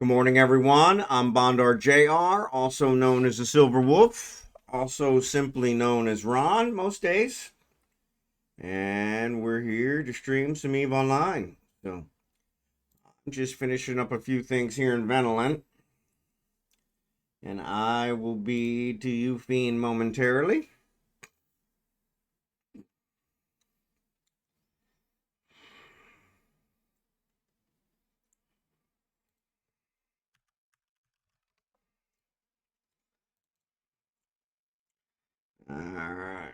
Good morning, everyone. I'm Bondar JR, also known as the Silver Wolf, also simply known as Ron most days. And we're here to stream some EVE Online. So I'm just finishing up a few things here in Venolent. And I will be to you fiend momentarily. All right.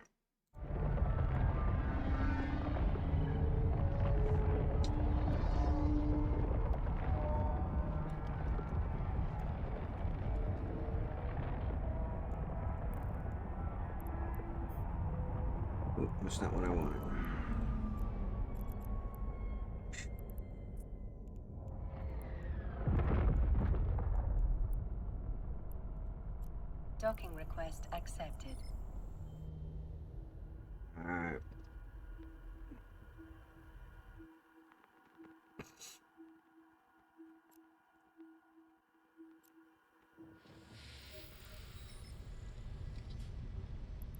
Oop, that's not what I wanted. Docking request accepted. All right.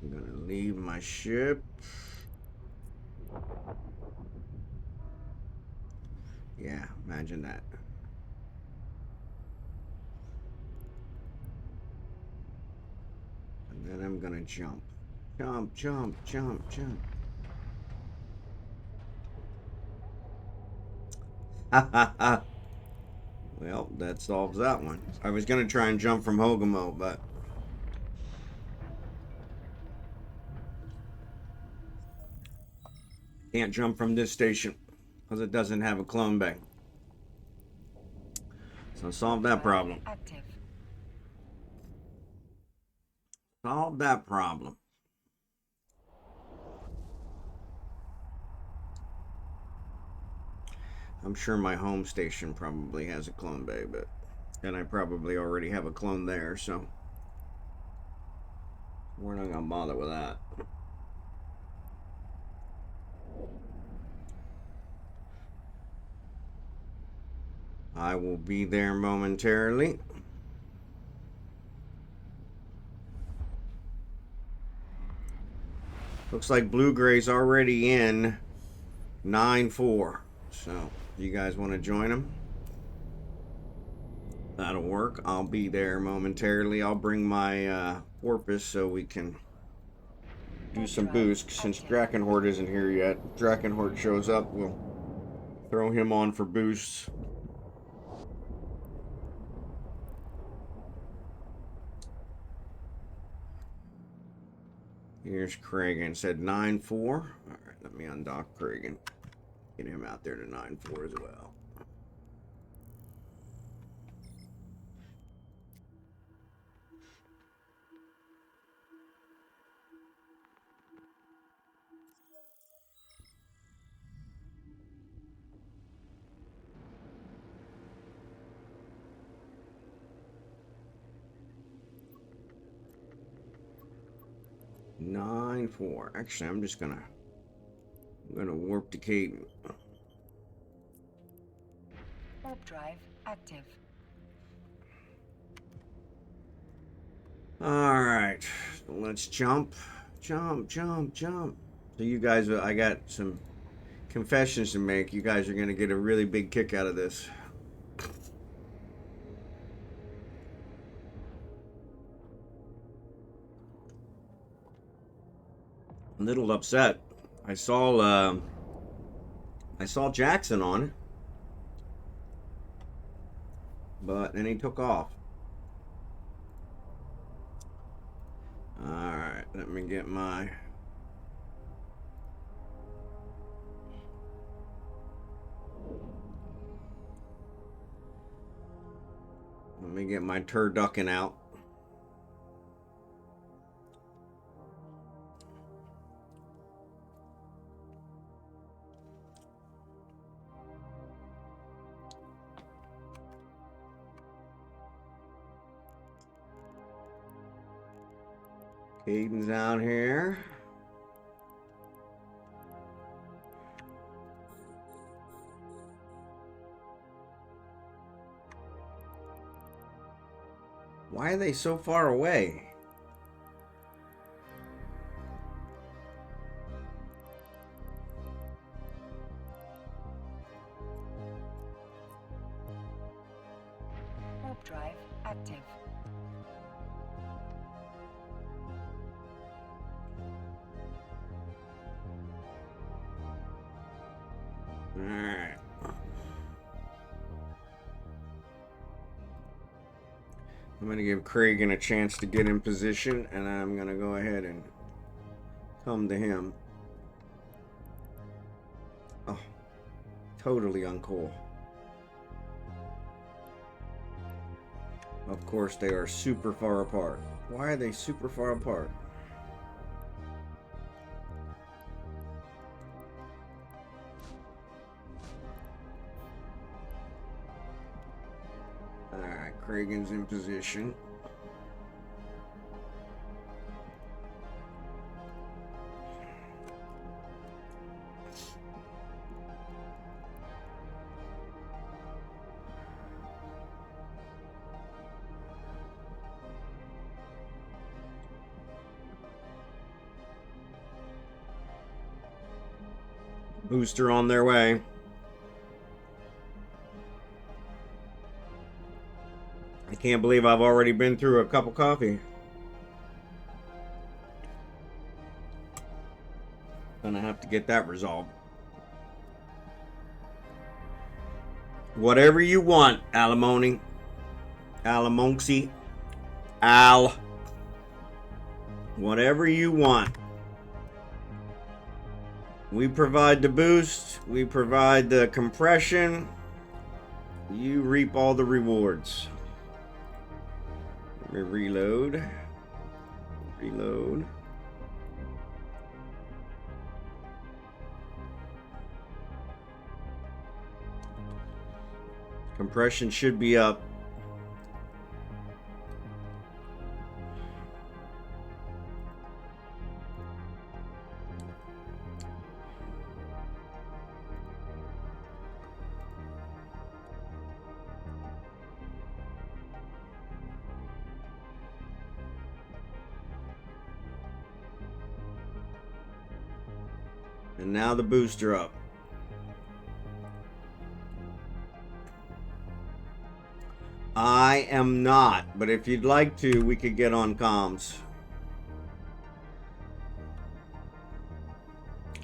I'm gonna leave my ship. Yeah, imagine that. And then I'm gonna jump. Jump, jump, jump, jump. Ha ha ha. Well, that solves that one. I was gonna try and jump from Hogamo, but can't jump from this station because it doesn't have a clone bay. So solve that problem. Active. Solve that problem. I'm sure my home station probably has a clone bay, but and I probably already have a clone there, so we're not gonna bother with that. I will be there momentarily. Looks like Blue-gray's already in 9-4. So, you guys want to join him? That'll work. I'll be there momentarily. I'll bring my porpoise so we can do some boost. Since Drakenhorde isn't here yet, if Drakenhorde shows up, we'll throw him on for boosts. Here's Kragan. Said 9-4. All right, let me undock Kragan. Get him out there to 9-4 as well. Nine four. Actually, I'm gonna warp to Caden. Warp drive active. All right, so let's jump, jump, jump, jump. So you guys, I got some confessions to make. You guys are gonna get a really big kick out of this. A little upset. I saw Jackson on it, but then he took off. All right, let me get my. Let me get my turducken out. Caden's out here. Why are they so far away? Warp drive active. Alright. I'm going to give Kragan a chance to get in position, and I'm going to go ahead and come to him. Oh, totally uncool. Of course, they are super far apart. Why are they super far apart? Alright, Kragan's in position. Booster on their way. I can't believe I've already been through a cup of coffee. Gonna have to get that resolved. Whatever you want, alimony. Almonxy. Al. Whatever you want. We provide the boost. We provide the compression. You reap all the rewards. Let me reload. Reload. Compression should be up. And now the booster up. I am not, but if you'd like to, we could get on comms.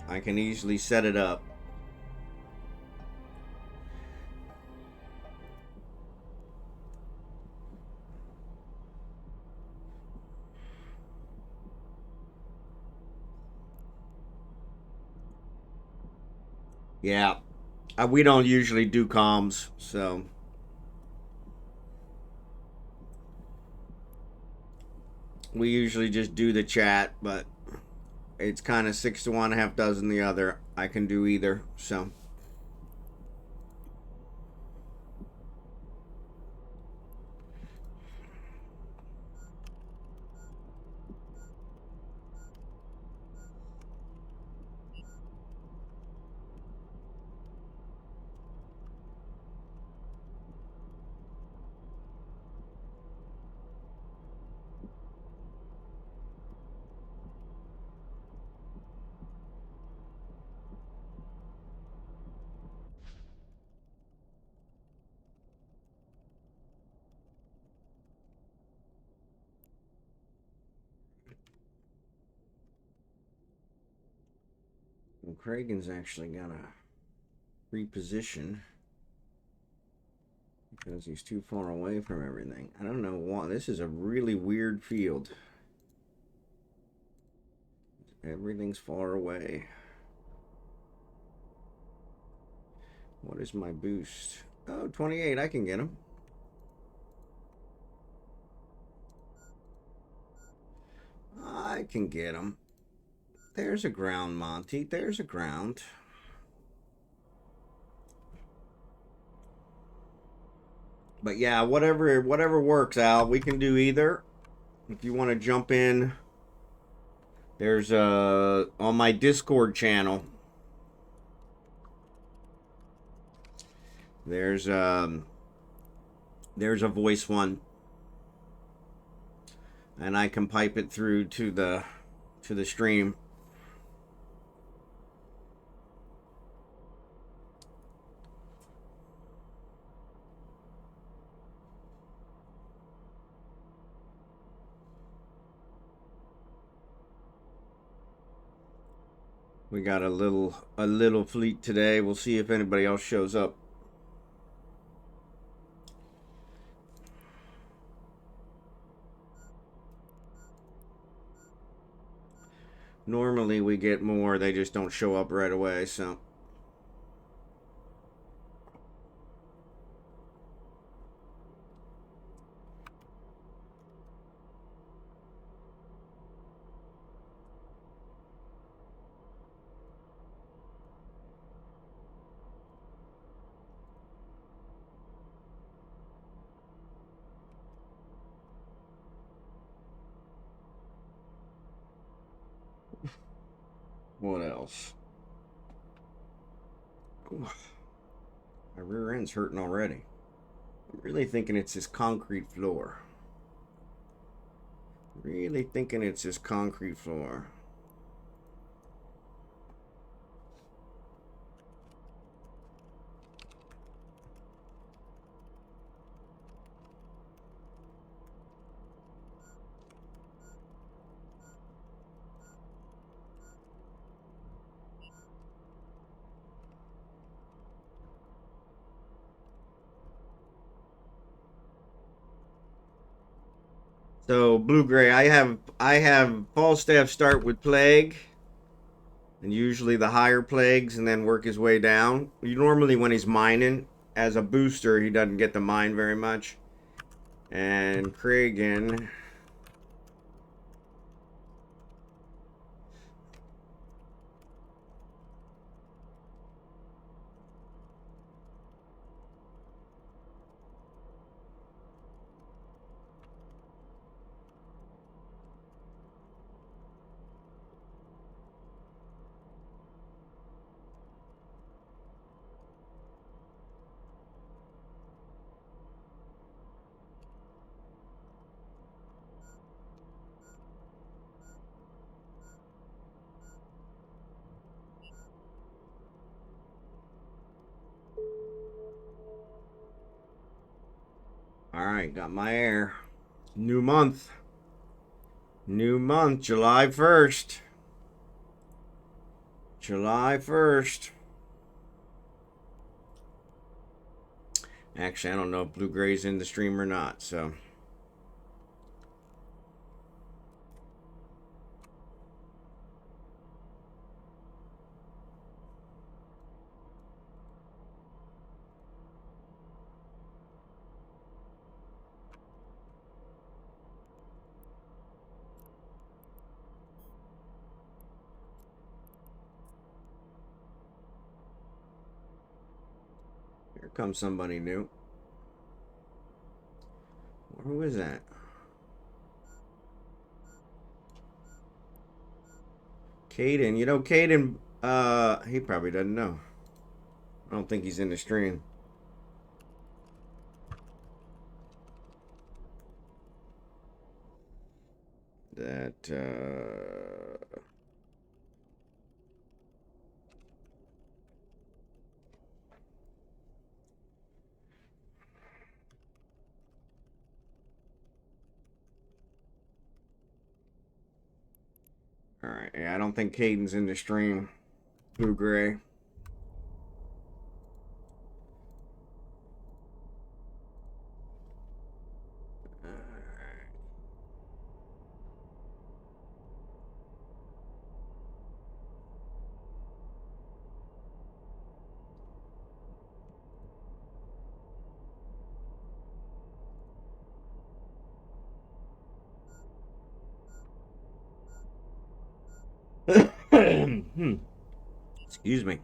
I can easily set it up. Yeah, we don't usually do comms, so we usually just do the chat, but it's kind of 6 to 1, half dozen the other. I can do either, so. Well, Kragan's actually gonna reposition because he's too far away from everything. I don't know why. This is a really weird field. Everything's far away. What is my boost? Oh, 28. I can get him. I can get him. There's a ground, Monty. There's a ground. But yeah, whatever works out. We can do either. If you want to jump in, there's on my Discord channel. There's a voice one. and I can pipe it through to the stream. We got a little fleet today. We'll see if anybody else shows up. Normally we get more, they just don't show up right away, so. What else? Ooh, my rear end's hurting already. I'm really thinking it's this concrete floor. Really thinking it's this concrete floor. So blue gray, I have Falstaff start with plague, and usually the higher plagues, and then work his way down. Normally when he's mining as a booster, he doesn't get to mine very much. And Kragan. Alright, got my air. New month. New month, July 1st. July 1st. Actually, I don't know if Blue Gray's in the stream or not, so. Here comes somebody new. Who is that? Caden. You know, Caden, he probably doesn't know. I don't think he's in the stream. That, Alright, yeah, I don't think Caden's in the stream. Blue Gray. Excuse me.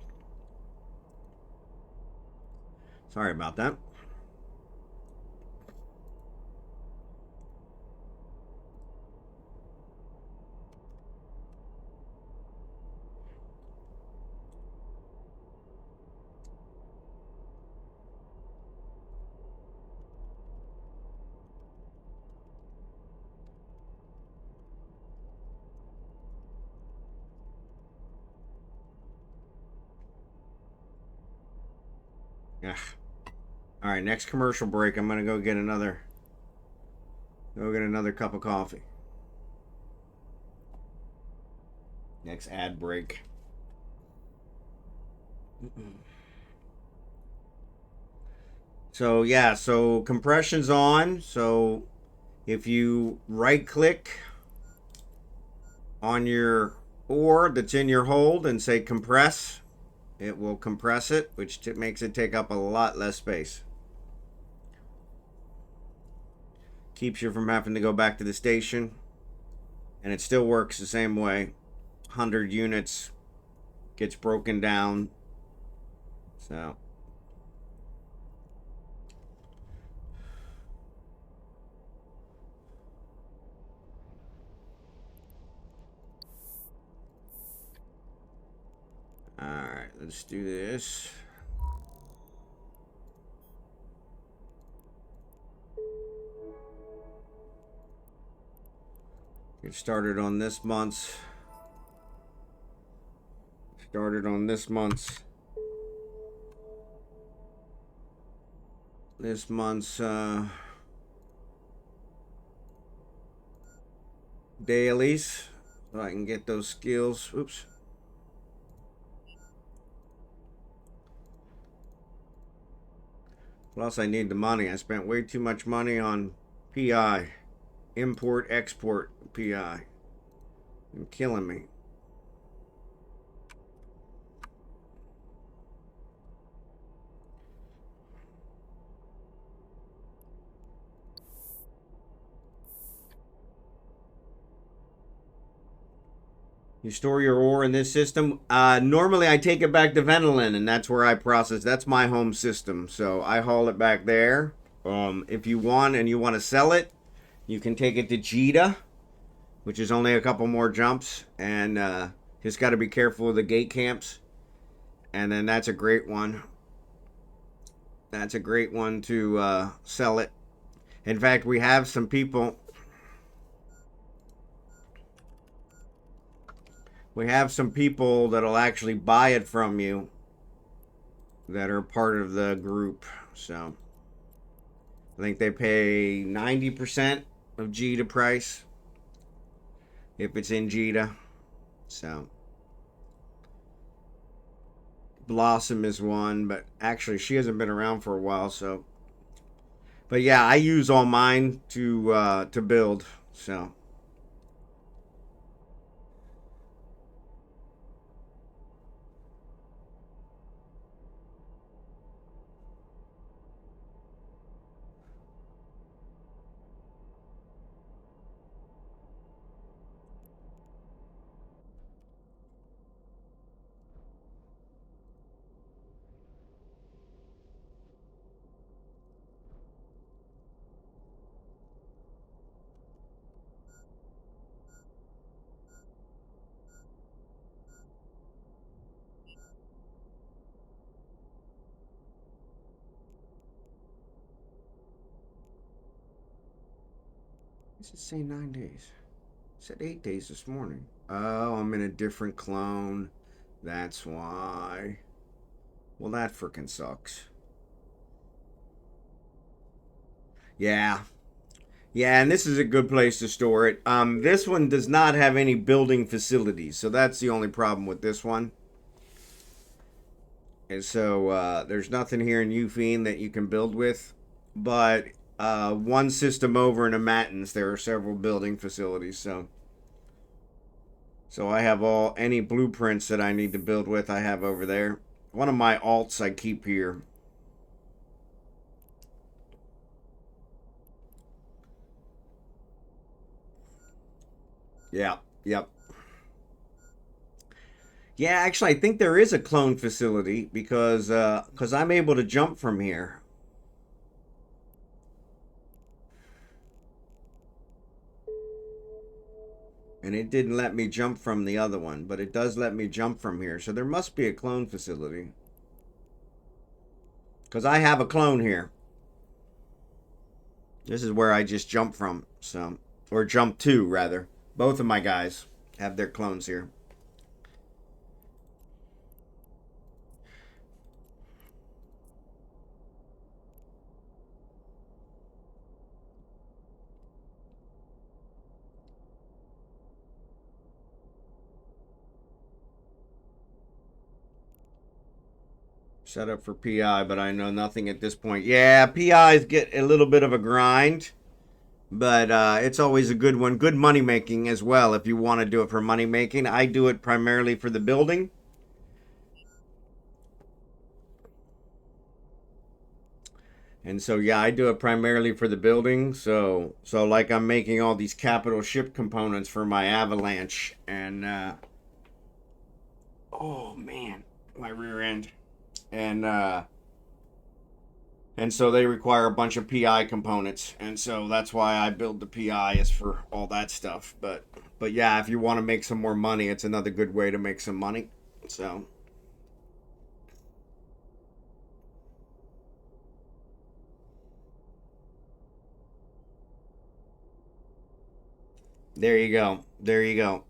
Sorry about that. Yeah. All right, next commercial break. I'm gonna go get another cup of coffee. Next ad break. So yeah, so compression's on. So if you right click on your ore that's in your hold and say compress, it will compress it, which makes it take up a lot less space. Keeps you from having to go back to the station, and it still works the same way. 100 units gets broken down. So all right, let's do this. Get started on this month's dailies, so I can get those skills. Oops. Plus, I need the money. I spent way too much money on PI, import export PI. You're killing me. You store your ore in this system. Normally, I take it back to Venelin, and that's where I process. That's my home system, so I haul it back there. If you want and you want to sell it, you can take it to Jita, which is only a couple more jumps, and just got to be careful of the gate camps. And then that's a great one. That's a great one to sell it. In fact, we have some people. We have some people that'll actually buy it from you that are part of the group. So I think they pay 90% of Jita price if it's in Jita. So Blossom is one, but actually she hasn't been around for a while. So, but yeah, I use all mine to build. So. Does it say 9 days? It said 8 days this morning. Oh, I'm in a different clone. That's why. Well, that frickin' sucks. Yeah. Yeah, and this is a good place to store it. This one does not have any building facilities, so that's the only problem with this one. And so there's nothing here in Ufine that you can build with. But one system over in Amatins, there are several building facilities. So I have any blueprints that I need to build with, I have over there. One of my alts I keep here. Yeah, yep. Yeah, actually, I think there is a clone facility because I'm able to jump from here. And it didn't let me jump from the other one, but it does let me jump from here. So there must be a clone facility. Because I have a clone here. This is where I just jumped from. So, or jump to, rather. Both of my guys have their clones here. Set up for PI, but I know nothing at this point. Yeah, PIs get a little bit of a grind, but it's always a good one. Good money making as well if you want to do it for money making. I do it primarily for the building. And so yeah, I do it primarily for the building. So like I'm making all these capital ship components for my Avalanche, and oh man, my rear end. And so they require a bunch of PI components, and so that's why I build the PI is for all that stuff. But yeah, if you want to make some more money, it's another good way to make some money. So there you go. There you go.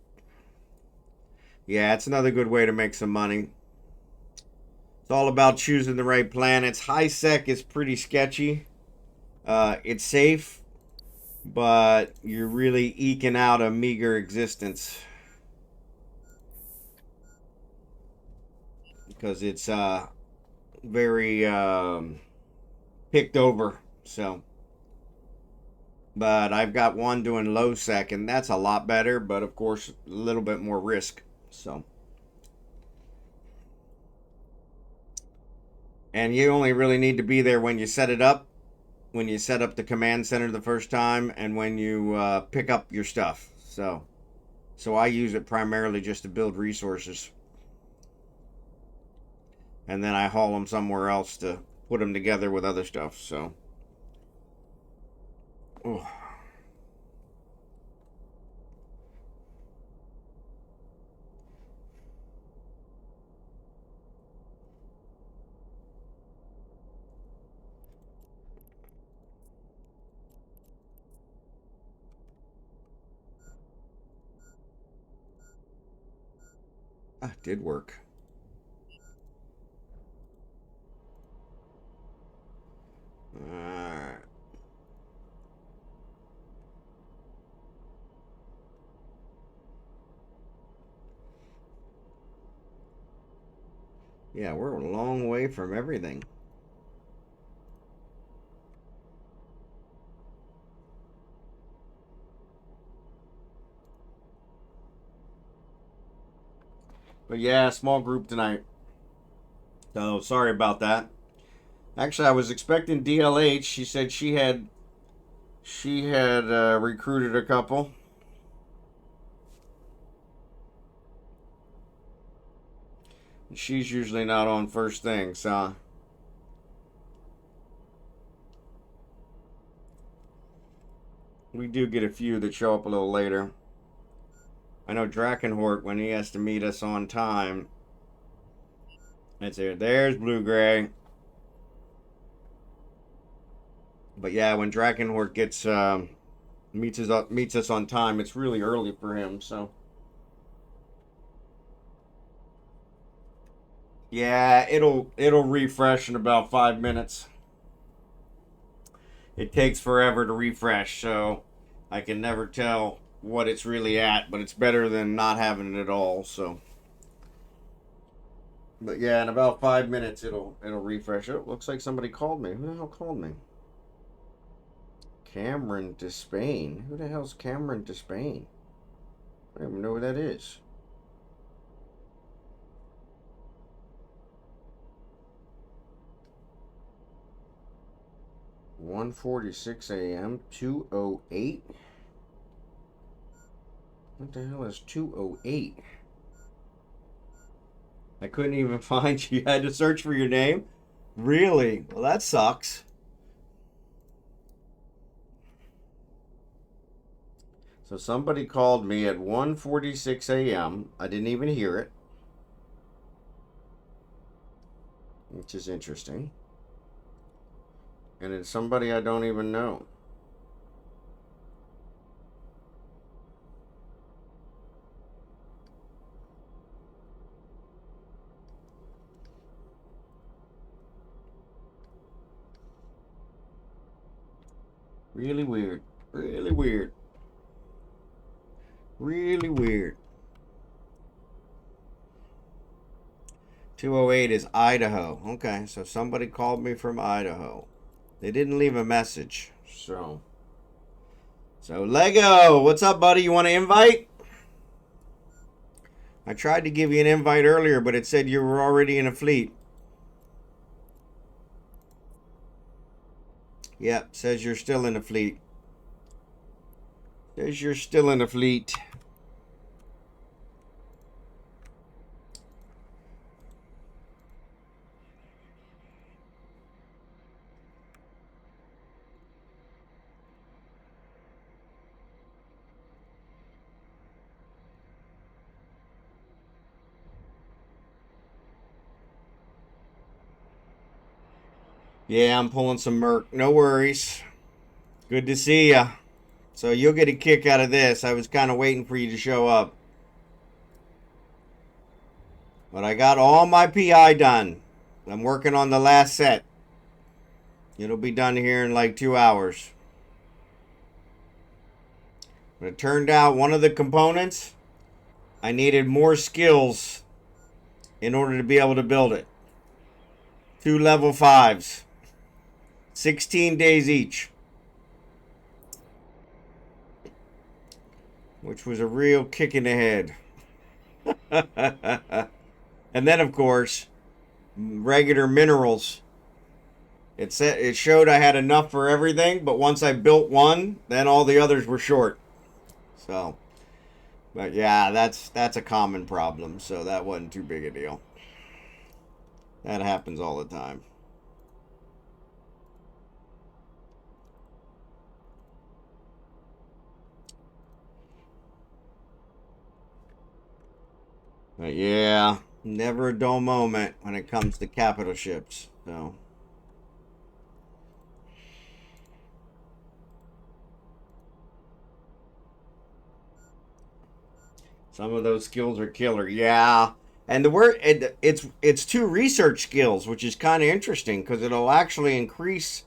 Yeah, it's another good way to make some money. It's all about choosing the right planets. High sec is pretty sketchy. It's safe, but you're really eking out a meager existence because it's very picked over. So, but I've got one doing low sec, and that's a lot better. But of course, a little bit more risk. So, and you only really need to be there when you set it up, when you set up the command center the first time, and when you pick up your stuff. So I use it primarily just to build resources, and then I haul them somewhere else to put them together with other stuff. So, oh. Did work. Alright. Yeah, we're a long way from everything. But yeah, small group tonight. So sorry about that. Actually, I was expecting DLH. She said she had recruited a couple. She's usually not on first thing, so we do get a few that show up a little later. I know Drakenhort, when he has to meet us on time. That's it. There's Blue Gray. But yeah, when Drakenhort gets meets us on time, it's really early for him. So yeah, it'll refresh in about 5 minutes. It takes forever to refresh, so I can never tell what it's really at. But it's better than not having it at all. So. But yeah, in about 5 minutes it'll refresh. Oh, looks like somebody called me. Who the hell called me? Cameron Despain. Who the hell's Cameron Despain? I don't even know who that is. (1:46 a.m.) 2:08. What the hell is 2:08? I couldn't even find you. You had to search for your name? Really? Well, that sucks. So somebody called me at 1:46 a.m. I didn't even hear it, which is interesting. And it's somebody I don't even know. Really weird. Really weird. Really weird. 208 is Idaho. Okay, so somebody called me from Idaho. They didn't leave a message. So Lego, what's up, buddy? You want to invite? I tried to give you an invite earlier, but it said you were already in a fleet. Yep, says you're still in the fleet. Says you're still in the fleet. Yeah, I'm pulling some Merc. No worries. Good to see ya. So you'll get a kick out of this. I was kind of waiting for you to show up. But I got all my PI done. I'm working on the last set. It'll be done here in like 2 hours. But it turned out one of the components, I needed more skills in order to be able to build it. 2 level 5s. 16 days each. Which was a real kick in the head. And then, of course, regular minerals. It showed I had enough for everything, but once I built one, then all the others were short. So, but yeah, that's a common problem, so that wasn't too big a deal. That happens all the time. But yeah, never a dull moment when it comes to capital ships. So. Some of those skills are killer. Yeah. And the word it's 2 research skills, which is kind of interesting because it'll actually increase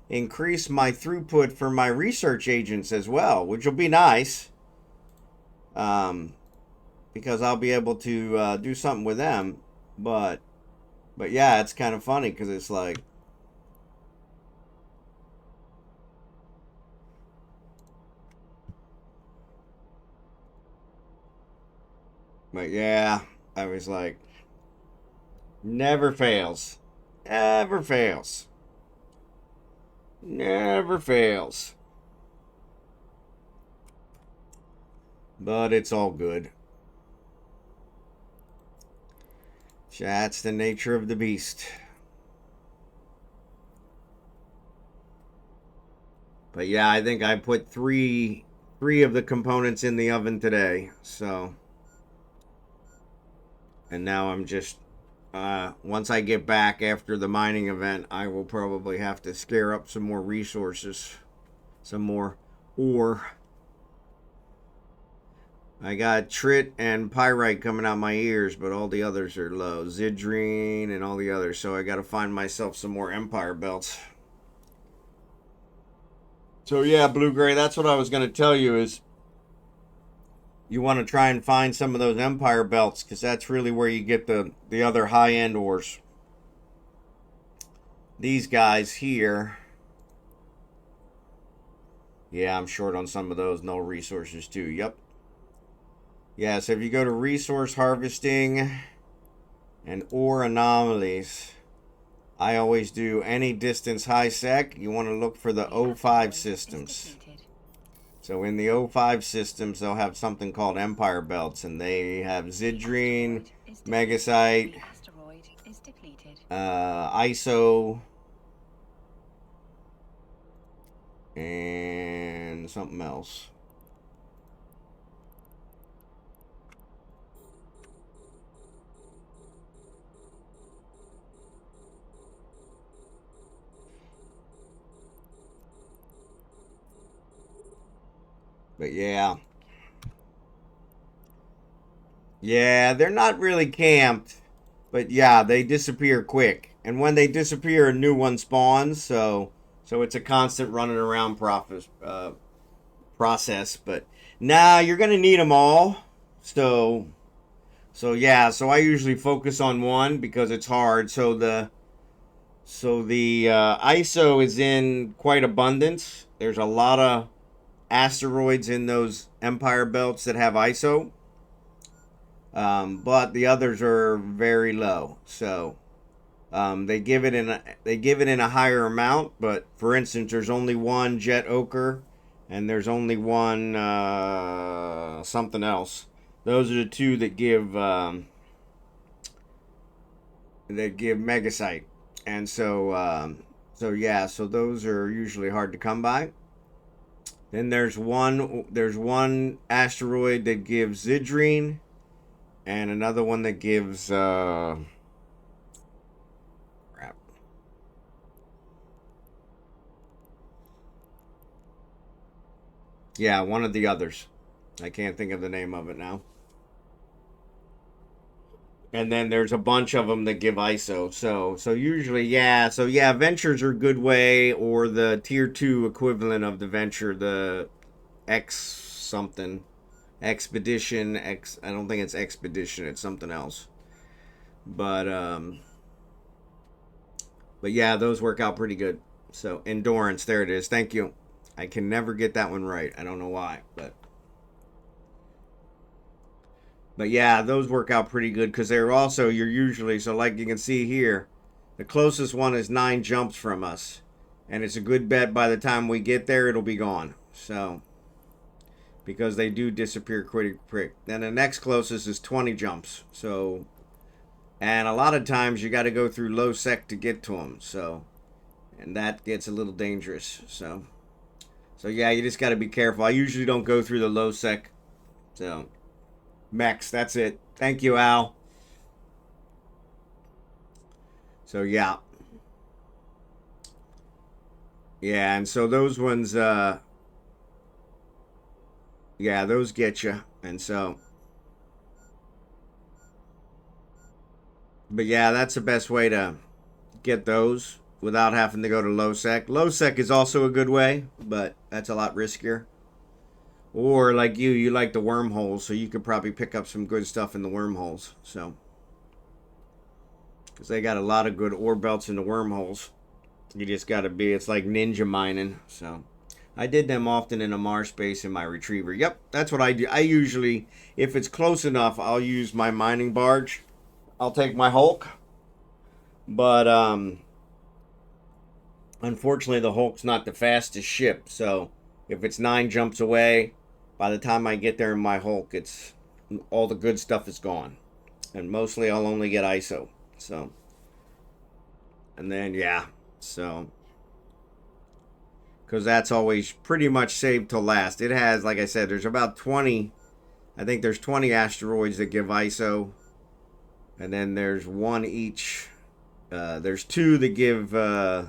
my throughput for my research agents as well, which will be nice. Because I'll be able to do something with them, but yeah, it's kind of funny because it's like, but yeah, I was like, never fails, never fails, never fails. But it's all good. That's the nature of the beast. But yeah, I think I put three of the components in the oven today. So, and now I'm just once I get back after the mining event, I will probably have to scare up some more resources, some more ore. I got trit and pyrite coming out my ears, but all the others are low. Zidrine and all the others. So I got to find myself some more empire belts. So yeah, Blue Gray, that's what I was going to tell you is you want to try and find some of those empire belts because that's really where you get the other high-end ores. These guys here. Yeah, I'm short on some of those. No resources too. Yep. Yeah, so if you go to resource harvesting and ore anomalies, I always do any distance high sec. You want to look for the O5 systems. So in the O5 systems, they'll have something called empire belts, and they have Zidrine, Megasite, ISO, and something else. But yeah. Yeah, they're not really camped. But yeah, they disappear quick. And when they disappear, a new one spawns. So it's a constant running around process. But now you're going to need them all. So So yeah, so I usually focus on one because it's hard. So the ISO is in quite abundance. There's a lot of asteroids in those empire belts that have ISO, but the others are very low. So they give it in a higher amount. But for instance, there's only one jet ochre, and there's only one something else. Those are the two that give megasite, and so yeah, so those are usually hard to come by. Then there's one asteroid that gives Zidrine, and another one that gives crap. Yeah, one of the others. I can't think of the name of it now. And then there's a bunch of them that give ISO. So usually, yeah. So yeah, ventures are a good way, or the tier 2 equivalent of the venture, the X something. Expedition X. I don't think it's Expedition. It's something else. But but yeah, those work out pretty good. So endurance, there it is. Thank you. I can never get that one right. I don't know why, but yeah, those work out pretty good because they're also you're usually so like you can see here, the closest one is 9 jumps from us, and it's a good bet by the time we get there it'll be gone. So because they do disappear pretty quick. Then the next closest is 20 jumps. So and a lot of times you got to go through low sec to get to them. So and that gets a little dangerous. So yeah, you just got to be careful. I usually don't go through the low sec. So mechs, that's it. Thank you, Al. So yeah, yeah, and so those ones, yeah, those get you, and so, but yeah, that's the best way to get those without having to go to low sec. Low sec is also a good way, but that's a lot riskier. Or like you like the wormholes, so you could probably pick up some good stuff in the wormholes. So, because they got a lot of good ore belts in the wormholes. You just got to be. It's like ninja mining. So, I did them often in a Mars space in my retriever. Yep, that's what I do. I usually, if it's close enough, I'll use my mining barge. I'll take my Hulk, but unfortunately, the Hulk's not the fastest ship. So, if it's 9 jumps away, by the time I get there in my Hulk, it's all the good stuff is gone, and mostly I'll only get ISO. So, and then yeah, so because that's always pretty much saved till last. It has, like I said, there's about 20. I think there's 20 asteroids that give ISO, and then there's one each. There's two that give, I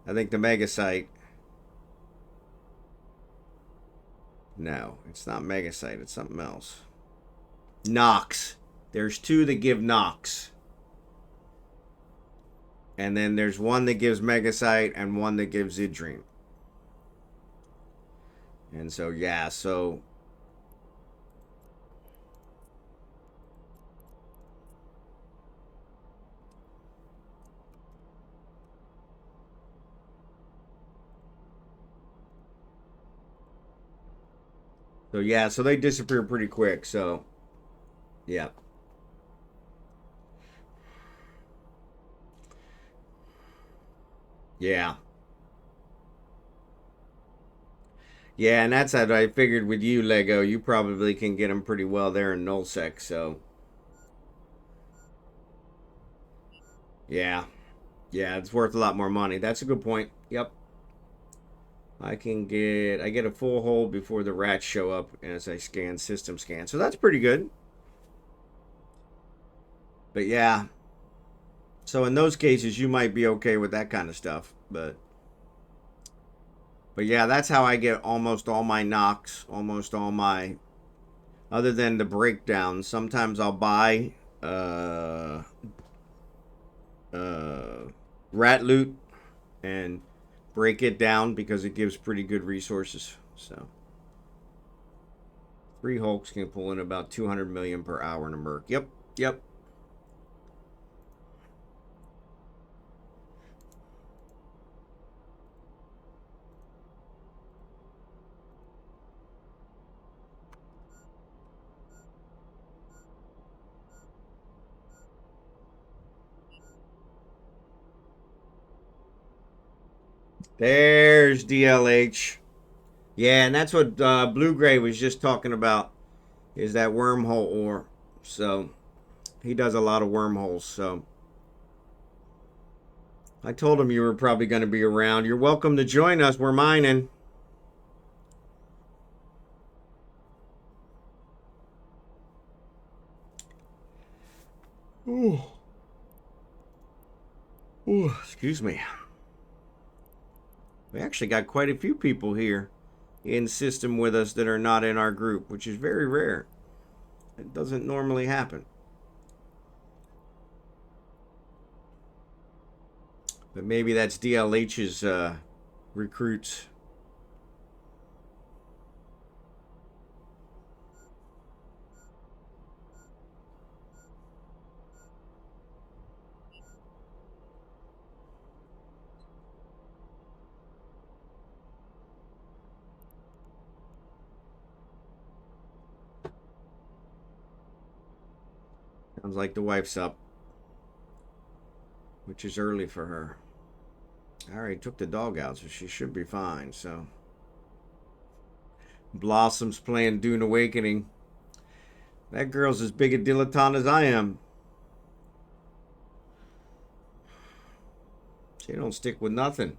think, the megasite. No, it's not megasite. It's something else. Nox. There's two that give Nox. And then there's one that gives megasite and one that gives Idrine. And so, yeah, so yeah, so they disappear pretty quick. So, yeah. Yeah. Yeah, and that's how I figured with you, Lego. You probably can get them pretty well there in nullsec. So, yeah. Yeah, it's worth a lot more money. That's a good point. Yep. I get a full hold before the rats show up as I scan system scan. So that's pretty good. But yeah. So in those cases you might be okay with that kind of stuff, but yeah, that's how I get almost all my knocks, almost all my other than the breakdowns. Sometimes I'll buy uh rat loot and break it down because it gives pretty good resources. So 3 Hulks can pull in about 200 million per hour in a Merc. Yep, yep. There's DLH. Yeah, and that's what Blue Gray was just talking about, is that wormhole ore. So he does a lot of wormholes. So I told him you were probably going to be around. You're welcome to join us. We're mining. Ooh. Ooh, excuse me. We actually got quite a few people here in system with us that are not in our group, which is very rare. It doesn't normally happen. But maybe that's DLH's recruits. Sounds like the wife's up, which is early for her. I already took the dog out, so she should be fine. So Blossom's playing Dune Awakening. That girl's as big a dilettante as I am. She don't stick with nothing.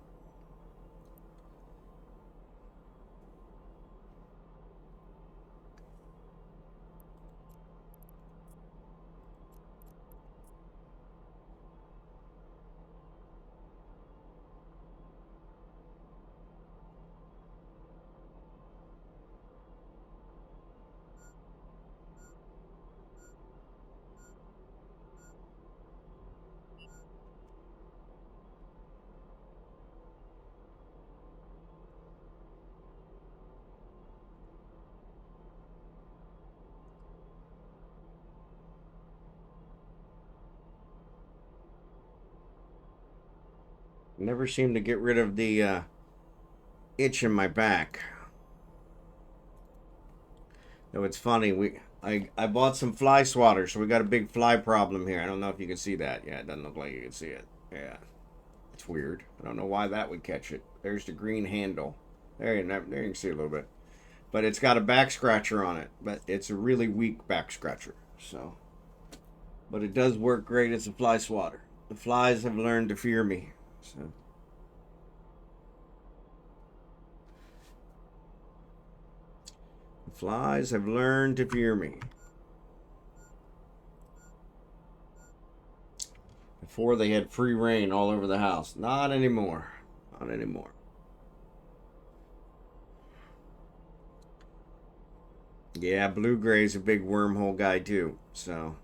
Never seem to get rid of the itch in my back. No, it's funny. I bought some fly swatters, so we got a big fly problem here. I don't know if you can see that. Yeah, it doesn't look like you can see it. Yeah, it's weird. I don't know why that would catch it. There's the green handle. There you can see a little bit. But it's got a back scratcher on it. But it's a really weak back scratcher. So, but it does work great as a fly swatter. The flies have learned to fear me. So. The flies have learned to fear me. Before they had free reign all over the house. Not anymore. Not anymore. Yeah, Blue Gray's a big wormhole guy too. So.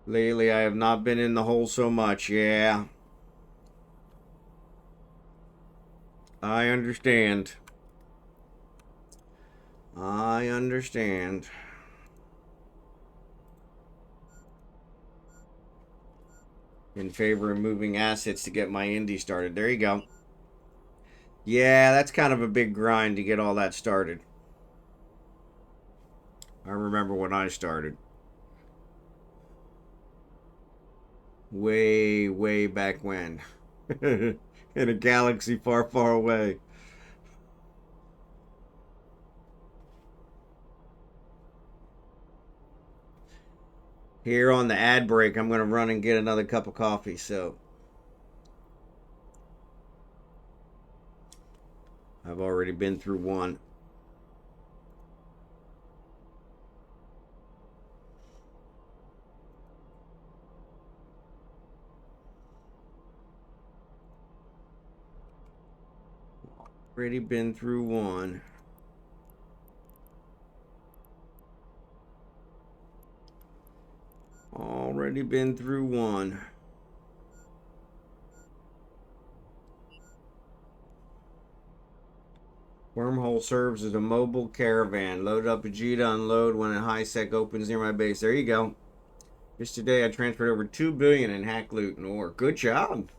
Lately, I have not been in the hole so much. Yeah. I understand. I understand. In favor of moving assets to get my indie started. There you go. Yeah, that's kind of a big grind to get all that started. I remember when I started. Way, way back when. In a galaxy far, far away. Here on the ad break, I'm going to run and get another cup of coffee. So I've already been through one. Already been through one. Already been through one. Wormhole serves as a mobile caravan. Load up Vegeta, unload when a high sec opens near my base. There you go. Just today I transferred over 2 billion in hack loot and ore. Good job.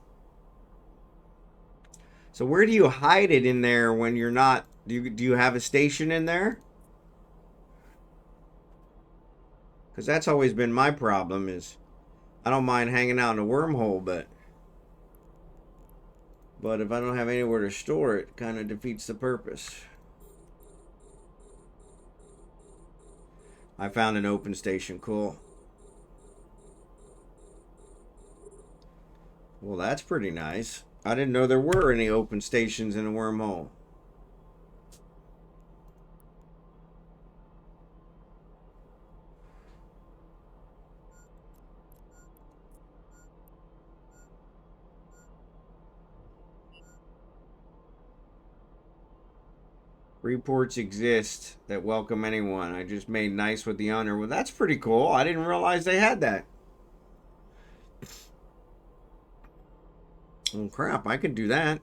So where do you hide it in there when you're not? Do you have a station in there? Because that's always been my problem. Is I don't mind hanging out in a wormhole, but if I don't have anywhere to store it, kind of defeats the purpose. I found an open station. Cool. Well, that's pretty nice. I didn't know there were any open stations in a wormhole. Reports exist that welcome anyone. I just made nice with the honor. Well, that's pretty cool. I didn't realize they had that. Oh, crap. I could do that.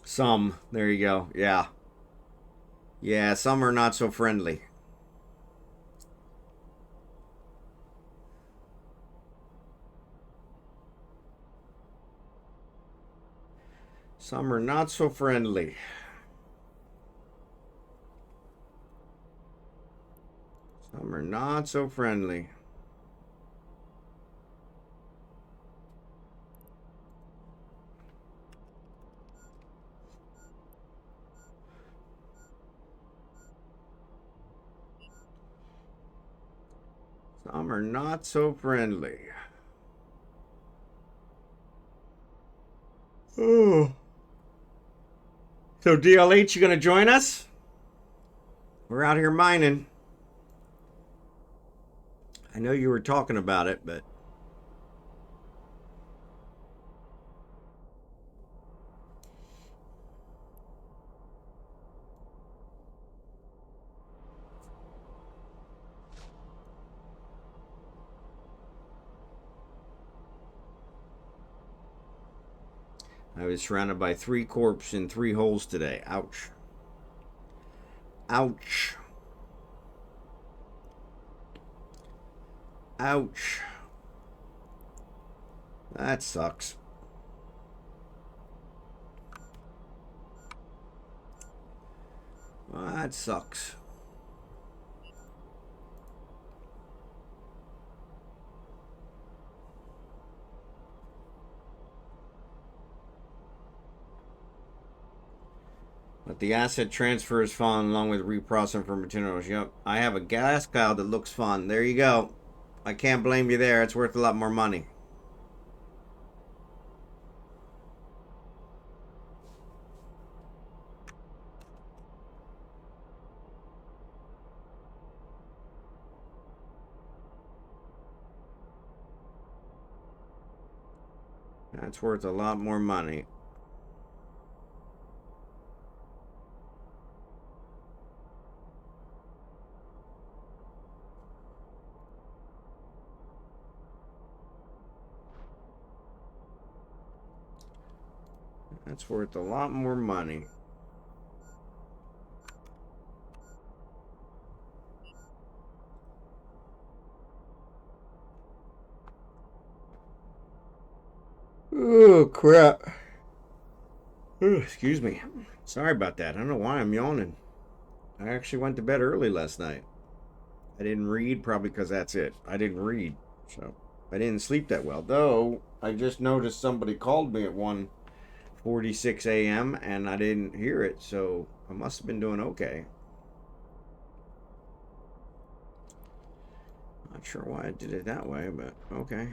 Some. There you go. Yeah. Yeah, some are not so friendly. Some are not so friendly. Some are not so friendly. Some are not so friendly. Oh. So DLH, you gonna join us? We're out here mining. I know you were talking about it, but I was surrounded by 3 corpses in 3 holes today. Ouch. Ouch. Ouch. That sucks. Well, that sucks. But the asset transfer is fun along with reprocessing for materials. Yep. I have a gas cloud that looks fun. There you go. I can't blame you there. It's worth a lot more money. That's worth a lot more money. That's worth a lot more money. Oh, crap. Ooh, excuse me. Sorry about that. I don't know why I'm yawning. I actually went to bed early last night. I didn't read, probably because that's it. I didn't read, so I didn't sleep that well. Though, I just noticed somebody called me at 1:46 a.m. and I didn't hear it, so I must have been doing okay. Not sure why I did it that way, but okay.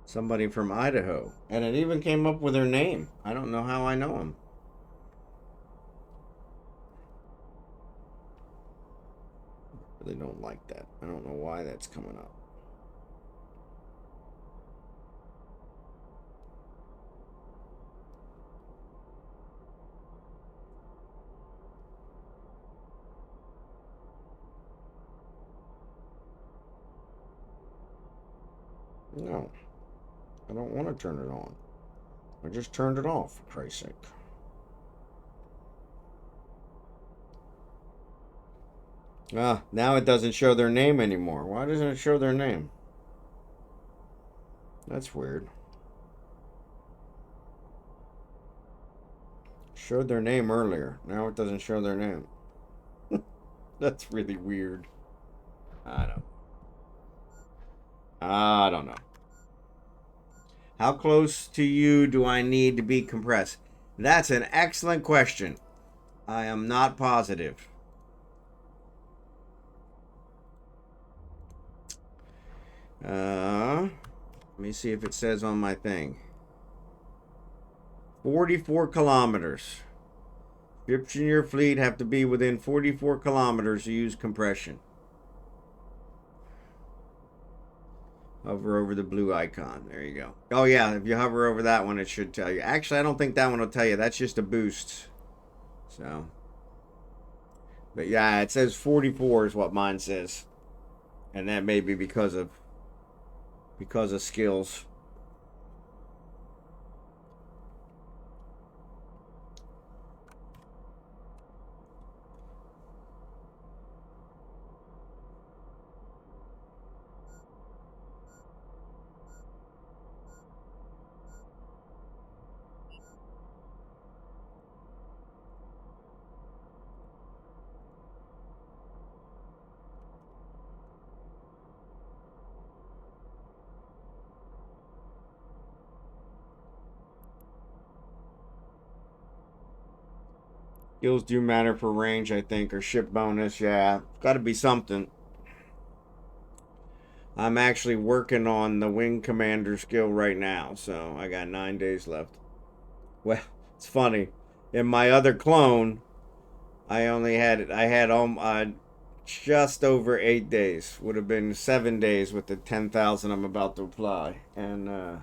Somebody from Idaho. And it even came up with her name. I don't know how I know him. Really don't like that. I don't know why that's coming up. No. I don't want to turn it on. I just turned it off, for Christ's sake. Ah, now it doesn't show their name anymore. Why doesn't it show their name? That's weird. Showed their name earlier. Now it doesn't show their name. That's really weird. I don't know. How close to you do I need to be compressed? That's an excellent question. I am not positive. Let me see if it says on my thing. 44 kilometers. Ships in your fleet have to be within 44 kilometers to use compression. Hover over the blue icon. There you go. Oh, yeah. If you hover over that one, it should tell you. Actually, I don't think that one will tell you. That's just a boost. So. But yeah, it says 44 is what mine says. And that may be because of skills. Skills do matter for range, I think, or ship bonus. Yeah, got to be something. I'm actually working on the wing commander skill right now, so I got 9 days left. Well, it's funny. In my other clone, I had just over 8 days. Would have been 7 days with the 10,000 I'm about to apply. And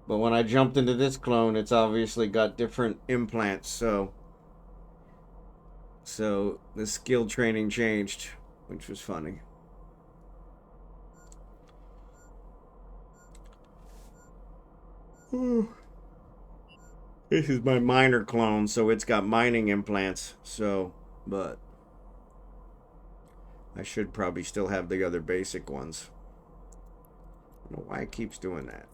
but when I jumped into this clone, it's obviously got different implants, so the skill training changed, which was funny. This is my minor clone, so it's got mining implants. So, but I should probably still have the other basic ones. I don't know why it keeps doing that.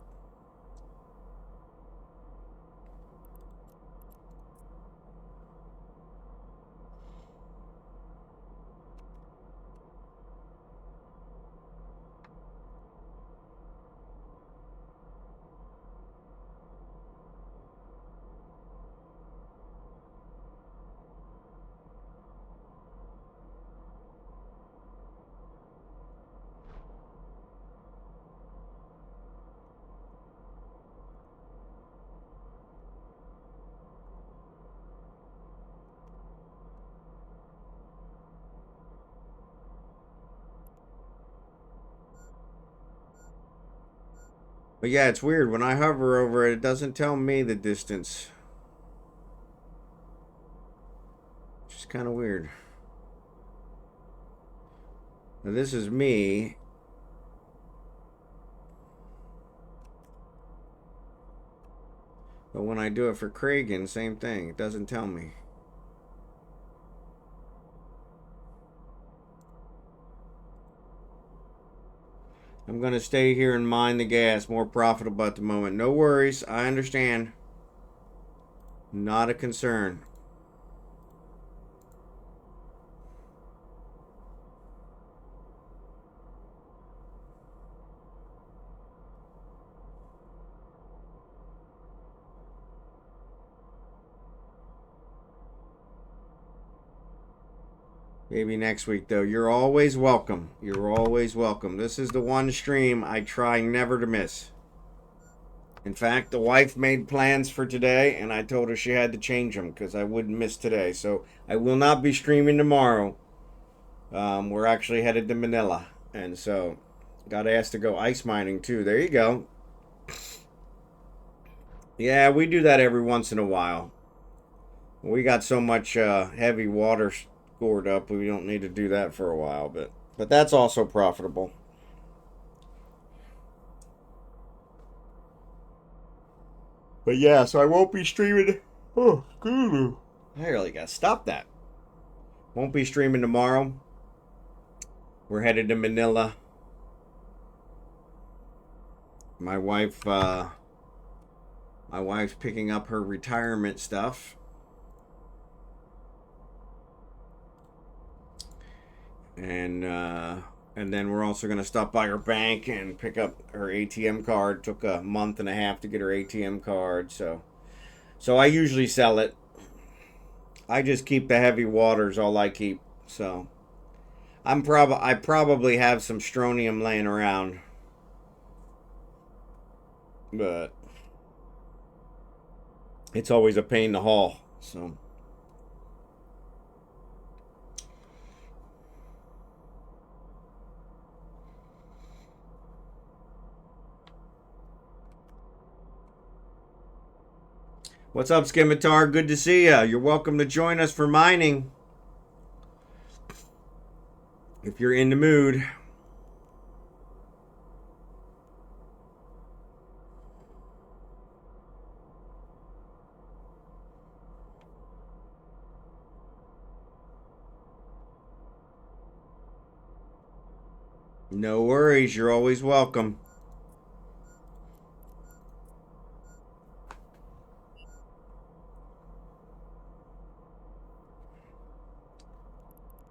But yeah, it's weird. When I hover over it, it doesn't tell me the distance. Which is kind of weird. Now this is me. But when I do it for Kragan, same thing. It doesn't tell me. I'm going to stay here and mine the gas. More profitable at the moment. No worries. I understand. Not a concern. Maybe next week, though. You're always welcome. You're always welcome. This is the one stream I try never to miss. In fact, the wife made plans for today, and I told her she had to change them because I wouldn't miss today. So I will not be streaming tomorrow. We're actually headed to Manila, and so got asked to go ice mining too. There you go. Yeah, we do that every once in a while. We got so much heavy water stored up, we don't need to do that for a while, but that's also profitable. But yeah, so I won't be streaming. Oh, good. I really gotta stop that. Won't be streaming tomorrow. We're headed to Manila. My wife, my wife's picking up her retirement stuff, and then we're also gonna stop by her bank and pick up her ATM card. Took a month and a half to get her ATM card, so I usually sell it. I just keep the heavy waters, all I keep. So I probably have some strontium laying around, but it's always a pain to haul. So what's up, Scimitar? Good to see ya. You're welcome to join us for mining if you're in the mood. No worries, you're always welcome.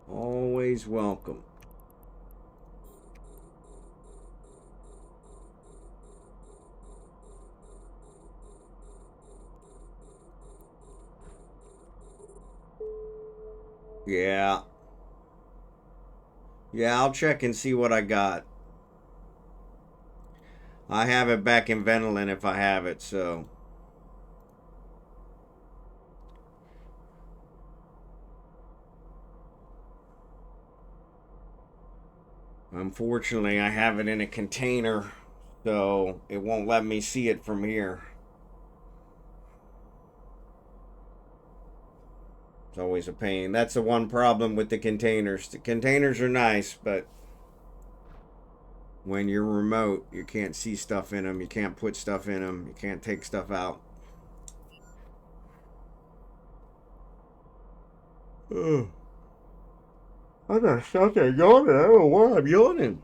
Always welcome. Yeah. Yeah, I'll check and see what I got. I have it back in Ventolin if I have it, so. Unfortunately, I have it in a container, so it won't let me see it from here. It's always a pain. That's the one problem with the containers. The containers are nice, but when you're remote, you can't see stuff in them. You can't put stuff in them. You can't take stuff out. Ugh. I gotta stop there yawning. I don't know why I'm yawning.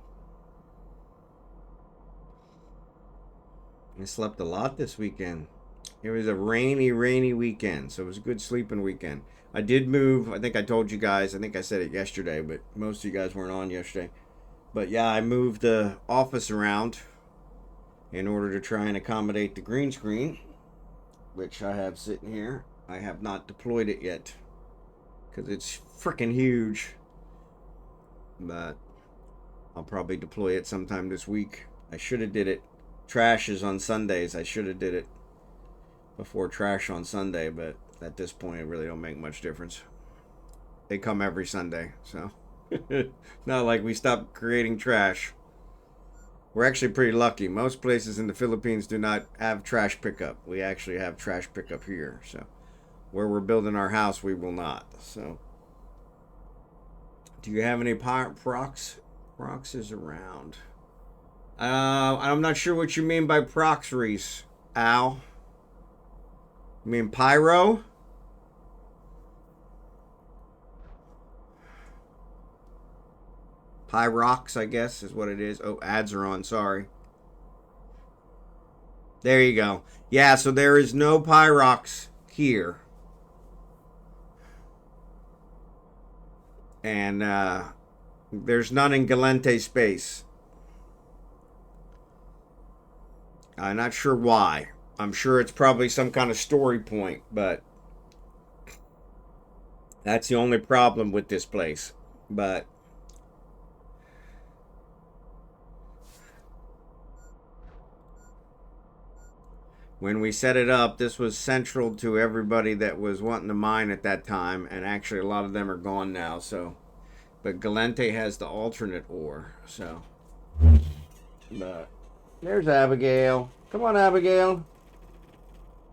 I slept a lot this weekend. It was a rainy weekend, so it was a good sleeping weekend. I did move. I think I told you guys. I think I said it yesterday, but most of you guys weren't on yesterday. But yeah, I moved the office around in order to try and accommodate the green screen, which I have sitting here. I have not deployed it yet because it's freaking huge. But I'll probably deploy it sometime this week. I should have did it. Trash is on Sundays. I should have did it before trash on Sunday, but at this point it really don't make much difference. They come every Sunday, so not like we stopped creating trash. We're actually pretty lucky. Most places in the Philippines do not have trash pickup. We actually have trash pickup here, so where we're building our house we will not. So do you have any prox? Prox is around. I'm not sure what you mean by prox, Reese. Al? You mean pyro? Pyrox, I guess, is what it is. Oh, ads are on. Sorry. There you go. Yeah, so there is no Pyrox here. And there's none in Galente space. I'm not sure why. I'm sure it's probably some kind of story point, but that's the only problem with this place. But when we set it up, this was central to everybody that was wanting to mine at that time, and actually a lot of them are gone now. So, but Galente has the alternate ore. So, but there's Abigail. Come on, Abigail.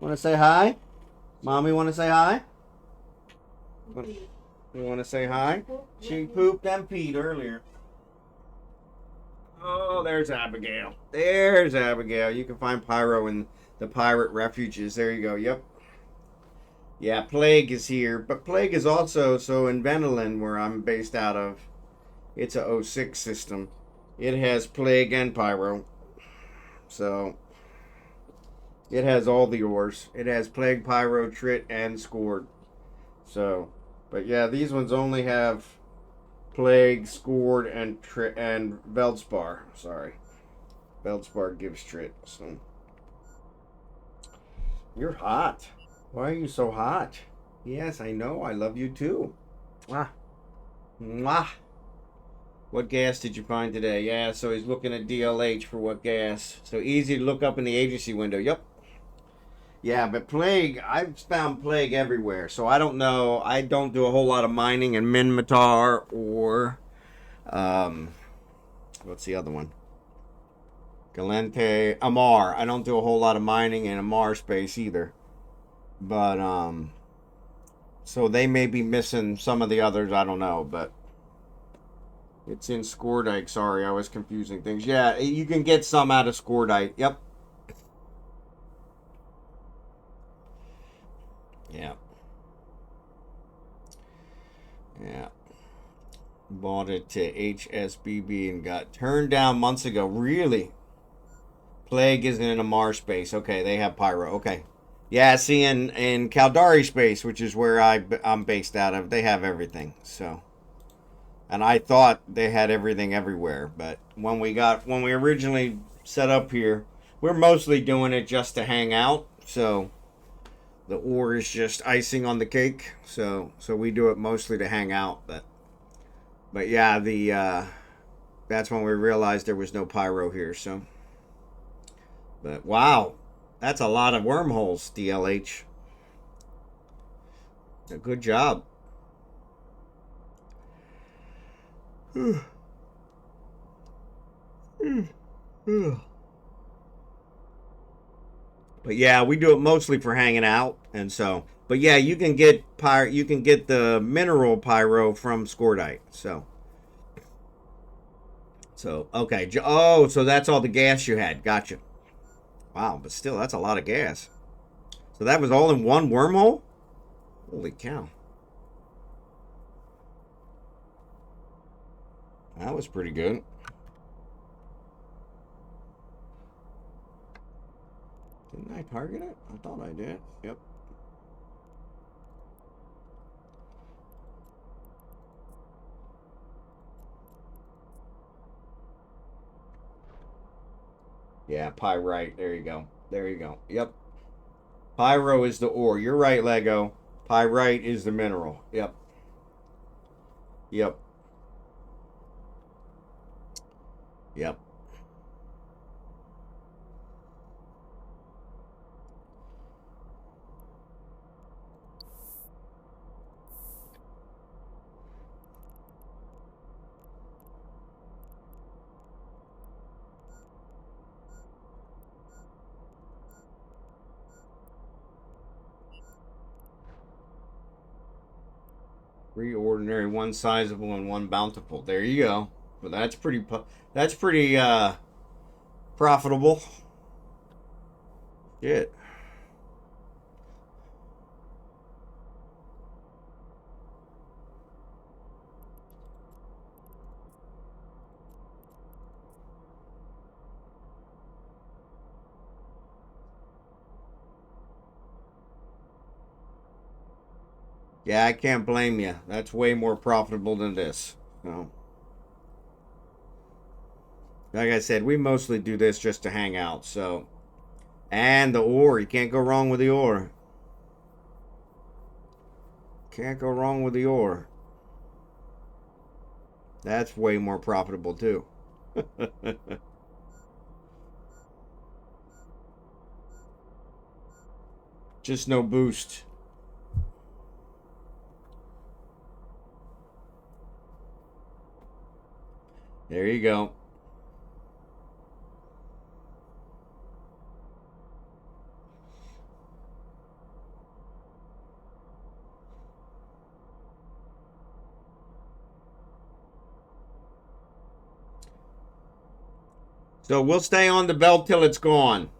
Want to say hi? Mommy, want to say hi? You want to say hi? She pooped and peed earlier. Oh, there's Abigail. There's Abigail. You can find Pyro in the pirate refuges. There you go. Yep. Yeah, Plague is here. But Plague is also, so in Venelin, where I'm based out of, it's a '06 system. It has Plague and Pyro. So, it has all the ores. It has Plague, Pyro, Trit, and Scored. So, but yeah, these ones only have Plague, Scored, and Veldspar. Sorry. Veldspar gives Trit. So, you're hot. Why are you so hot? Yes, I know. I love you too. Mwah. Mwah. What gas did you find today? Yeah, so he's looking at DLH for what gas. So easy to look up in the agency window. Yep. Yeah, but Plague, I've found Plague everywhere. So I don't know. I don't do a whole lot of mining in Minmatar or, what's the other one? Galente, Amar. I don't do a whole lot of mining in Amar space either. But, so they may be missing some of the others. I don't know, but it's in Scordite. Sorry, I was confusing things. Yeah, you can get some out of Scordite. Yep. Yeah. Yeah. Bought it to HSBB and got turned down months ago. Really? Plague isn't in a Mars space. Okay, they have Pyro. Okay. Yeah, see, in Caldari space, which is where I'm based out of, they have everything. So, and I thought they had everything everywhere, but when we originally set up here, we're mostly doing it just to hang out. So, the ore is just icing on the cake. So we do it mostly to hang out. But yeah, that's when we realized there was no Pyro here. So, but wow, that's a lot of wormholes, DLH. Good job. But yeah, we do it mostly for hanging out, and so. But yeah, you can get the mineral Pyro from Scordite. So okay. Oh, so that's all the gas you had. Gotcha. Wow, but still, that's a lot of gas. So that was all in one wormhole? Holy cow. That was pretty good. Didn't I target it? I thought I did. Yep. Yeah, pyrite. There you go. There you go. Yep. Pyro is the ore. You're right, Lego. Pyrite is the mineral. Yep. Yep. Yep. Three ordinary, one sizable, and one bountiful. There you go. Well, that's pretty profitable. Shit. Yeah, I can't blame you. That's way more profitable than this. So, like I said, we mostly do this just to hang out. So, and the ore, you can't go wrong with the ore. Can't go wrong with the ore. That's way more profitable too. Just no boost. There you go. So we'll stay on the belt till it's gone.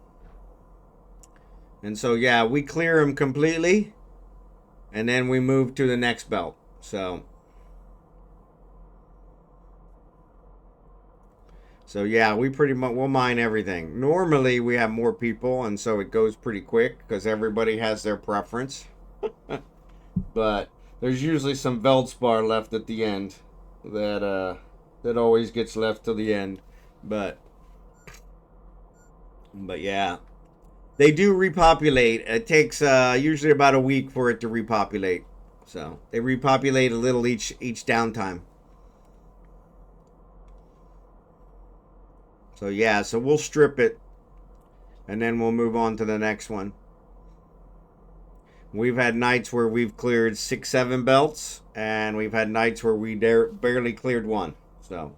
And so, yeah, we clear them completely. And then we move to the next belt. So yeah, we pretty much we'll mine everything. Normally we have more people, and so it goes pretty quick because everybody has their preference. But there's usually some Veldspar left at the end that always gets left till the end. But yeah, they do repopulate. It takes usually about a week for it to repopulate. So they repopulate a little each downtime. So yeah, so we'll strip it, and then we'll move on to the next one. We've had nights where we've cleared 6, 7 belts, and we've had nights where we barely cleared one. So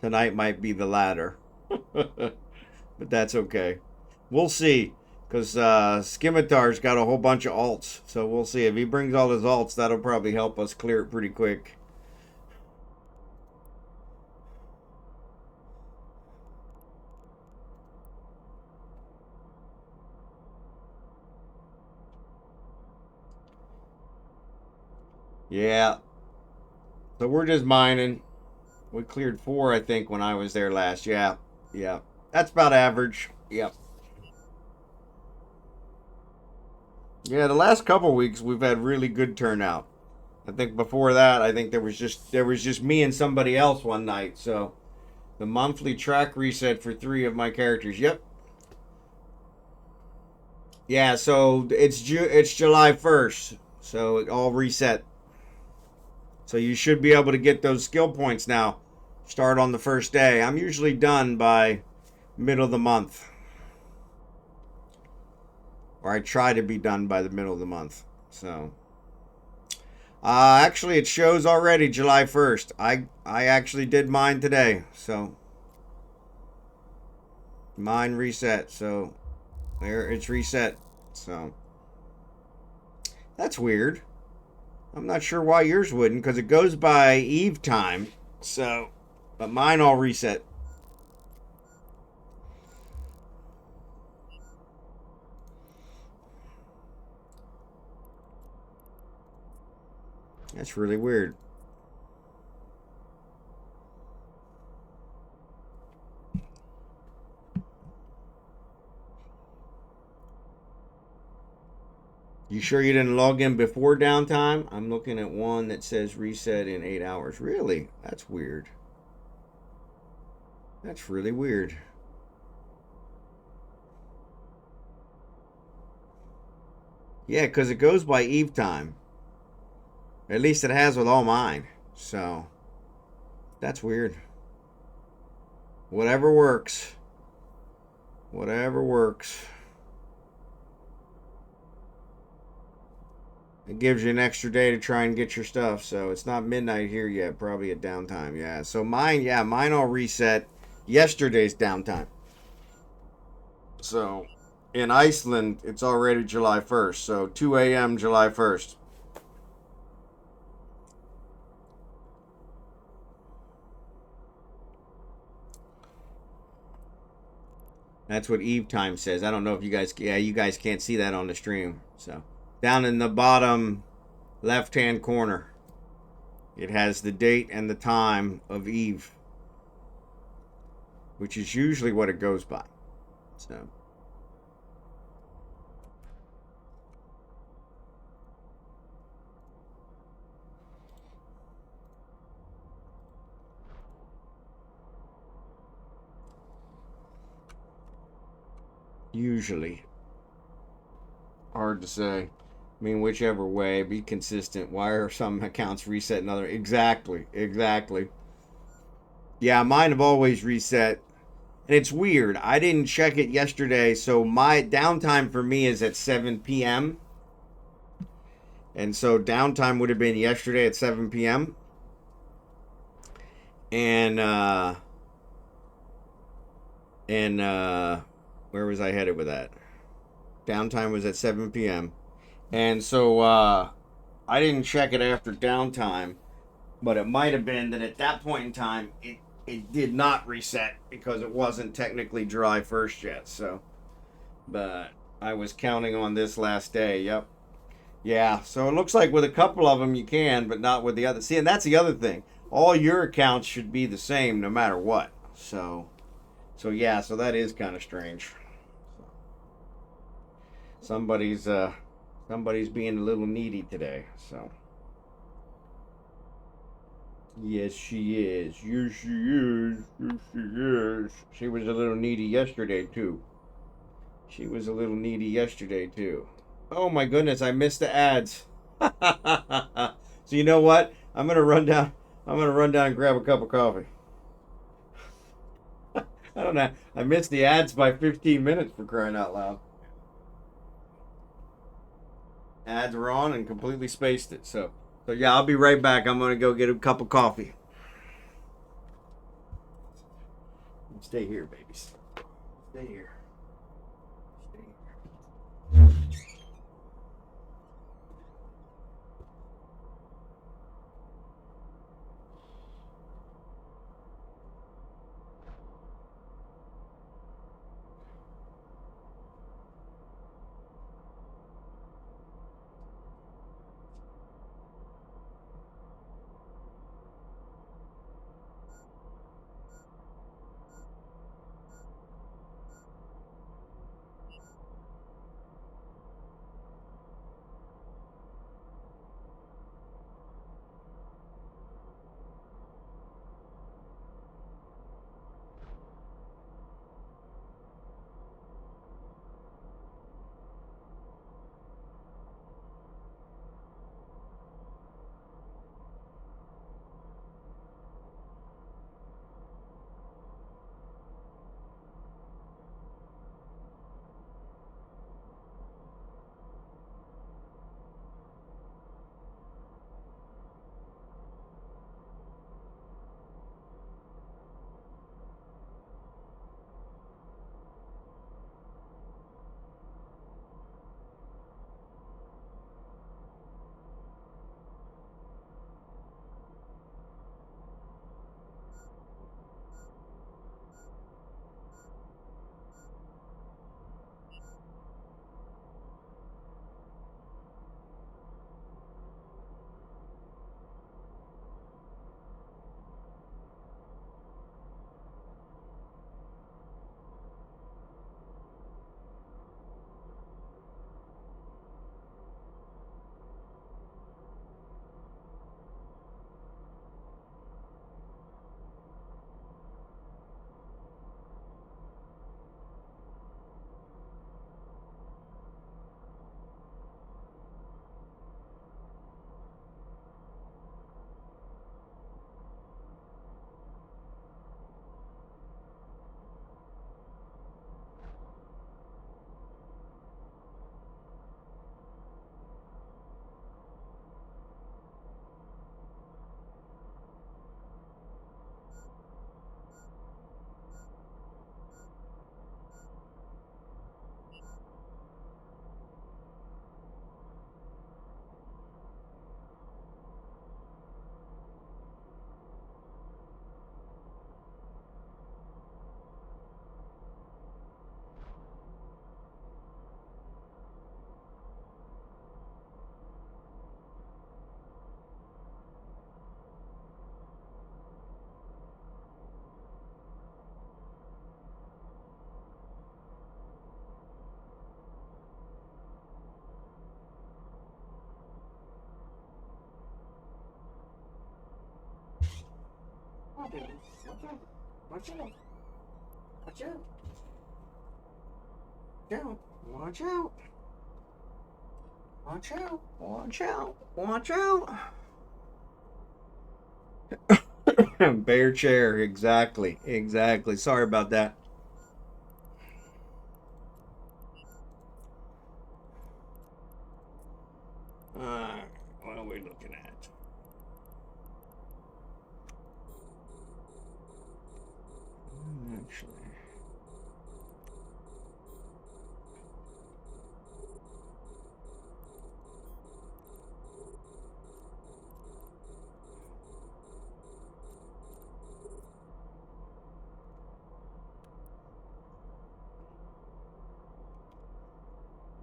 tonight might be the latter, but that's okay. We'll see, because Scimitar's got a whole bunch of alts, so we'll see. If he brings all his alts, that'll probably help us clear it pretty quick. Yeah. So we're just mining. We cleared 4, I think, when I was there last. Yeah. Yeah. That's about average. Yep. Yeah, the last couple weeks we've had really good turnout. I think before that, I think there was just me and somebody else one night. So the monthly track reset for 3 of my characters. Yep. Yeah, so it's July 1st. So it all reset. So you should be able to get those skill points now. Start on the first day. I'm usually done by middle of the month. Or I try to be done by the middle of the month. So actually it shows already July 1st. I actually did mine today. So mine reset. So there, it's reset. So that's weird. I'm not sure why yours wouldn't, because it goes by Eve time. So, but mine all reset. That's really weird. You sure you didn't log in before downtime? I'm looking at one that says reset in 8 hours. Really? That's weird. That's really weird. Yeah, because it goes by Eve time. At least it has with all mine. So, that's weird. Whatever works. Whatever works. It gives you an extra day to try and get your stuff. So it's not midnight here yet. Probably at downtime. Yeah. So mine all reset yesterday's downtime. So in Iceland, it's already July 1st. So 2 a.m. July 1st. That's what Eve time says. I don't know if you guys, yeah, you guys can't see that on the stream. So down in the bottom left-hand corner, it has the date and the time of Eve, which is usually what it goes by. So usually, hard to say. I mean, whichever way, be consistent. Why are some accounts reset and other? Exactly. Yeah, mine have always reset. And it's weird. I didn't check it yesterday, so my downtime for me is at 7 p.m. And so downtime would have been yesterday at 7 p.m. And where was I headed with that? Downtime was at 7 p.m. And so I didn't check it after downtime, but it might have been that at that point in time it did not reset because it wasn't technically dry first yet. So, but I was counting on this last day. Yep. Yeah. So it looks like with a couple of them you can, but not with the other. See, and that's the other thing. All your accounts should be the same no matter what. So yeah. So that is kind of strange. Somebody's being a little needy today. So. Yes, she is. Yes, she is. Yes, she is. She was a little needy yesterday, too. She was a little needy yesterday, too. Oh, my goodness. I missed the ads. So, you know what? I'm going to run down. I'm going to run down and grab a cup of coffee. I don't know. I missed the ads by 15 minutes for crying out loud. Ads were on and completely spaced it. So yeah, I'll be right back. I'm going to go get a cup of coffee. Stay here, babies. Stay here. Stay here. Oh, baby. Watch out. Watch out. Watch out. Watch out. Watch out. Watch out. Watch out. Bear chair. Exactly. Exactly. Sorry about that. looking at? Actually.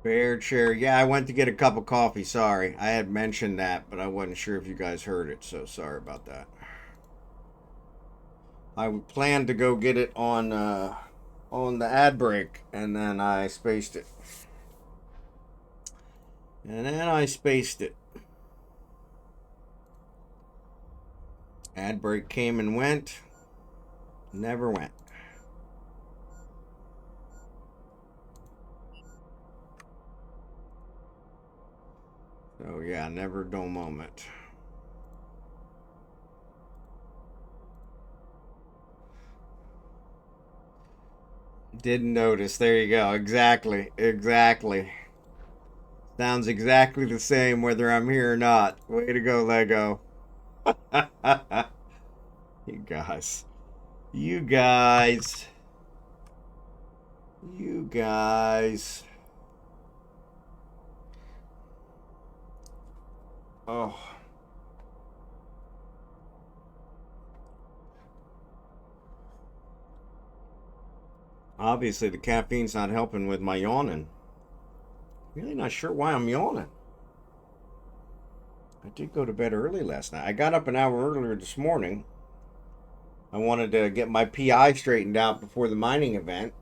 Bear chair. Yeah, I went to get a cup of coffee. Sorry. I had mentioned that, but I wasn't sure if you guys heard it, so sorry about that. I planned to go get it on the ad break, and then I spaced it. Ad break came and went. Never went. So yeah, never dull moment. Didn't notice. There you go. Exactly. Exactly. Sounds exactly the same whether I'm here or not. Way to go, Lego. You guys. You guys. You guys. Oh. Obviously, the caffeine's not helping with my yawning. Really not sure why I'm yawning. I did go to bed early last night. I got up an hour earlier this morning. I wanted to get my PI straightened out before the mining event.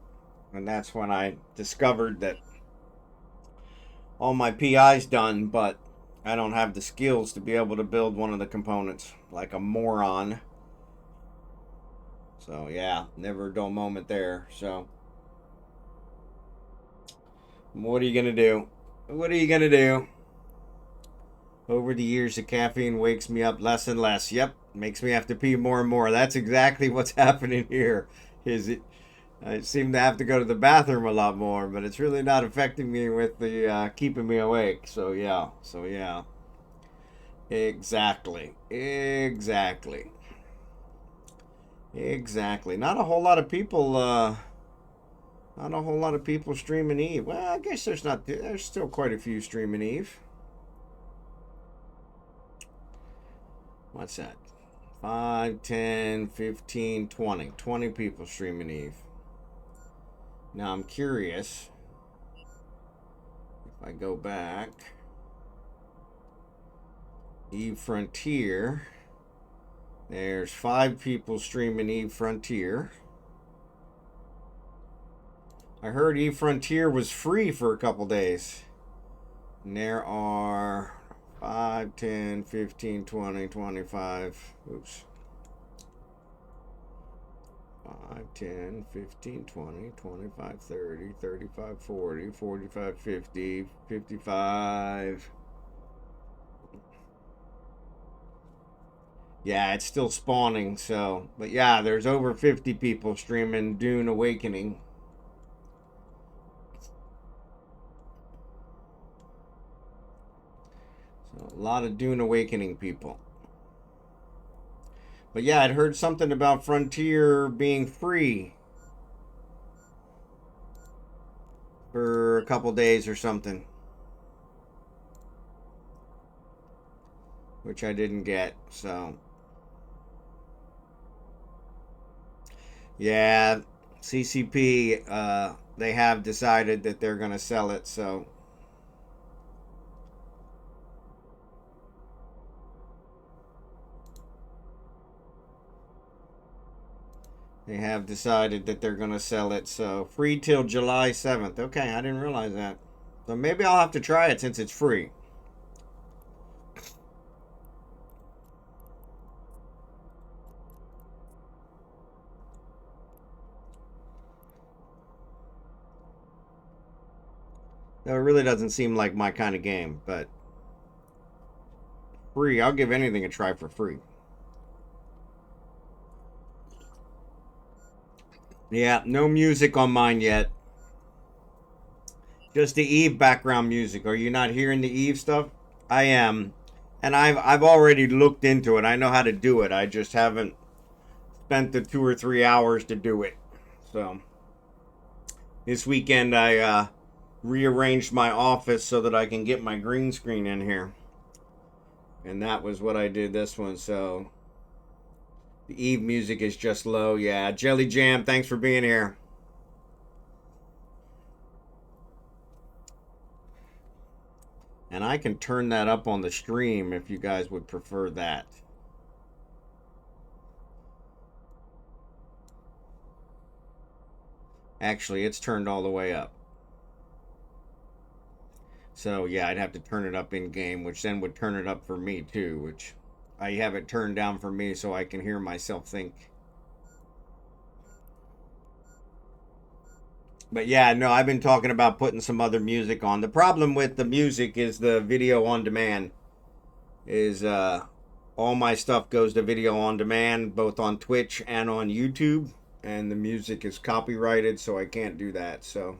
And that's when I discovered that all my PI's done, but I don't have the skills to be able to build one of the components like a moron. So yeah, never a dull moment there. So what are you gonna do? What are you gonna do? Over the years, the caffeine wakes me up less and less. Yep, makes me have to pee more and more. That's exactly what's happening here. Is it? I seem to have to go to the bathroom a lot more, but it's really not affecting me with the keeping me awake. So yeah, exactly, exactly, exactly. Not a whole lot of people. Not a whole lot of people streaming Eve. Well, I guess there's not. There's still quite a few streaming Eve. What's that? 5, 10, 15, 20. 20 people streaming Eve. Now I'm curious. If I go back. Eve Frontier. There's 5 people streaming Eve Frontier. I heard Eve Frontier was free for a couple days. And there are 5, 10, 15, 20, 25. Oops. 5, 10, 15, 20, 25, 30, 35, 40, 45, 50, 55. Yeah, it's still spawning, so. But yeah, there's over 50 people streaming Dune Awakening. So a lot of Dune Awakening people. But yeah, I'd heard something about Frontier being free for a couple days or something, which I didn't get. So yeah, CCP, they have decided that they're going to sell it. So they have decided that they're going to sell it. So free till July 7th. Okay, I didn't realize that. So maybe I'll have to try it since it's free. Though it really doesn't seem like my kind of game, but free. I'll give anything a try for free. Yeah, no music on mine yet. Just the Eve background music. Are you not hearing the Eve stuff? I am. And I've already looked into it. I know how to do it. I just haven't spent the 2 or 3 hours to do it. So this weekend I rearranged my office so that I can get my green screen in here. And that was what I did this one. So the Eve music is just low. Yeah, Jelly Jam, thanks for being here. And I can turn that up on the stream if you guys would prefer that. Actually, it's turned all the way up. So yeah, I'd have to turn it up in game, which then would turn it up for me too, which I have it turned down for me so I can hear myself think. But yeah, no, I've been talking about putting some other music on. The problem with the music is the video on demand. Is all my stuff goes to video on demand, both on Twitch and on YouTube, and the music is copyrighted, so I can't do that. So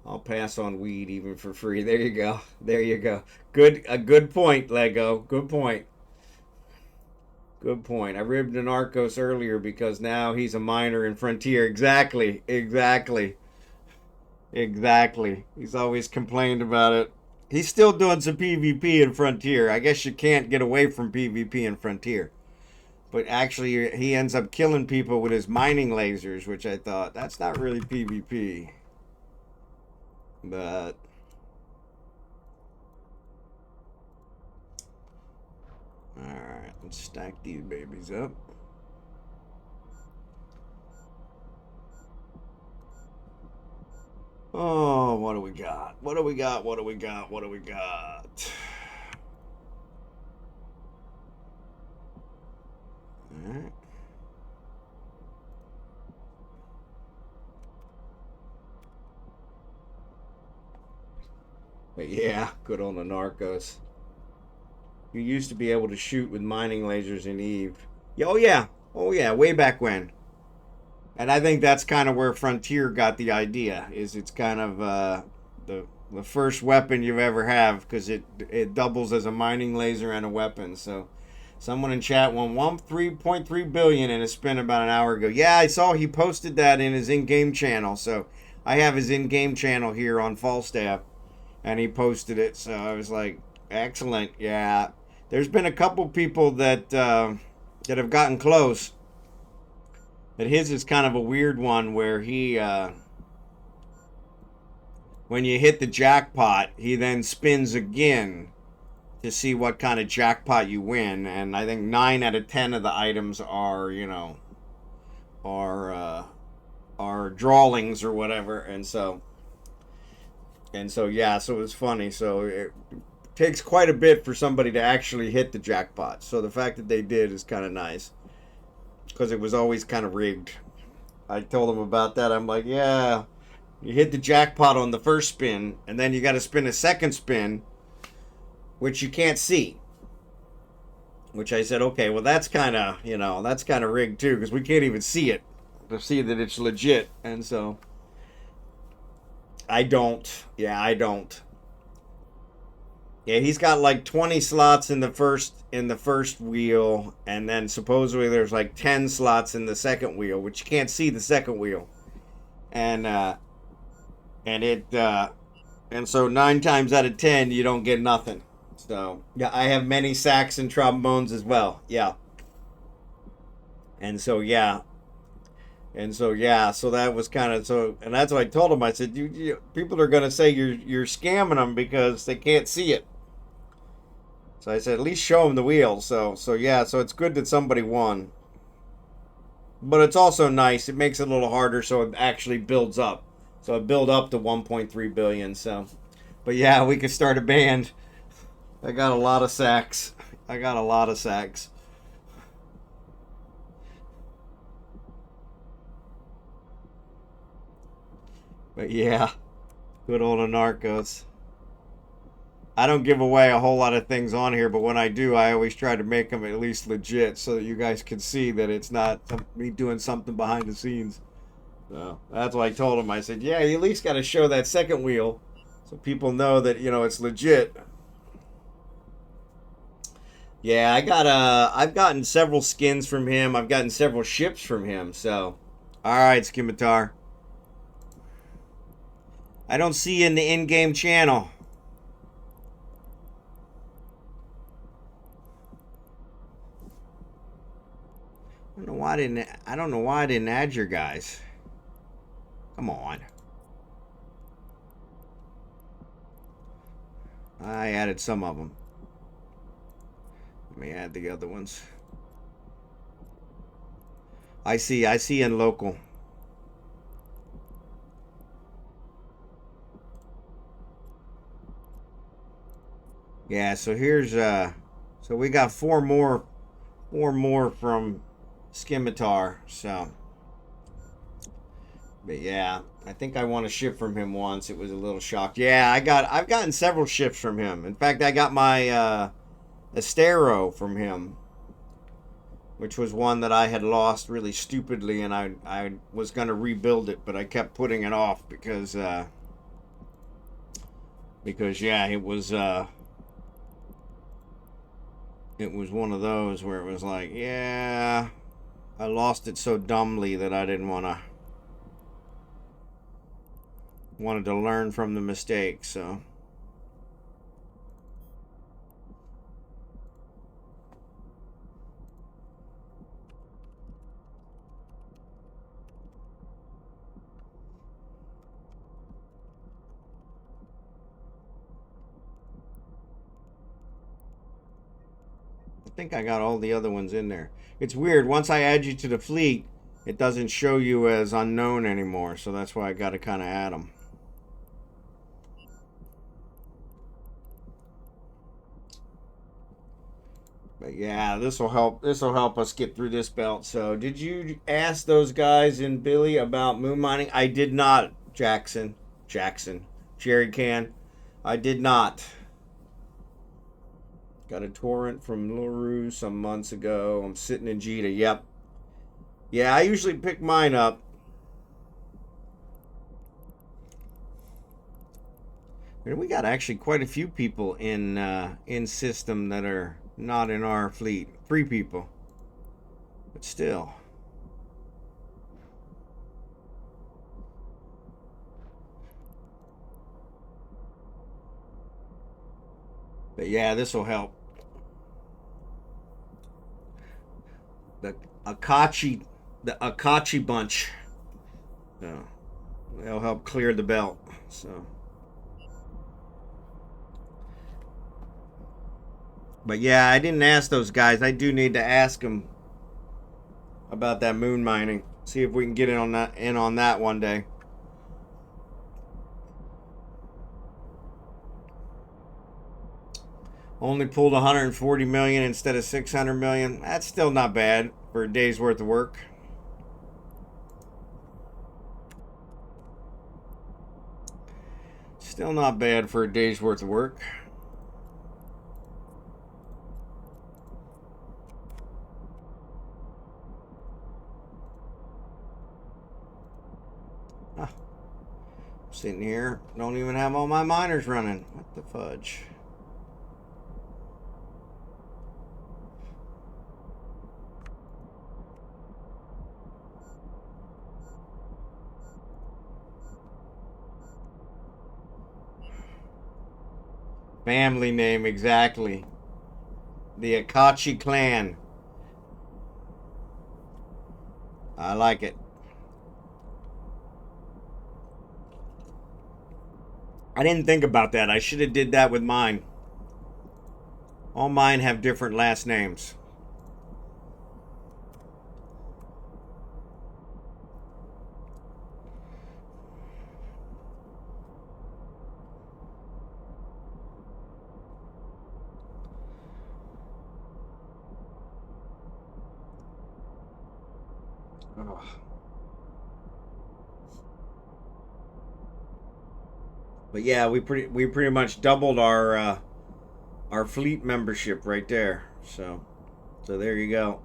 I'll pass on weed even for free. There you go. There you go. A good point, Lego. Good point. Good point. I ribbed Anarckos earlier because now he's a miner in Frontier. Exactly. Exactly. Exactly. He's always complained about it. He's still doing some PvP in Frontier. I guess you can't get away from PvP in Frontier. But actually, he ends up killing people with his mining lasers, which I thought, that's not really PvP. But alright, let's stack these babies up. Oh, what do we got? What do we got? What do we got? What do we got? Alright. But yeah, good on the Narcos. You used to be able to shoot with mining lasers in Eve. Oh yeah. Oh yeah, way back when. And I think that's kind of where Frontier got the idea. Is it's kind of the first weapon you ever have because it doubles as a mining laser and a weapon. So someone in chat won 3.3 billion and it spent about an hour ago. Yeah, I saw he posted that in his in-game channel. So I have his in-game channel here on Falstaff, and he posted it. So I was like, excellent. Yeah, there's been a couple people that that have gotten close. But his is kind of a weird one where he, when you hit the jackpot, he then spins again to see what kind of jackpot you win. And I think 9 out of 10 of the items are, you know, are drawlings or whatever. And so yeah, so it was funny. So it takes quite a bit for somebody to actually hit the jackpot. So the fact that they did is kind of nice, because it was always kind of rigged. I told him about that. I'm like, yeah, you hit the jackpot on the first spin, and then you got to spin a second spin, which you can't see. Which I said, okay, well, that's kind of, you know, that's kind of rigged too, because we can't even see it to see that it's legit. And so I don't. Yeah, I don't. Yeah, he's got like 20 slots in the first wheel, and then supposedly there's like 10 slots in the second wheel, which you can't see the second wheel. And so 9 times out of 10 you don't get nothing. So yeah, I have many sax and trombones as well. Yeah. And so yeah. So that was kind of so, and that's what I told him. I said, people are gonna say you're scamming them because they can't see it. So I said, at least show them the wheel. So yeah, so it's good that somebody won. But it's also nice. It makes it a little harder, so it actually builds up. So it built up to 1.3 billion. So, but yeah, we could start a band. I got a lot of sax. But yeah, good old Anarcos. I don't give away a whole lot of things on here, but when I do, I always try to make them at least legit so that you guys can see that it's not me doing something behind the scenes. So that's what I told him. I said, yeah, you at least got to show that second wheel so people know that, you know, it's legit. Yeah, I've gotten several skins from him. I've gotten several ships from him. So, all right, Scimitar. I don't see you in the in-game channel. I don't know why I didn't add your guys. Come on. I added some of them. Let me add the other ones. I see in local. Yeah, so here's so we got four more from Scimitar, so but yeah, I think I won a ship from him once. It was a little shocked. Yeah, I've gotten several ships from him. In fact, I got my Estero from him, which was one that I had lost really stupidly, and I was gonna rebuild it, but I kept putting it off because yeah, it was one of those where it was like, yeah, I lost it so dumbly that I didn't wanted to learn from the mistake, so I think I got all the other ones in there. It's weird. Once I add you to the fleet, it doesn't show you as unknown anymore, so that's why I got to kind of add them. But yeah, this will help. This will help us get through this belt. So, did you ask those guys in Billy about moon mining? I did not, Jackson. Jerry Can. I did not. Got a torrent from LaRue some months ago. I'm sitting in Jita. Yep. Yeah, I usually pick mine up. And we got actually quite a few people in system that are not in our fleet. 3 people. But still. But yeah, this will help. The Akachi bunch. So they'll help clear the belt. So, but yeah, I didn't ask those guys. I do need to ask them about that moon mining. See if we can get in on that one day. Only pulled 140 million instead of 600 million. That's still not bad for a day's worth of work. Still not bad for a day's worth of work. Ah, sitting here, don't even have all my miners running. What the fudge? Family name, exactly. The Akachi clan. I like it. I didn't think about that. I should have did that with mine. All mine have different last names. Ugh. But yeah, we pretty much doubled our fleet membership right there. So there you go.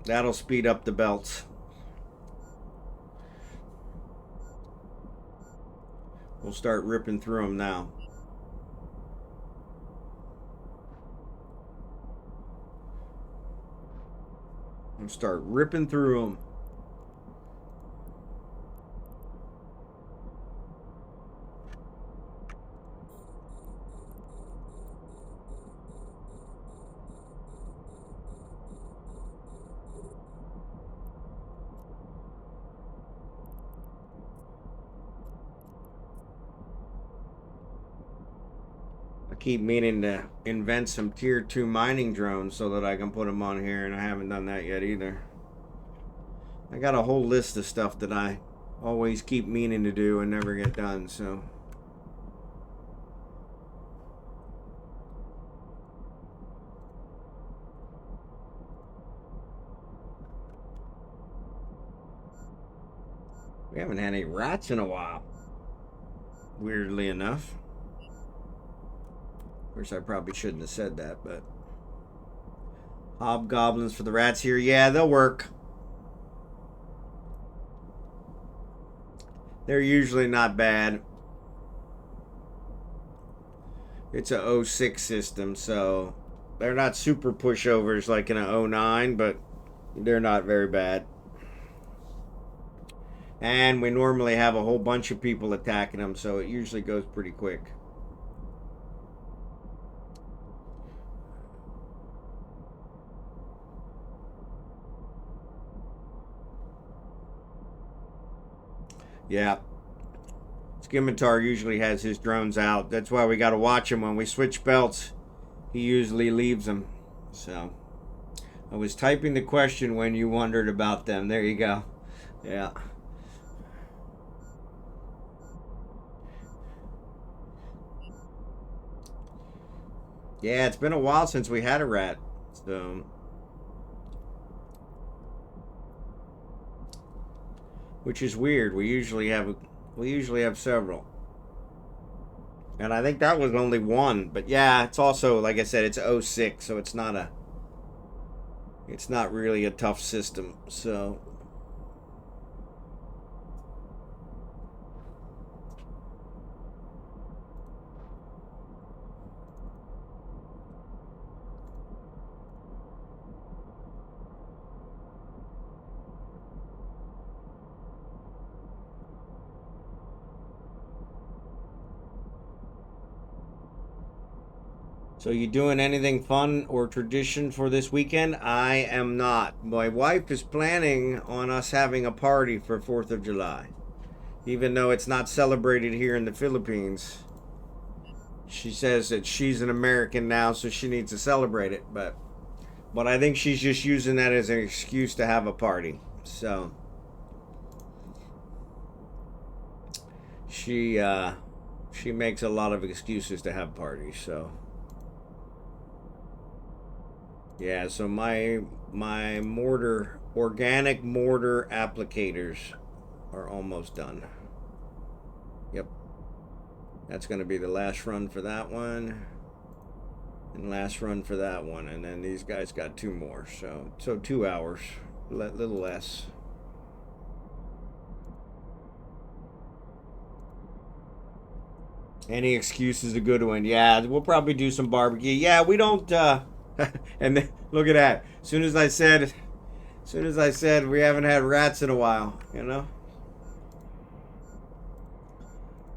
That'll speed up the belts. We'll start ripping through them now. and start ripping through them. Keep meaning to invent some tier 2 mining drones so that I can put them on here, and I haven't done that yet either. I got a whole list of stuff that I always keep meaning to do and never get done, so we haven't had any rats in a while, weirdly enough. Of course, I probably shouldn't have said that, but hobgoblins for the rats here. Yeah, they'll work. They're usually not bad. It's a 06 system, so they're not super pushovers like in a 09, but they're not very bad. And we normally have a whole bunch of people attacking them, so it usually goes pretty quick. Yeah. Scimitar usually has his drones out. That's why we got to watch him when we switch belts. He usually leaves them. So I was typing the question when you wondered about them. There you go. Yeah. Yeah, it's been a while since we had a rat. So which is weird. We usually have several. And I think that was only one, but yeah, it's also, like I said, it's 06, so it's not really a tough system. So So you doing anything fun or tradition for this weekend? I am not. My wife is planning on us having a party for 4th of July. Even though it's not celebrated here in the Philippines. She says that she's an American now, so she needs to celebrate it, but I think she's just using that as an excuse to have a party. So she makes a lot of excuses to have parties, so yeah, so my organic mortar applicators are almost done. Yep. That's going to be the last run for that one. And last run for that one. And then these guys got 2 more. So 2 hours. Little less. Any excuse is a good one. Yeah, we'll probably do some barbecue. Yeah, we don't and then, look at that. As soon as I said we haven't had rats in a while, you know?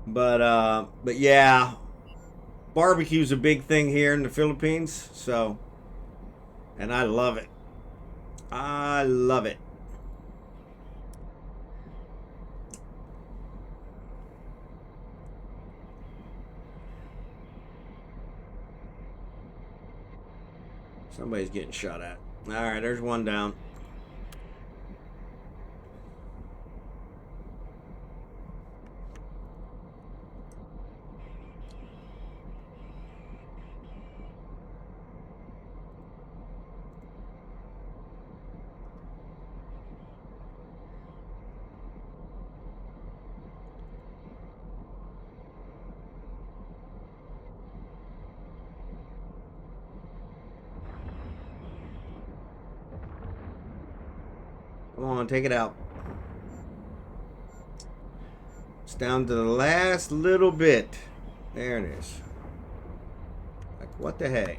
But yeah, barbecue's a big thing here in the Philippines, so, and I love it. I love it. Somebody's getting shot at. All right, there's one down. Come on, take it out. It's down to the last little bit. There it is. Like, what the heck?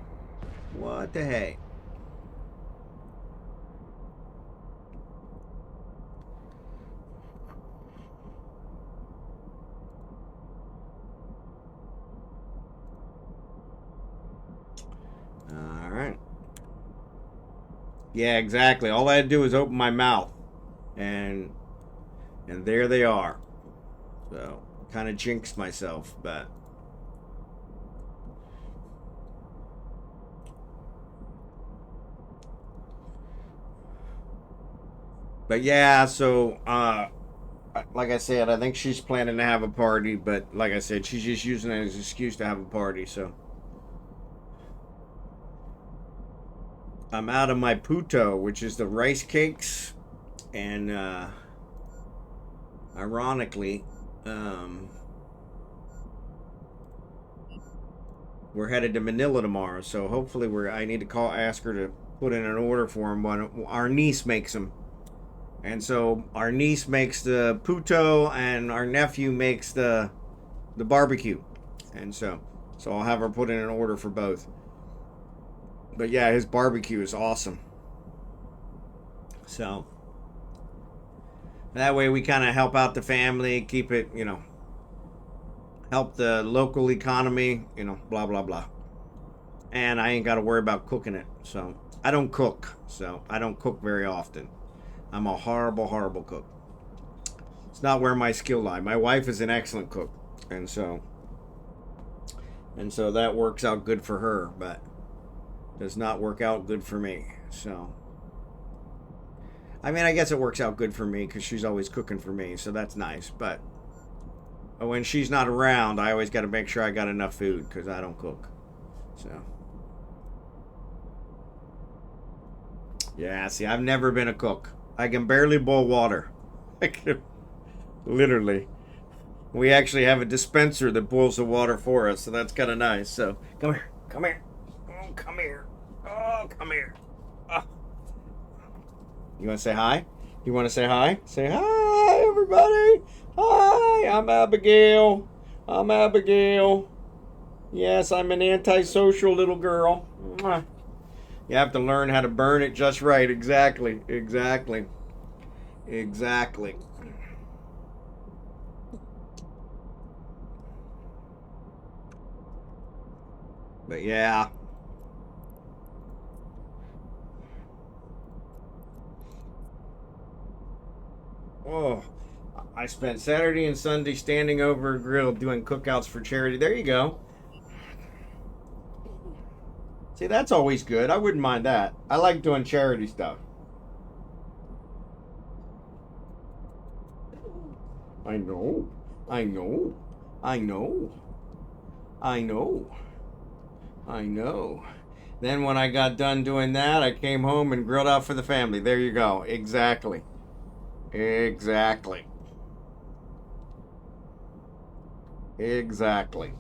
What the heck? Yeah, exactly. All I had to do was open my mouth, and there they are. So kind of jinxed myself, but yeah. So like I said, I think she's planning to have a party, but like I said, she's just using it as an excuse to have a party. So I'm out of my puto, which is the rice cakes, and ironically, um, we're headed to Manila tomorrow. So hopefully, I need to ask her to put in an order for them. But our niece makes them, and so our niece makes the puto, and our nephew makes the barbecue, and so I'll have her put in an order for both. But yeah, his barbecue is awesome. So that way we kind of help out the family, keep it, help the local economy, blah blah blah. And I ain't got to worry about cooking it. So I don't cook. So I don't cook very often. I'm a horrible, horrible cook. It's not where my skill lie. My wife is an excellent cook, and so that works out good for her, but does not work out good for me. So I mean, I guess it works out good for me because she's always cooking for me, so that's nice. But when she's not around, I always got to make sure I got enough food because I don't cook. So yeah, see, I've never been a cook. I can barely boil water. I can, literally. We actually have a dispenser that boils the water for us, so that's kind of nice. So come here, come here, oh, come here, oh, come here. Oh. You want to say hi? You want to say hi? Say hi, everybody. Hi, I'm Abigail. I'm Abigail. Yes, I'm an antisocial little girl. Mwah. You have to learn how to burn it just right. Exactly. Exactly. Exactly. But yeah. Oh, I spent Saturday and Sunday standing over a grill doing cookouts for charity. There you go. See, that's always good. I wouldn't mind that. I like doing charity stuff. I know. I know. I know. I know. I know. Then when I got done doing that, I came home and grilled out for the family. There you go. Exactly. Exactly. Exactly.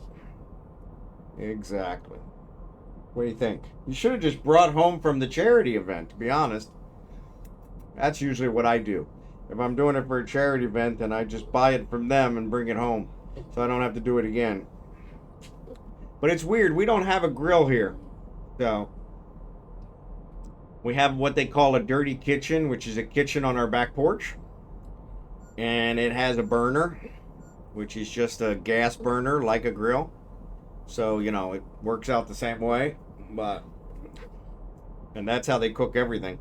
Exactly. What do you think? You should have just brought home from the charity event, to be honest. That's usually what I do. If I'm doing it for a charity event, then I just buy it from them and bring it home. So I don't have to do it again. But it's weird. We don't have a grill here. So we have what they call a dirty kitchen, which is a kitchen on our back porch. And it has a burner, which is just a gas burner like a grill. So, it works out the same way. And that's how they cook everything.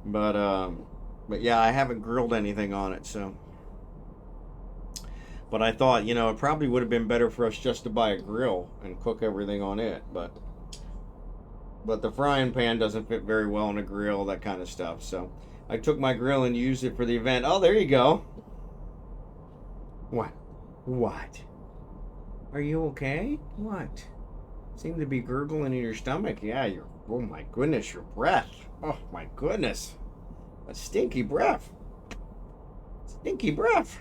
But yeah, I haven't grilled anything on it, so. But I thought, it probably would have been better for us just to buy a grill and cook everything on it. But the frying pan doesn't fit very well on a grill, that kind of stuff. So I took my grill and used it for the event. Oh, there you go. What? What? Are you okay? What? Seem to be gurgling in your stomach. Yeah, oh my goodness, your breath. Oh my goodness. A stinky breath. Stinky breath.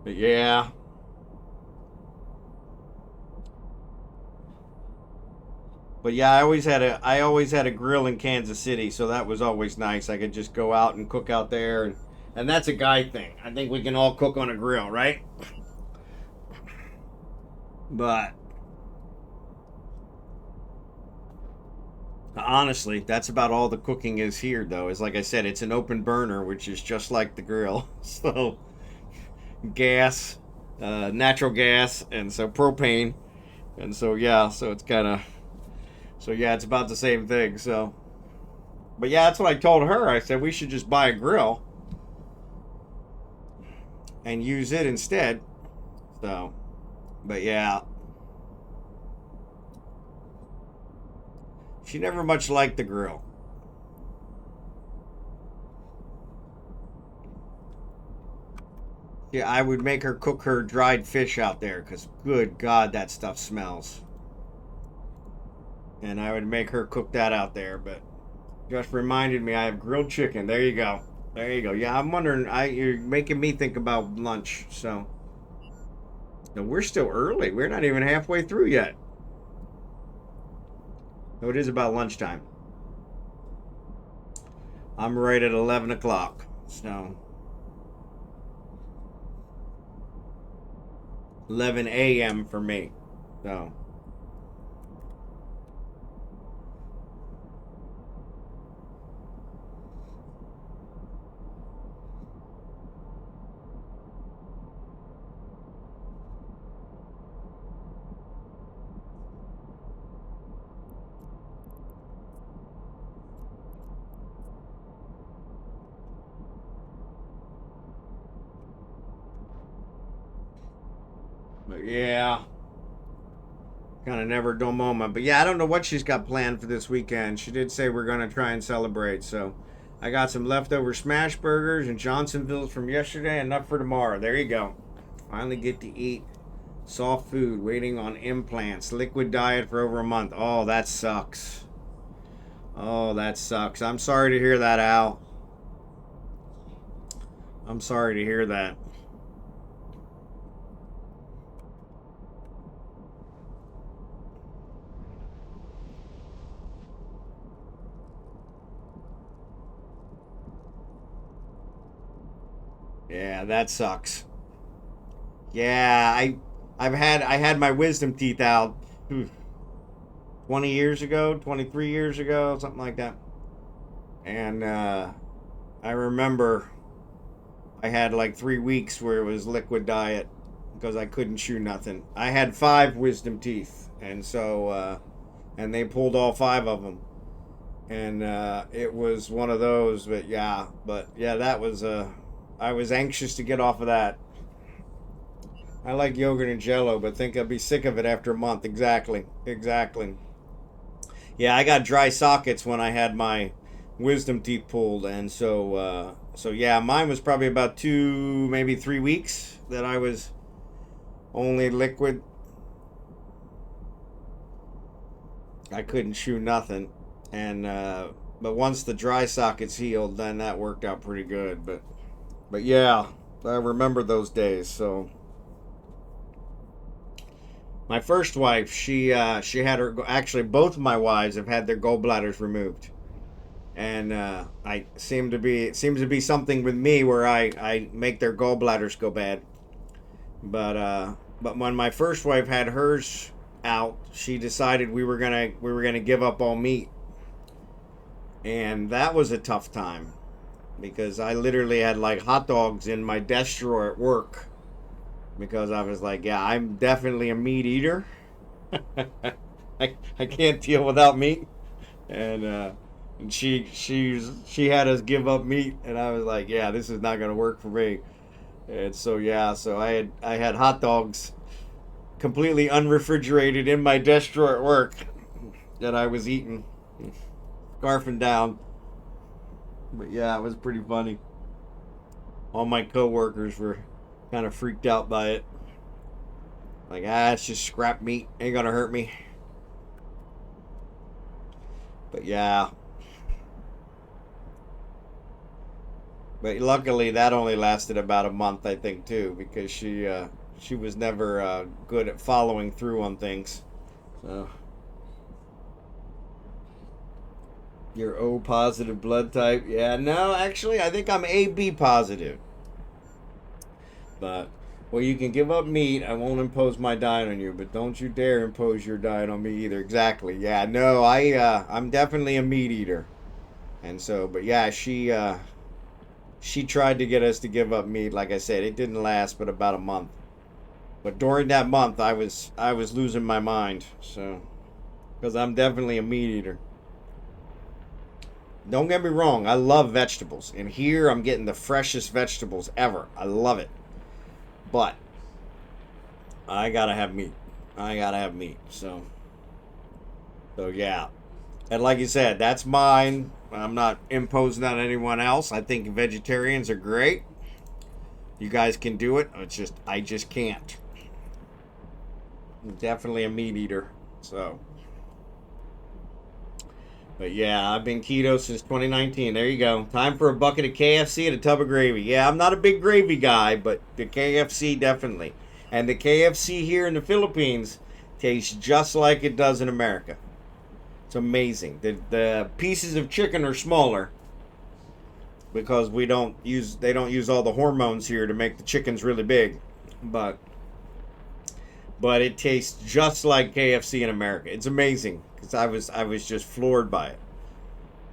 But yeah. But yeah, I always had a grill in Kansas City, so that was always nice. I could just go out and cook out there, and that's a guy thing. I think we can all cook on a grill, right? But honestly, that's about all the cooking is here, though. Is like I said, it's an open burner, which is just like the grill. So gas, natural gas, and so propane, and so yeah, so it's kind of. So yeah, it's about the same thing. So, but yeah, that's what I told her. I said we should just buy a grill and use it instead. So, but yeah, she never much liked the grill. Yeah, I would make her cook her dried fish out there because, good God, that stuff smells. And I would make her cook that out there, but just reminded me I have grilled chicken. There you go. There you go. Yeah, I'm wondering. You're making me think about lunch. So, no, we're still early. We're not even halfway through yet. So it is about lunchtime. I'm right at 11 o'clock. So 11 a.m. for me. So. But yeah, kind of never a dull moment. But yeah, I don't know what she's got planned for this weekend. She did say we're going to try and celebrate. So I got some leftover smash burgers and Johnsonville's from yesterday, enough for tomorrow. There you go. Finally get to eat soft food, waiting on implants, liquid diet for over a month. Oh, that sucks. Oh, that sucks. I'm sorry to hear that, Al. I'm sorry to hear that. Yeah, that sucks. Yeah, I had my wisdom teeth out 20 years ago, 23 years ago, something like that. And I remember I had like 3 weeks where it was liquid diet because I couldn't chew nothing. I had 5 wisdom teeth, and so and they pulled all 5 of them, and it was one of those. But yeah, that was I was anxious to get off of that. I like yogurt and jello, but think I'd be sick of it after a month. Exactly, exactly. Yeah, I got dry sockets when I had my wisdom teeth pulled, and so yeah, mine was probably about 2, maybe 3 weeks that I was only liquid. I couldn't chew nothing, and but once the dry sockets healed, then that worked out pretty good. But yeah, I remember those days. So my first wife, she had her, actually both of my wives have had their gallbladders removed, and I it seems to be something with me where I make their gallbladders go bad. But when my first wife had hers out, she decided we were gonna give up all meat, and that was a tough time because I literally had like hot dogs in my desk drawer at work because I was like, yeah, I'm definitely a meat eater. I can't deal without meat, and she had us give up meat, and I was like, yeah, this is not gonna work for me. And so yeah, so I had hot dogs completely unrefrigerated in my desk drawer at work that I was eating, scarfing down. But yeah, it was pretty funny. All my coworkers were kind of freaked out by it. Like, it's just scrap meat, ain't gonna hurt me. But yeah. But luckily, that only lasted about a month, I think, too, because she was never good at following through on things. So, you're O positive blood type? Yeah, no, actually, I think I'm AB positive. But well, you can give up meat. I won't impose my diet on you, but don't you dare impose your diet on me either. Exactly. Yeah, no, I'm definitely a meat eater, and so, but yeah, she tried to get us to give up meat. Like I said, it didn't last but about a month. But during that month, I was losing my mind. So because I'm definitely a meat eater. Don't get me wrong, I love vegetables. And here I'm getting the freshest vegetables ever. I love it. But I gotta have meat. I gotta have meat. So yeah. And like you said, that's mine. I'm not imposing on anyone else. I think vegetarians are great. You guys can do it. I just can't. I'm definitely a meat eater. So. But yeah, I've been keto since 2019. There you go. Time for a bucket of KFC and a tub of gravy. Yeah, I'm not a big gravy guy, but the KFC definitely. And the KFC here in the Philippines tastes just like it does in America. It's amazing. The pieces of chicken are smaller because they don't use all the hormones here to make the chickens really big. But it tastes just like KFC in America. It's amazing because I was just floored by it.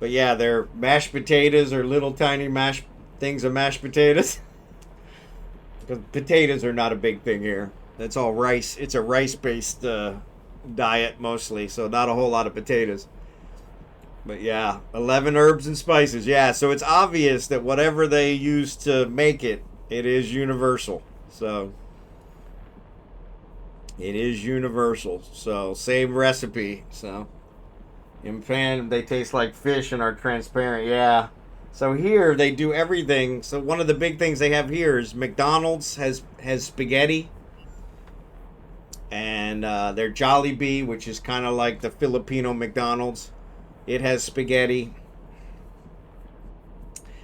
But yeah, their mashed potatoes are little tiny things of mashed potatoes. Because potatoes are not a big thing here. That's all rice. It's a rice-based diet mostly, so not a whole lot of potatoes. But yeah, 11 herbs and spices. Yeah, so it's obvious that whatever they use to make it, it is universal. So it is universal. So same recipe. So in pan, they taste like fish and are transparent. Yeah. So here they do everything. So one of the big things they have here is McDonald's has spaghetti, and their Jollibee, which is kind of like the Filipino McDonald's, it has spaghetti.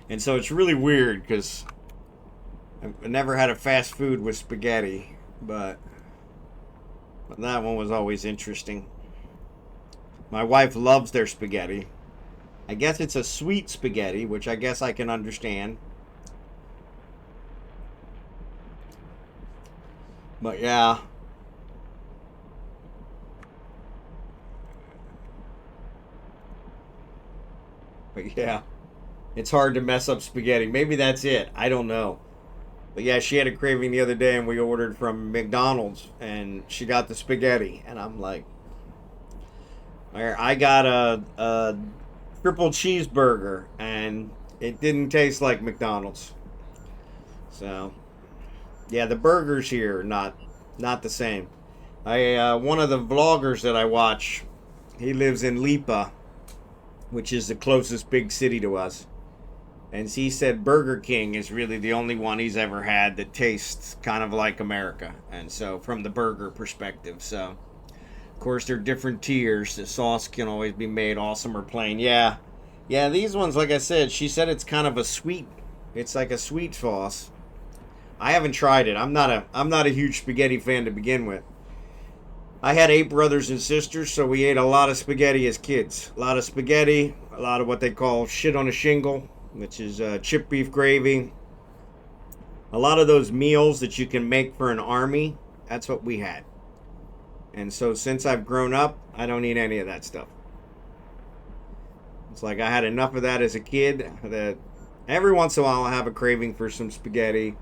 And so it's really weird because I've never had a fast food with spaghetti, but that one was always interesting. My wife loves their spaghetti. I guess it's a sweet spaghetti, which I guess I can understand. But yeah. But yeah. It's hard to mess up spaghetti. Maybe that's it. I don't know. But yeah, she had a craving the other day and we ordered from McDonald's and she got the spaghetti. And I'm like, I got a triple cheeseburger and it didn't taste like McDonald's. So yeah, the burgers here are not the same. One of the vloggers that I watch, he lives in Lipa, which is the closest big city to us. And he said Burger King is really the only one he's ever had that tastes kind of like America. And so from the burger perspective, so of course there are different tiers. The sauce can always be made awesome or plain. Yeah. Yeah, these ones, like I said, she said it's kind of it's like a sweet sauce. I haven't tried it. I'm not a huge spaghetti fan to begin with. I had 8 brothers and sisters, so we ate a lot of spaghetti as kids. A lot of spaghetti, a lot of what they call shit on a shingle, which is chip beef gravy. A lot of those meals that you can make for an army, that's what we had. And so since I've grown up, I don't eat any of that stuff. It's like I had enough of that as a kid that every once in a while I have a craving for some spaghetti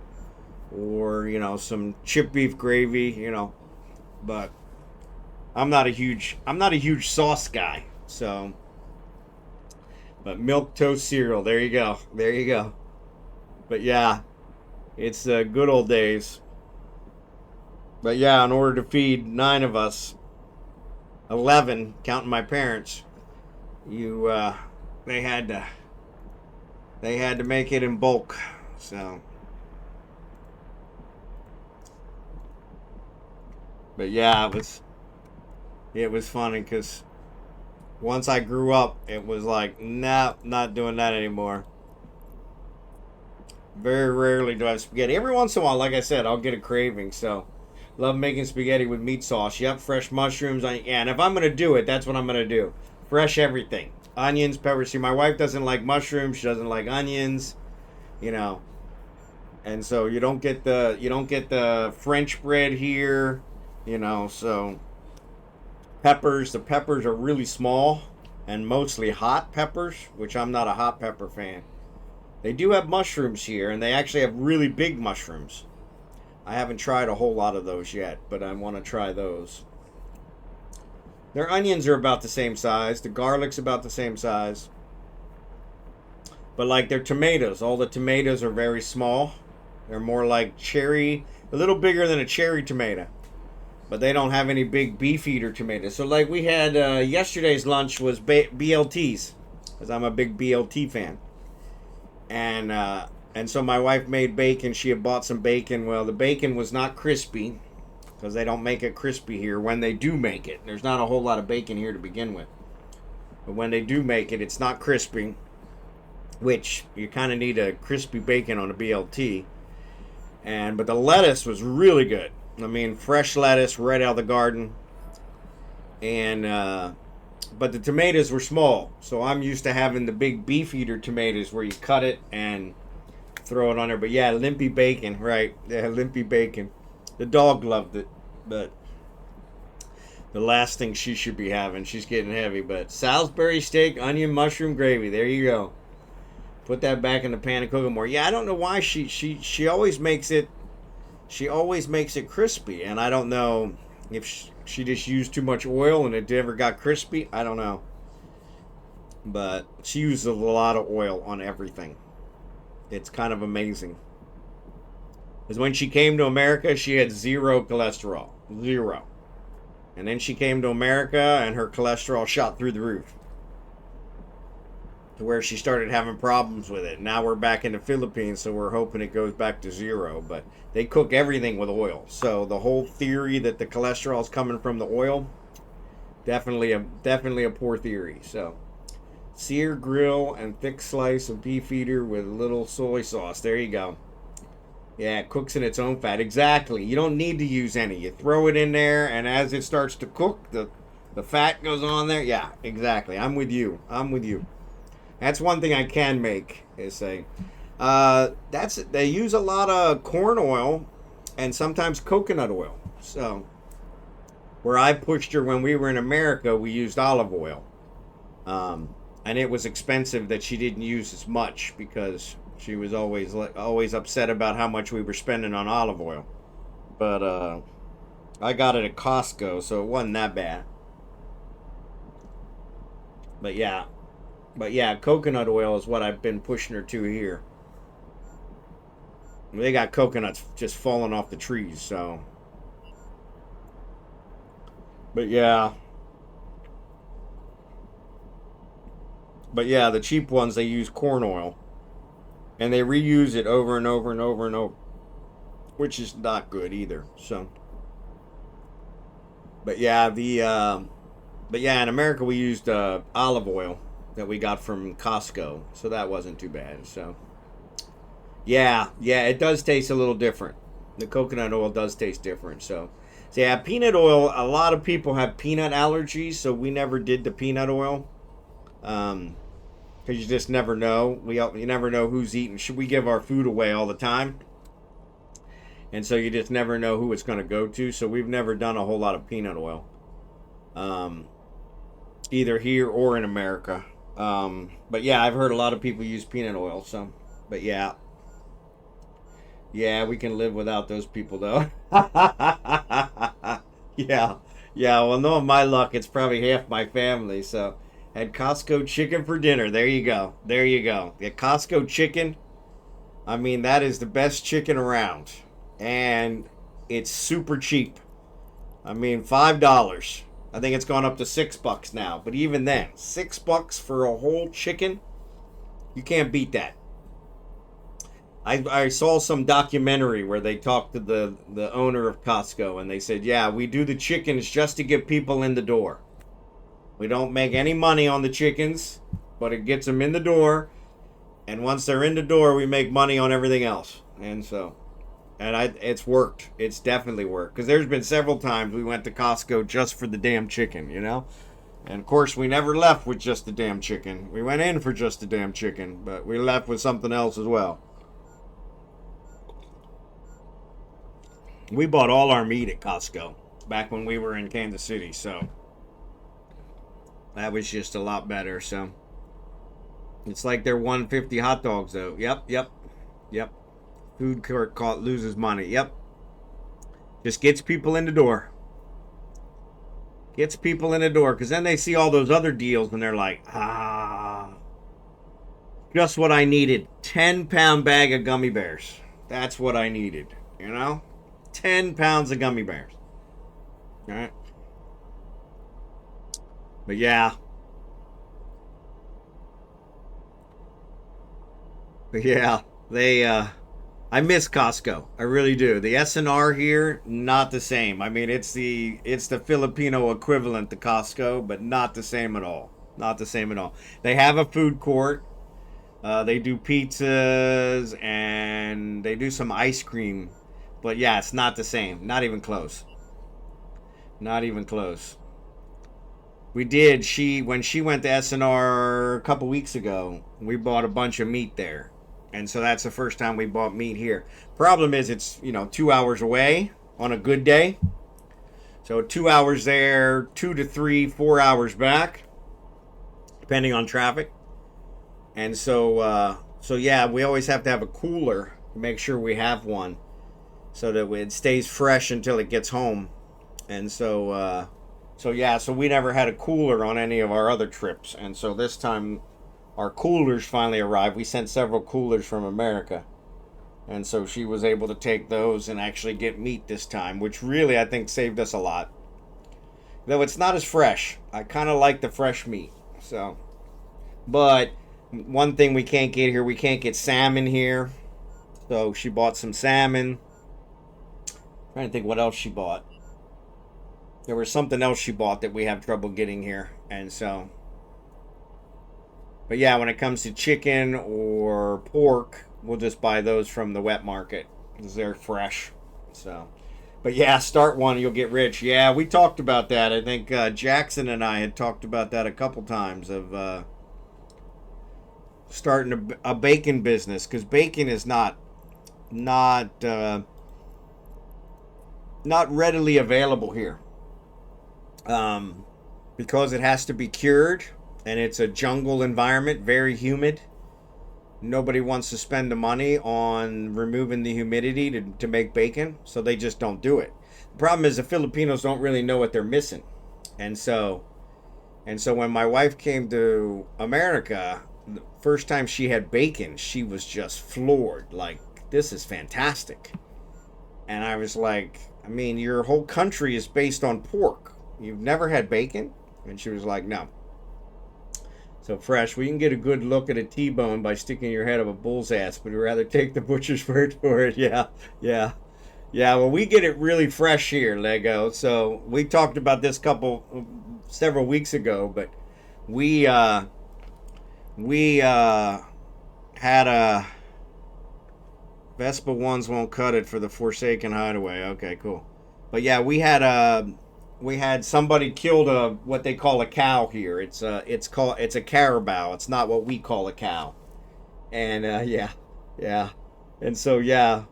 or, some chip beef gravy, but I'm not a huge sauce guy. So, but milk toast cereal, there you go. But yeah, it's the good old days. But yeah, in order to feed 9 of us, 11 counting my parents, they had to make it in bulk. So, but yeah, it was funny because once I grew up, it was like, nah, not doing that anymore. Very rarely do I have spaghetti. Every once in a while, like I said, I'll get a craving. So, love making spaghetti with meat sauce. Yep, fresh mushrooms. And if I'm going to do it, that's what I'm going to do. Fresh everything. Onions, peppers. See, my wife doesn't like mushrooms. She doesn't like onions. And so you don't get the French bread here. So peppers. The peppers are really small and mostly hot peppers, which I'm not a hot pepper fan. They do have mushrooms here, and they actually have really big mushrooms. I haven't tried a whole lot of those yet, but I want to try those. Their onions are about the same size. The garlic's about the same size. But like their tomatoes, all the tomatoes are very small. They're more like cherry, a little bigger than a cherry tomato. But they don't have any big beef eater tomatoes. So like we had yesterday's lunch was BLTs, because I'm a big BLT fan. And so my wife made bacon. She had bought some bacon. Well, the bacon was not crispy, because they don't make it crispy here when they do make it. There's not a whole lot of bacon here to begin with. But when they do make it, it's not crispy, which you kind of need a crispy bacon on a BLT. But the lettuce was really good. I mean, fresh lettuce right out of the garden. But the tomatoes were small, so I'm used to having the big beef eater tomatoes where you cut it and throw it on there. But yeah, limpy bacon, right? Yeah, limpy bacon. The dog loved it, but the last thing she should be having. She's getting heavy, but Salisbury steak, onion, mushroom gravy. There you go. Put that back in the pan and cook it more. Yeah, I don't know why she always makes it. She always makes it crispy, and I don't know if she just used too much oil and it never got crispy. I don't know, but she uses a lot of oil on everything. It's kind of amazing. Because when she came to America, she had 0 cholesterol, 0, and then she came to America and her cholesterol shot through the roof, to where she started having problems with it. Now we're back in the Philippines, so we're hoping it goes back to 0. But they cook everything with oil, so the whole theory that the cholesterol is coming from the oil, definitely a poor theory. So sear, grill, and thick slice of beef eater with a little soy sauce. There you go. Yeah, it cooks in its own fat. Exactly. You don't need to use any. You throw it in there, and as it starts to cook, the fat goes on there. Yeah, exactly. I'm with you. That's one thing I can make, is say, they use a lot of corn oil and sometimes coconut oil. So where I pushed her when we were in America, we used olive oil, and it was expensive that she didn't use as much, because she was always upset about how much we were spending on olive oil. But I got it at Costco, so it wasn't that bad. But yeah, coconut oil is what I've been pushing her to here. They got coconuts just falling off the trees, so. But yeah, the cheap ones, they use corn oil, and they reuse it over and over and over and over, which is not good either. So, but yeah, in America we used olive oil that we got from Costco, so that wasn't too bad. So yeah, it does taste a little different. The coconut oil does taste different. So yeah, peanut oil, a lot of people have peanut allergies, so we never did the peanut oil, because you just never know. You never know who's eating. We give our food away all the time, and so you just never know who it's going to go to. So we've never done a whole lot of peanut oil, either here or in America. But yeah, I've heard a lot of people use peanut oil. So, but yeah, we can live without those people though. Yeah. Well, knowing my luck, it's probably half my family. So, had Costco chicken for dinner. There you go. The Costco chicken. I mean, that is the best chicken around, and it's super cheap. I mean, $5. I think it's gone up to $6 now. But even then, $6 for a whole chicken, you can't beat that. I saw some documentary where they talked to the owner of Costco, and they said, yeah, we do the chickens just to get people in the door. We don't make any money on the chickens, but it gets them in the door. And once they're in the door, we make money on everything else. And so, it's worked. It's definitely worked. Because there's been several times we went to Costco just for the damn chicken, you know? And of course, we never left with just the damn chicken. We went in for just the damn chicken, but we left with something else as well. We bought all our meat at Costco back when we were in Kansas City, so that was just a lot better. So it's like their 150 hot dogs, though. Yep. Food court loses money. Yep. Just gets people in the door. Gets people in the door, because then they see all those other deals and they're like, ah, just what I needed. 10-pound bag of gummy bears. That's what I needed, you know? 10 pounds of gummy bears. All right. But yeah. But yeah. I miss Costco. I really do. The SNR here, not the same. I mean, it's the Filipino equivalent to Costco, but not the same at all. Not the same at all. They have a food court. They do pizzas and they do some ice cream. But yeah, it's not the same. Not even close. Not even close. We did. When she went to SNR a couple weeks ago, we bought a bunch of meat there. And so that's the first time we bought meat here. Problem is it's, 2 hours away on a good day. So 2 hours there, 2 to 3, 4 hours back, depending on traffic. And so yeah, we always have to have a cooler to make sure we have one so that it stays fresh until it gets home. And so yeah, so we never had a cooler on any of our other trips. And so this time our coolers finally arrived. We sent several coolers from America. And so she was able to take those and actually get meat this time, which really I think saved us a lot. Though it's not as fresh. I kind of like the fresh meat. So, but one thing we can't get here, we can't get salmon here. So she bought some salmon. I'm trying to think what else she bought. There was something else she bought that we have trouble getting here. And so, but yeah, when it comes to chicken or pork, we'll just buy those from the wet market because they're fresh. So, but yeah, start one, you'll get rich. Yeah, we talked about that. I think Jackson and I had talked about that a couple times of starting a bacon business, because bacon is not not readily available here, because it has to be cured and it's a jungle environment, very humid. Nobody wants to spend the money on removing the humidity to make bacon, so they just don't do it. The problem is the Filipinos don't really know what they're missing. And so and so when my wife came to America, the first time she had bacon, she was just floored. Like, this is fantastic. And I was like, I mean, your whole country is based on pork. You've never had bacon? And she was like, no. So fresh. We can get a good look at a T-bone by sticking your head up a bull's ass, but we'd rather take the butcher's word for it. Yeah, yeah. Yeah, well, we get it really fresh here, Lego. So we talked about this several weeks ago, but we had a Vespa ones won't cut it for the Forsaken Hideaway. Okay, cool. But yeah, we had somebody killed what they call a cow here. It's a carabao. It's not what we call a cow. And yeah, yeah. And so yeah,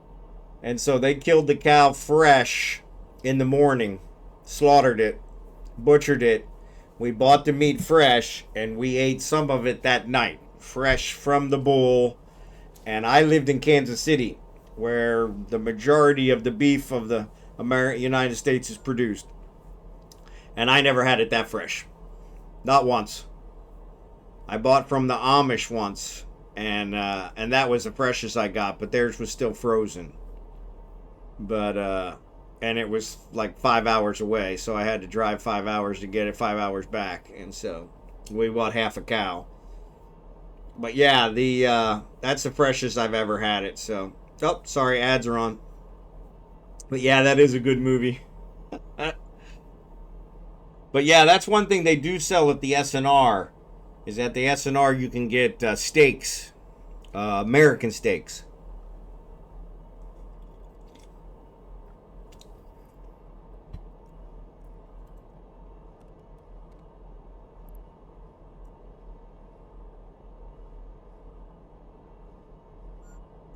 and so they killed the cow fresh in the morning, slaughtered it, butchered it. We bought the meat fresh, and we ate some of it that night, fresh from the bull. And I lived in Kansas City, where the majority of the beef of the United States is produced. And I never had it that fresh. Not once. I bought from the Amish once, and that was the freshest I got, but theirs was still frozen. But and it was like 5 hours away, so I had to drive 5 hours to get it 5 hours back, and so we bought half a cow. But yeah, the that's the freshest I've ever had it. So, oh, sorry, ads are on. But yeah, that is a good movie. But yeah, that's one thing they do sell at the SNR. Is at the SNR you can get steaks, American steaks.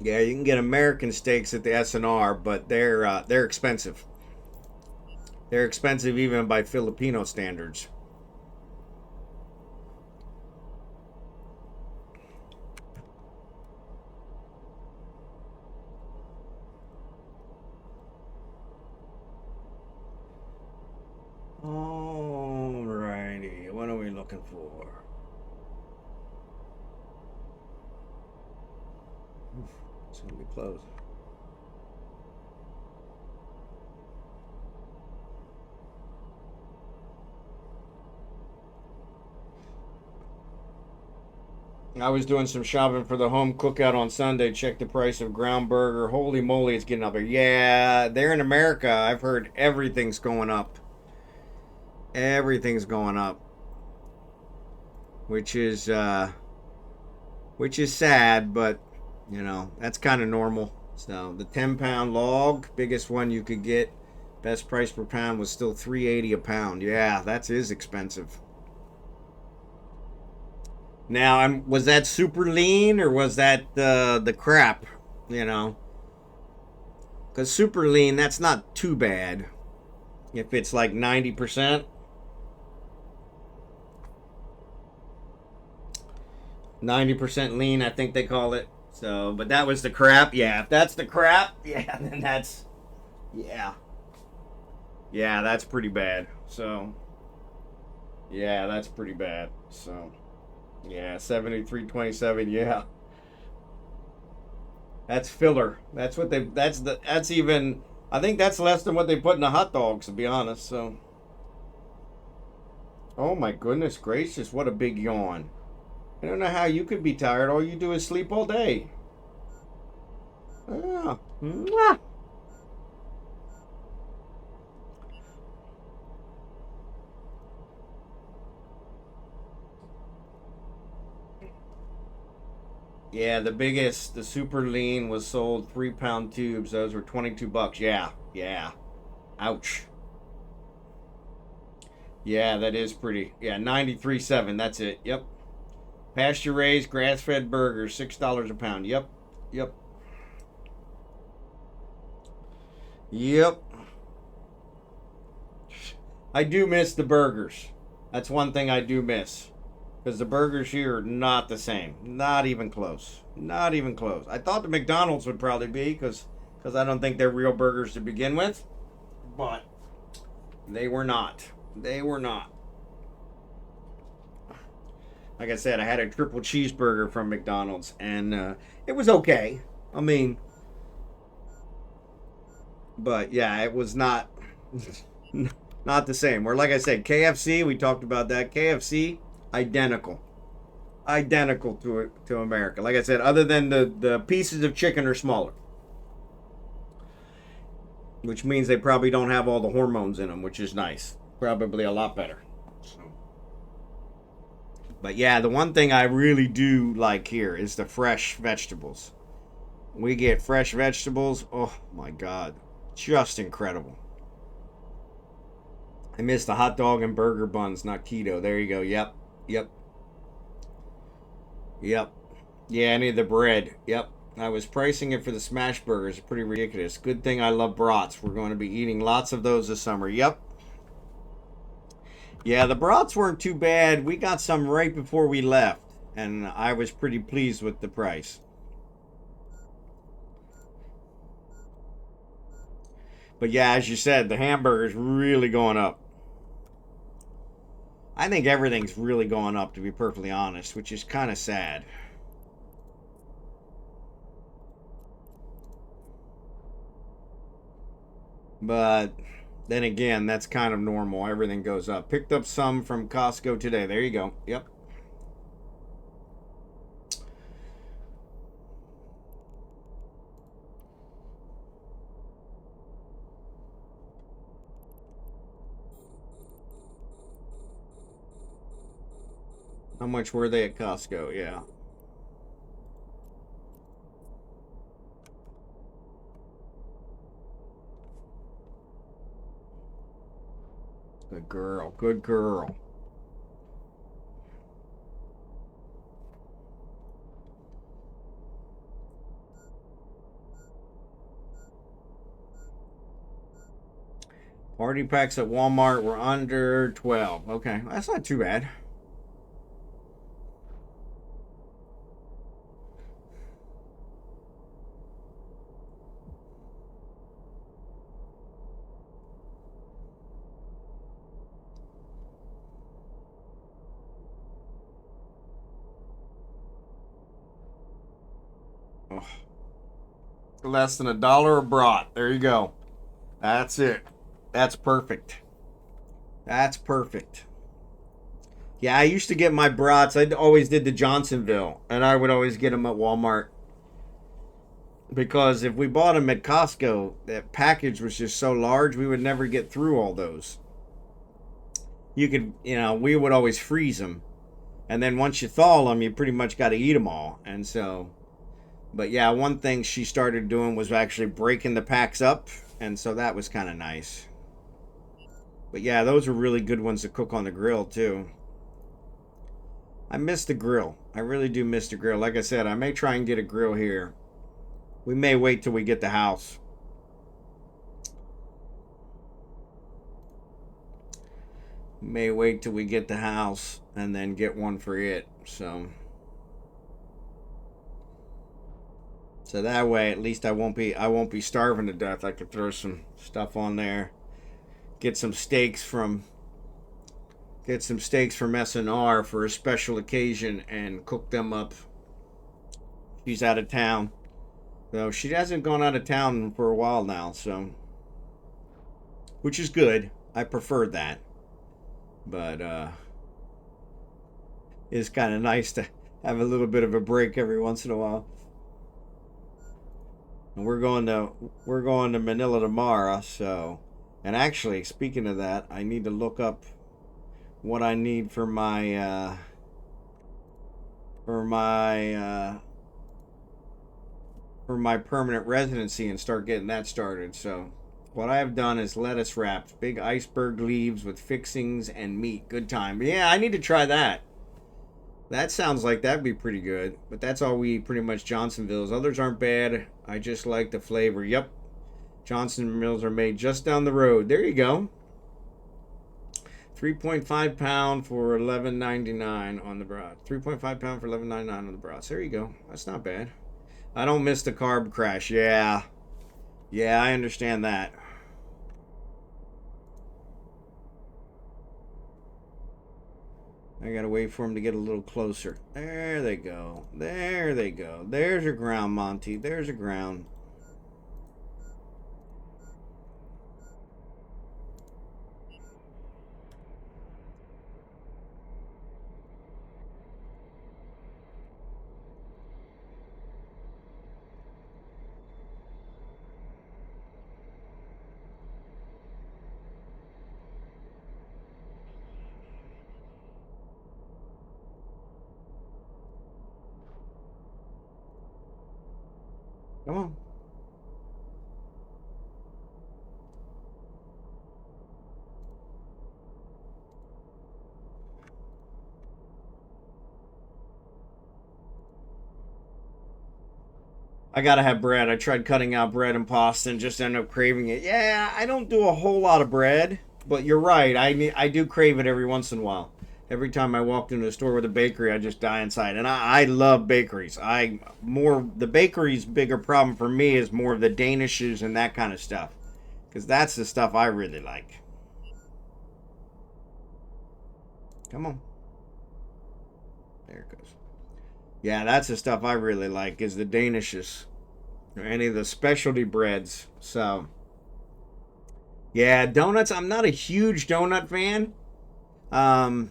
Yeah, you can get American steaks at the SNR, but they're expensive. They're expensive even by Filipino standards. looking for? Oof, it's gonna be close. I was doing some shopping for the home cookout on Sunday. Checked the price of ground burger. Holy moly, it's getting up there. Yeah, there in America, I've heard everything's going up. Everything's going up, which is sad, but you know that's kind of normal. So the 10-pound log, biggest one you could get, best price per pound was still $3.80 a pound. Yeah, that is expensive. Now, was that super lean or was that the crap? You know, because super lean, that's not too bad. If it's like 90%, 90% lean, I think they call it. So, but that was the crap. Yeah, if that's the crap, yeah, then that's, yeah, yeah, that's pretty bad. So, yeah, that's pretty bad. So, yeah, 73.27. Yeah, that's filler. That's what they. That's even. I think that's less than what they put in the hot dogs, to be honest. So, oh my goodness gracious, what a big yawn. I don't know how you could be tired. All you do is sleep all day. Yeah. Mwah. Yeah, the super lean was sold 3-pound tubes. Those were $22. Yeah, yeah. Ouch. Yeah, that is pretty. Yeah, 93.7. That's it. Yep. Pasture raised, grass fed burgers, $6 a pound. Yep. Yep. Yep. I do miss the burgers. That's one thing I do miss. Because the burgers here are not the same. Not even close. Not even close. I thought the McDonald's would probably be because I don't think they're real burgers to begin with. But they were not. They were not. Like I said, I had a triple cheeseburger from McDonald's and it was okay. I mean, but yeah, it was not not the same. Or like I said, KFC, we talked about that. KFC, identical. Identical to America. Like I said, other than the pieces of chicken are smaller, which means they probably don't have all the hormones in them, which is nice. Probably a lot better. But yeah, the one thing I really do like here is the fresh vegetables. We get fresh vegetables. Oh my god, just incredible. I miss the hot dog and burger buns, not keto. There you go. Yep, yep, yep. Yeah, any of the bread. Yep. I was pricing it for the smash burgers. Pretty ridiculous. Good thing I love brats. We're going to be eating lots of those this summer. Yep. Yeah, the brats weren't too bad. We got some right before we left, and I was pretty pleased with the price. But yeah, as you said, the hamburger's really going up. I think everything's really going up, to be perfectly honest, which is kind of sad. But then again, that's kind of normal. Everything goes up. Picked up some from Costco today. There you go. Yep. How much were they at Costco? Yeah. Good girl. Good girl. Party packs at Walmart were under 12. Okay, that's not too bad. Oh, less than $1 a brat. There you go. That's it. That's perfect. That's perfect. Yeah, I used to get my brats. I always did the Johnsonville, and I would always get them at Walmart because if we bought them at Costco, that package was just so large we would never get through all those. You could, we would always freeze them, and then once you thaw them, you pretty much got to eat them all. And so, but yeah, one thing she started doing was actually breaking the packs up, and so that was kind of nice. But yeah, those are really good ones to cook on the grill too. I miss the grill. I really do miss the grill. Like I said, I may try and get a grill here. We may wait till we get the house. May wait till we get the house and then get one for it. So that way at least I won't be starving to death. I could throw some stuff on there. Get some steaks from SNR for a special occasion and cook them up. She's out of town. So she hasn't gone out of town for a while now, so which is good. I prefer that. But it's kind of nice to have a little bit of a break every once in a while. And we're going to Manila tomorrow, so and actually speaking of that, I need to look up what I need for my permanent residency and start getting that started. So what I have done is lettuce wrapped, big iceberg leaves with fixings and meat. Good time. But yeah, I need to try that. That sounds like that'd be pretty good. But that's all we eat pretty much Johnsonville's. Others aren't bad. I just like the flavor. Yep. Johnson Mills are made just down the road. There you go. 3.5 pound for $11.99 on the brats. 3.5 pound for $11.99 on the brats. There you go. That's not bad. I don't miss the carb crash. Yeah. Yeah, I understand that. I gotta wait for them to get a little closer. There they go. There they go. There's your ground, Monty. There's your ground. Come on. I gotta have bread. I tried cutting out bread and pasta and just end up craving it. Yeah, I don't do a whole lot of bread, but you're right. I do crave it every once in a while. Every time I walked into a store with a bakery, I just die inside. And I love bakeries. The bakery's bigger problem for me is more of the danishes and that kind of stuff, because that's the stuff I really like. Come on, there it goes. Yeah, that's the stuff I really like is the danishes or any of the specialty breads. So yeah, donuts. I'm not a huge donut fan. Um,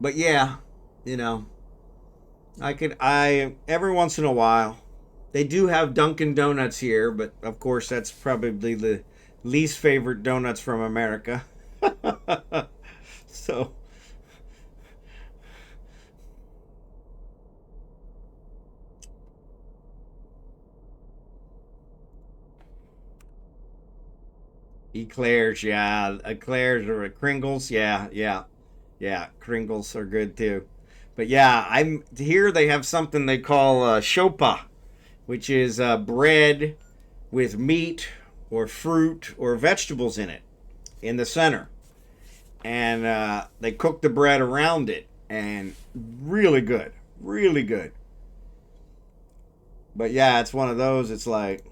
but yeah, you know, I every once in a while. They do have Dunkin' Donuts here, but of course that's probably the least favorite donuts from America. So eclairs, yeah, eclairs or Kringles, yeah, yeah, yeah. Kringles are good too. But yeah, I'm here. They have something they call shopa, which is bread with meat or fruit or vegetables in it in the center, and they cook the bread around it, and really good, really good. But yeah, it's one of those. It's like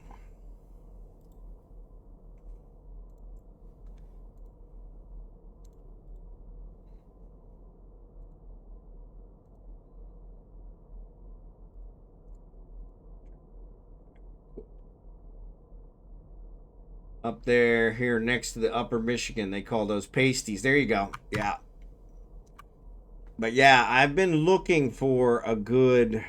up there here next to the Upper Michigan. They call those pasties. There you go. Yeah. But yeah, I've been looking for a good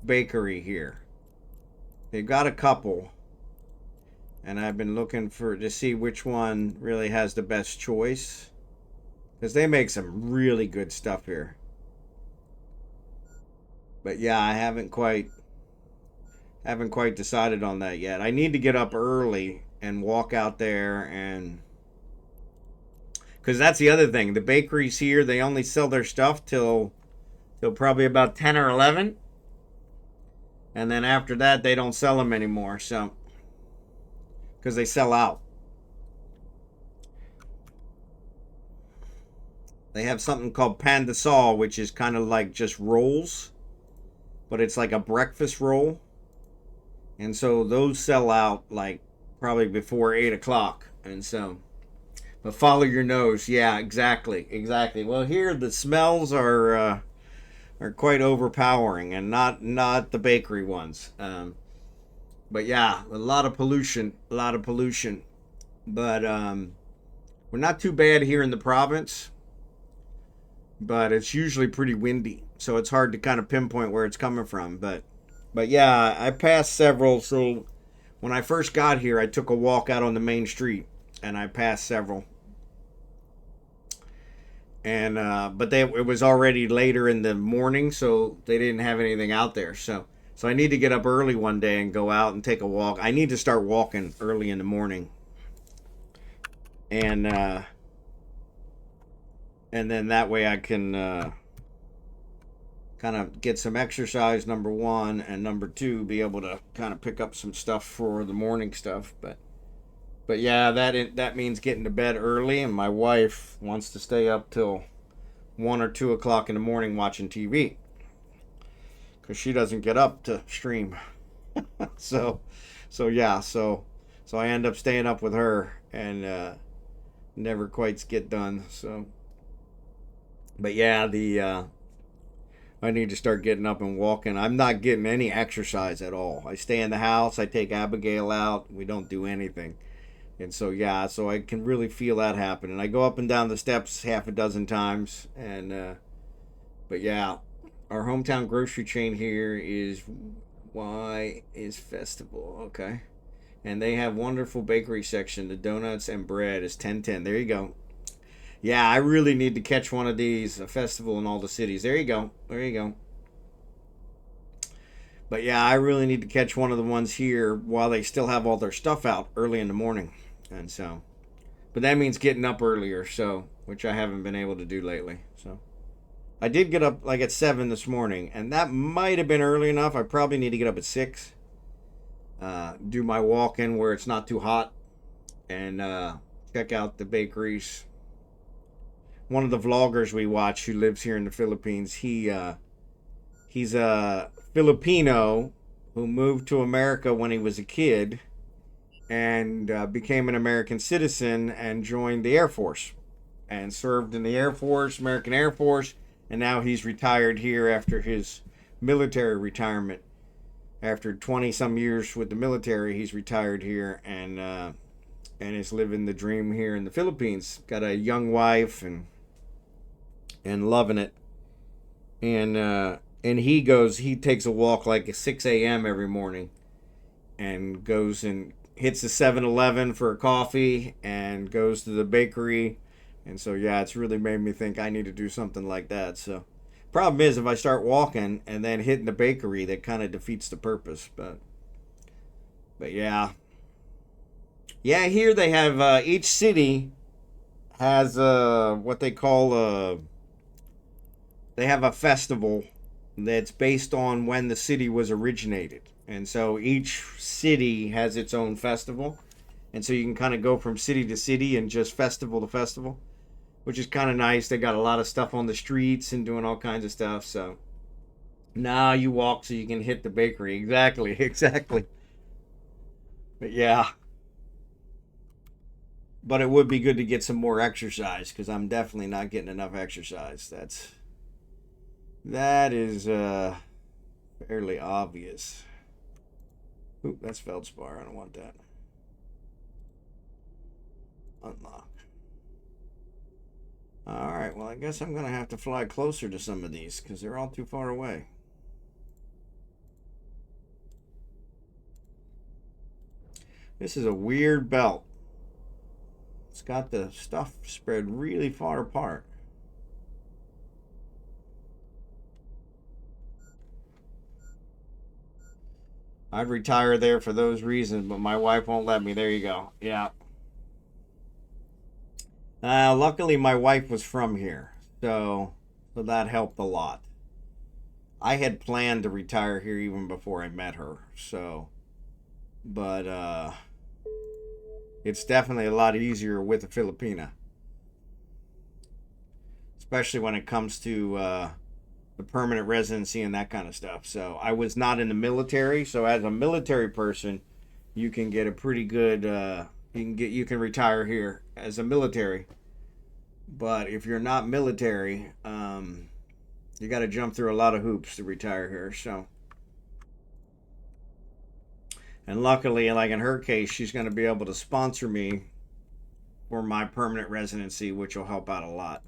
bakery here. They've got a couple, and I've been looking to see which one really has the best choice, because they make some really good stuff here. But yeah, I haven't quite decided on that yet. I need to get up early and walk out there, and because that's the other thing. The bakeries here, they only sell their stuff till probably about 10 or 11. And then after that, they don't sell them anymore. So, because they sell out. They have something called pain de sal, which is kind of like just rolls, but it's like a breakfast roll. And so those sell out like probably before 8 o'clock. And so, but follow your nose. Yeah, exactly. Well, here the smells are quite overpowering, and not the bakery ones. But yeah, a lot of pollution. But we're not too bad here in the province, but it's usually pretty windy, so it's hard to kind of pinpoint where it's coming from. But yeah, I passed several. So when I first got here, I took a walk out on the main street, and I passed several. And but it was already later in the morning, so they didn't have anything out there. So I need to get up early one day and go out and take a walk. I need to start walking early in the morning, and then that way I can kind of get some exercise, number one, and number two, be able to kind of pick up some stuff for the morning stuff. But yeah, that means getting to bed early, and my wife wants to stay up till 1 or 2 o'clock in the morning watching TV, because she doesn't get up to stream. so I end up staying up with her, and never quite get done. So, but yeah, I need to start getting up and walking. I'm not getting any exercise at all. I stay in the house. I take Abigail out. We don't do anything. And so, yeah, so I can really feel that happen. And I go up and down the steps half a dozen times. And, but yeah, our hometown grocery chain here is Festival. Okay. And they have wonderful bakery section. The donuts and bread is 1010. There you go. Yeah, I really need to catch one of these, a festival in all the cities. There you go. But yeah, I really need to catch one of the ones here while they still have all their stuff out early in the morning. And so, but that means getting up earlier, so, which I haven't been able to do lately. So I did get up like at 7 this morning, and that might have been early enough. I probably need to get up at 6, do my walk-in where it's not too hot, and check out the bakeries. One of the vloggers we watch who lives here in the Philippines, he's a Filipino who moved to America when he was a kid, and became an American citizen and joined the Air Force and served in the Air Force, American Air Force, and now he's retired here after his military retirement. After 20 some years with the military, he's retired here, and is living the dream here in the Philippines. Got a young wife and loving it. And he takes a walk like at 6 a.m. every morning, and goes and hits the 7-Eleven for a coffee, and goes to the bakery. And so, yeah, it's really made me think I need to do something like that. So, problem is, if I start walking and then hitting the bakery, that kind of defeats the purpose. But yeah. Yeah, here they have, each city has what they call, they have a festival that's based on when the city was originated. And so each city has its own festival. And so you can kind of go from city to city and just festival to festival, which is kind of nice. They got a lot of stuff on the streets and doing all kinds of stuff. So now you walk so you can hit the bakery. Exactly. But yeah. But it would be good to get some more exercise, because I'm definitely not getting enough exercise. That is fairly obvious. Oop, that's feldspar. I don't want that. Unlock. Alright, well, I guess I'm going to have to fly closer to some of these because they're all too far away. This is a weird belt. It's got the stuff spread really far apart. I'd retire there for those reasons, but my wife won't let me. There you go. Yeah. Luckily, my wife was from here, so that helped a lot. I had planned to retire here even before I met her, so, but it's definitely a lot easier with a Filipina, especially when it comes to the permanent residency and that kind of stuff. So I was not in the military, so as a military person, you can get a pretty good you can retire here as a military. But if you're not military, you got to jump through a lot of hoops to retire here. So, and luckily, like in her case, she's going to be able to sponsor me for my permanent residency, which will help out a lot.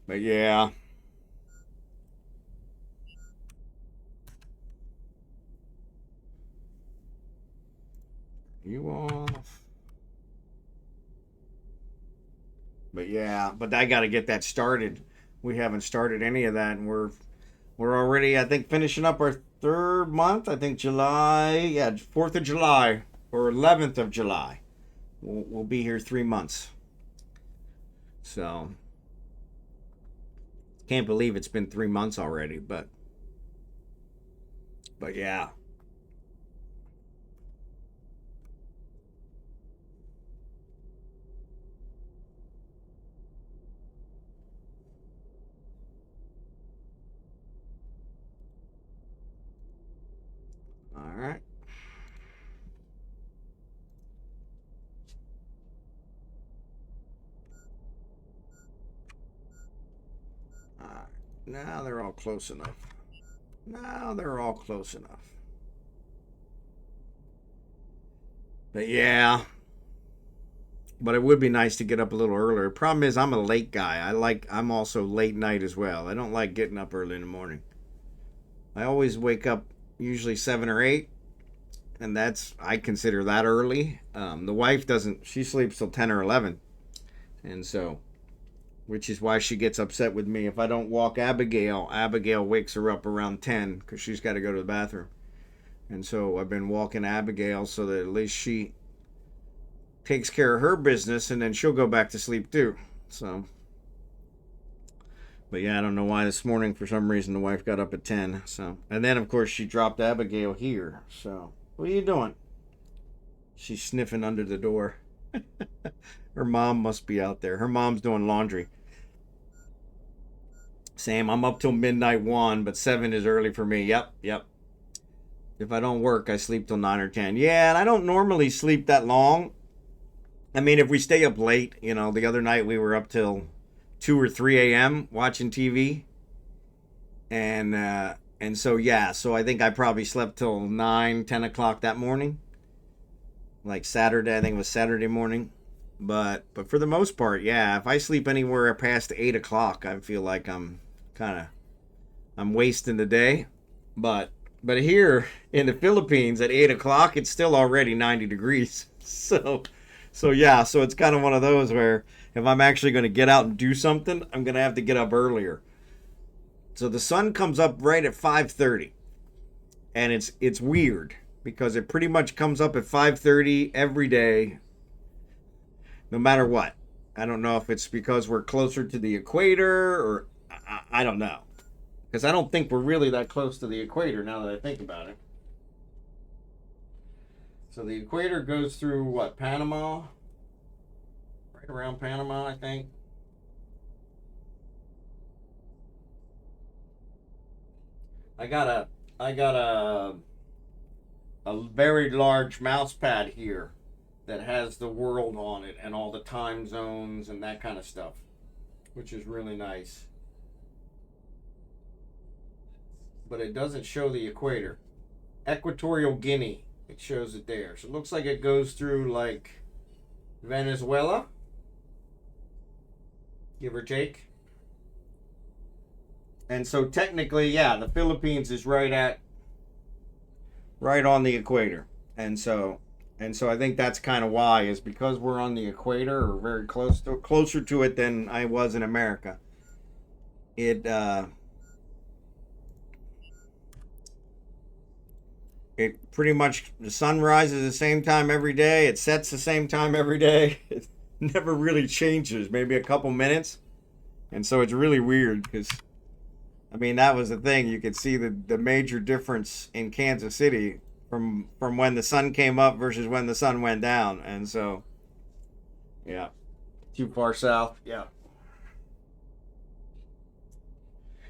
But yeah. You off. But yeah, but I got to get that started. We haven't started any of that, and we're already, I think, finishing up our third month. I think July, yeah, 4th of July or 11th of July. We'll be here 3 months. So can't believe it's been 3 months already, but yeah. All right. All right. Now they're all close enough. Now they're all close enough. But yeah. But it would be nice to get up a little earlier. Problem is, I'm a late guy. I'm also late night as well. I don't like getting up early in the morning. I always wake up usually 7 or 8, and I consider that early. The wife doesn't. She sleeps till 10 or 11, and so, which is why she gets upset with me if I don't walk Abigail. Abigail wakes her up around 10 because she's got to go to the bathroom, and so I've been walking Abigail so that at least she takes care of her business, and then she'll go back to sleep too. So, but yeah, I don't know why this morning for some reason the wife got up at 10. So, and then of course she dropped Abigail here. So, what are you doing? She's sniffing under the door. Her mom must be out there. Her mom's doing laundry. Same. I'm up till midnight 1, but 7 is early for me. Yep. If I don't work, I sleep till 9 or 10. Yeah, and I don't normally sleep that long. I mean, if we stay up late, the other night we were up till 2 or 3 a.m. watching TV. And so, yeah, so I think I probably slept till 9, 10 o'clock that morning. Like Saturday, I think it was Saturday morning. But for the most part, yeah, if I sleep anywhere past 8 o'clock, I feel like I'm wasting the day. But here in the Philippines at 8 o'clock, it's still already 90 degrees. So yeah, so it's kind of one of those where if I'm actually going to get out and do something, I'm going to have to get up earlier. So the sun comes up right at 5:30, and it's weird because it pretty much comes up at 5:30 every day, no matter what. I don't know if it's because we're closer to the equator or I don't know, because I don't think we're really that close to the equator now that I think about it. So the equator goes through what, Panama? Right around Panama, I think. I got a very large mouse pad here that has the world on it and all the time zones and that kind of stuff, which is really nice. but it doesn't show the equator. Equatorial Guinea, it shows it there. So it looks like it goes through like Venezuela, give or take. And so technically, yeah, the Philippines is right on the equator. And so I think that's kind of why, is because we're on the equator, or very closer to it than I was in America. It pretty much, the sun rises the same time every day. It sets the same time every day. It never really changes, maybe a couple minutes. And so it's really weird because, I mean, that was the thing. You could see the major difference in Kansas City from when the sun came up versus when the sun went down. And so, yeah, too far south. Yeah.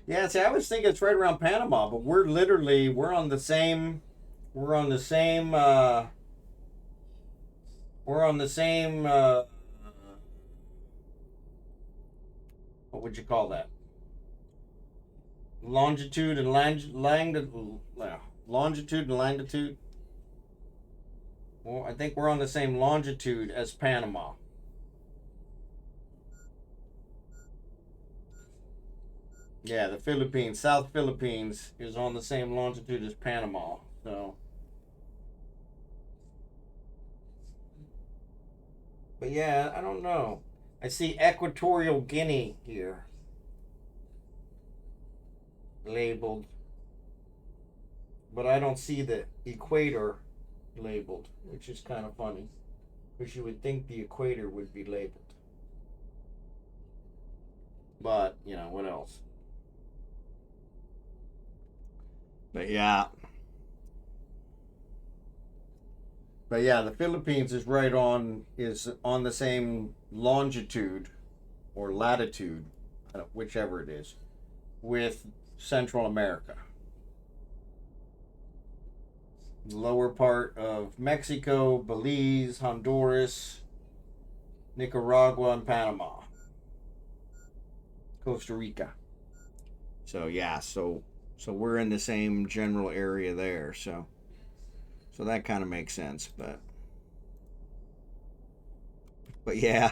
Yeah, see, I was thinking it's right around Panama, but we're on the same what would you call that? Longitude and latitude. Well, I think we're on the same longitude as Panama. Yeah, the Philippines, South Philippines, is on the same longitude as Panama. So, but yeah, I don't know. I see Equatorial Guinea here labeled, but I don't see the equator labeled, which is kind of funny, because you would think the equator would be labeled. But, you know, what else? But yeah. But yeah, the Philippines is on the same longitude or latitude, whichever it is, with Central America. The lower part of Mexico, Belize, Honduras, Nicaragua, and Panama. Costa Rica. So yeah, so we're in the same general area there, so that kind of makes sense, but yeah.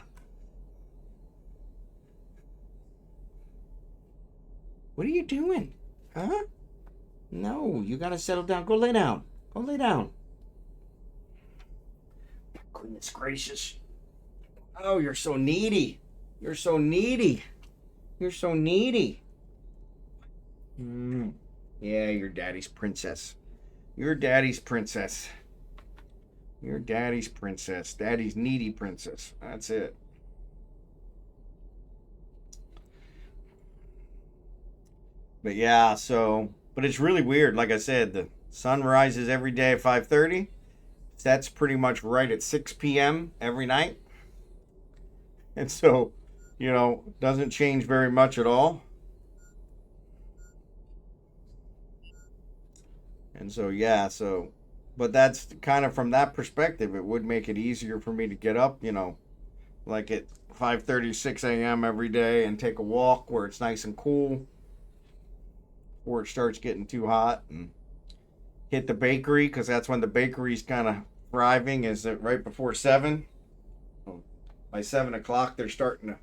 What are you doing? Huh? No, you gotta settle down. Go lay down. Go lay down. Goodness gracious. Oh, you're so needy. You're so needy. You're so needy. Yeah, you're daddy's princess. You're daddy's princess. You're daddy's princess. Daddy's needy princess. That's it. But yeah, but it's really weird. Like I said, the sun rises every day at 5:30. Sets pretty much right at 6 p.m. every night. And so, doesn't change very much at all. And so, yeah, but that's kind of, from that perspective, it would make it easier for me to get up, like at 5:30, 6 a.m. every day, and take a walk where it's nice and cool, before it starts getting too hot, and hit the bakery, because that's when the bakery's kind of thriving, is it right before 7. By 7 o'clock, they're starting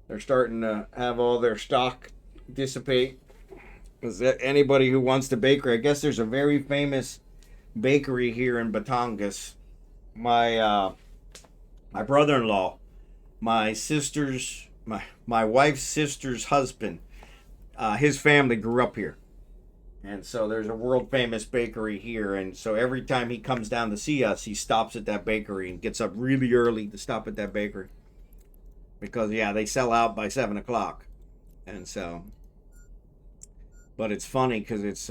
to have all their stock dissipate. Because anybody who wants the bakery, I guess there's a very famous bakery here in Batangas. My brother-in-law, my wife's sister's husband, his family grew up here. And so there's a world famous bakery here, and so every time he comes down to see us, he stops at that bakery and gets up really early to stop at that bakery. Because yeah, they sell out by 7 o'clock. And so, but it's funny because it's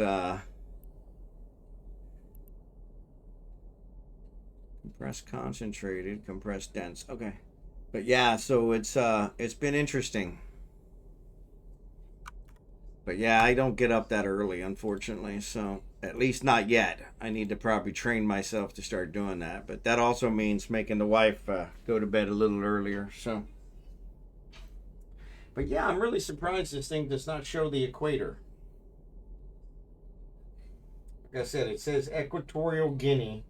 compressed concentrated, compressed dense. Okay. But yeah, so it's been interesting. But yeah, I don't get up that early, unfortunately. So, at least not yet. I need to probably train myself to start doing that. But that also means making the wife go to bed a little earlier. So, but yeah, I'm really surprised this thing does not show the equator. Like I said, it says Equatorial Guinea.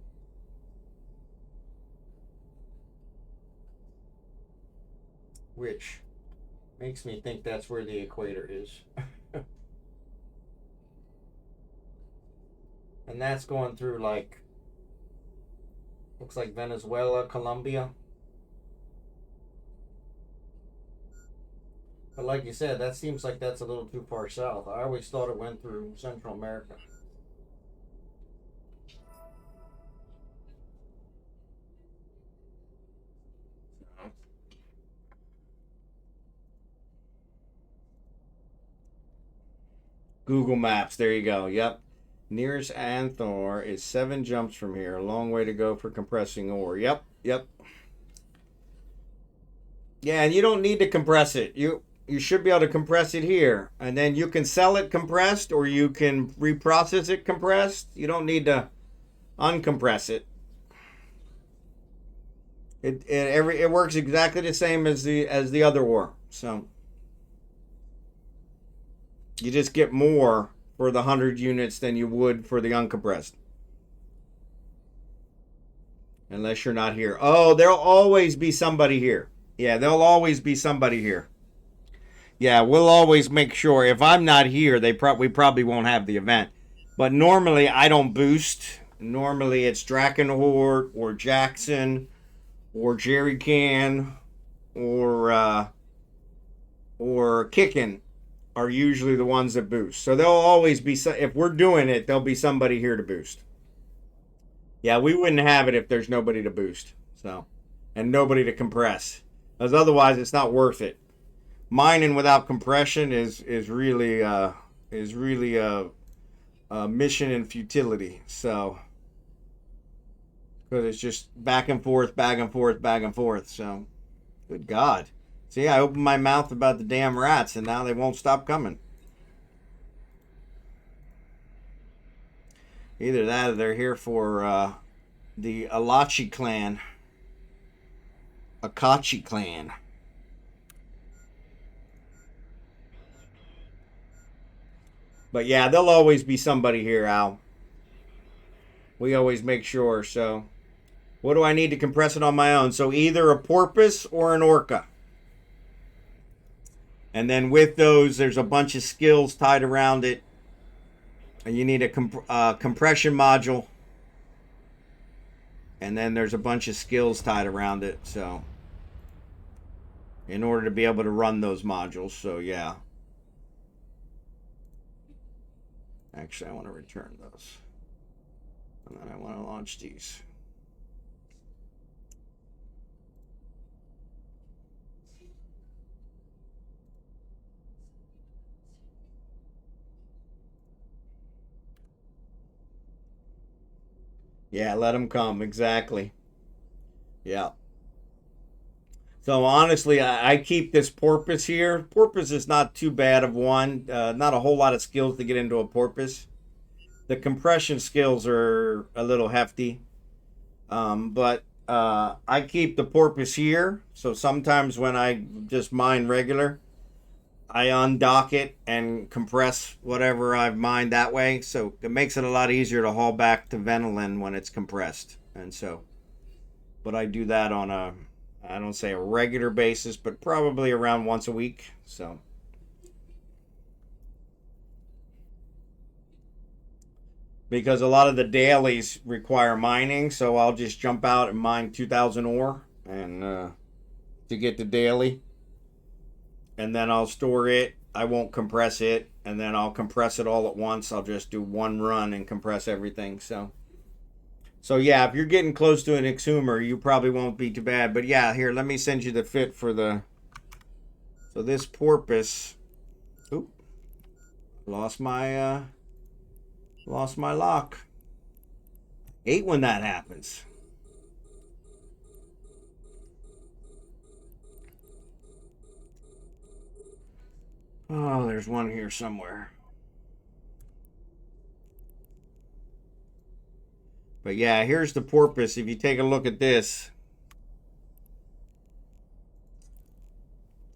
Which makes me think that's where the equator is. And that's going through, like, looks like Venezuela, Colombia. But like you said, that seems like that's a little too far south. I always thought it went through Central America. Google Maps, there you go. Yep. Nearest Anthor is 7 jumps from here. A long way to go for compressing ore. Yep, yep. Yeah, and you don't need to compress it. You should be able to compress it here. And then you can sell it compressed, or you can reprocess it compressed. You don't need to uncompress it. It works exactly the same as the other ore. So you just get more for the 100 units than you would for the uncompressed. Unless you're not here. Oh, there'll always be somebody here. Yeah, there'll always be somebody here. Yeah, we'll always make sure. If I'm not here, we probably won't have the event. But normally, I don't boost. Normally, it's Drakenhort or Jackson or Jerry Can or Kickin are usually the ones that boost. So there'll always be, if we're doing it, there'll be somebody here to boost. Yeah, we wouldn't have it if there's nobody to boost. So, and nobody to compress. Because otherwise, it's not worth it. Mining without compression is really a mission in futility. So, because it's just back and forth, back and forth, back and forth. So, good God. See, I opened my mouth about the damn rats, and now they won't stop coming. Either that, or they're here for the Alachi clan. Akachi clan. But yeah, there'll always be somebody here, Al. We always make sure. So, what do I need to compress it on my own? So either a porpoise or an orca. And then with those, there's a bunch of skills tied around it. And you need a compression module. And then there's a bunch of skills tied around it. So, in order to be able to run those modules. So, yeah. Actually, I want to return those. And then I want to launch these. Yeah, let them come. Exactly. Yeah. So honestly, I keep this porpoise here. Porpoise is not too bad of one. Not a whole lot of skills to get into a porpoise. The compression skills are a little hefty. But I keep the porpoise here. So sometimes when I just mine regular, I undock it and compress whatever I've mined that way. So it makes it a lot easier to haul back to Venolin when it's compressed. And so, but I do that on I don't say a regular basis, but probably around once a week. So, because a lot of the dailies require mining, so I'll just jump out and mine 2,000 ore and to get the daily. And then I'll store it. I won't compress it. And then I'll compress it all at once. I'll just do one run and compress everything. So yeah, if you're getting close to an exhumer, you probably won't be too bad. But yeah, here, let me send you the fit for the... So this porpoise... Oop. Lost my lock. Hate when that happens. Oh, there's one here somewhere. But yeah, here's the porpoise. If you take a look at this,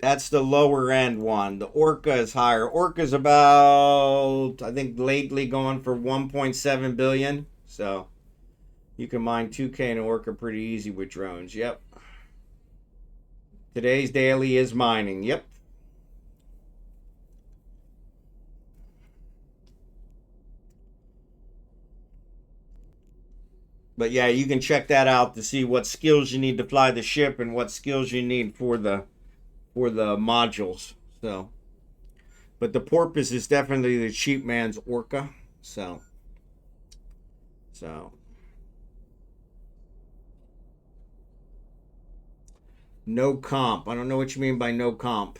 That's the lower end one. The Orca is higher. Orca's about, I think, lately going for 1.7 billion. So you can mine 2K in Orca pretty easy with drones. Yep. Today's daily is mining. Yep. But yeah, you can check that out to see what skills you need to fly the ship and what skills you need for the modules. So, but the Porpoise is definitely the cheap man's Orca. So no comp. I don't know what you mean by no comp.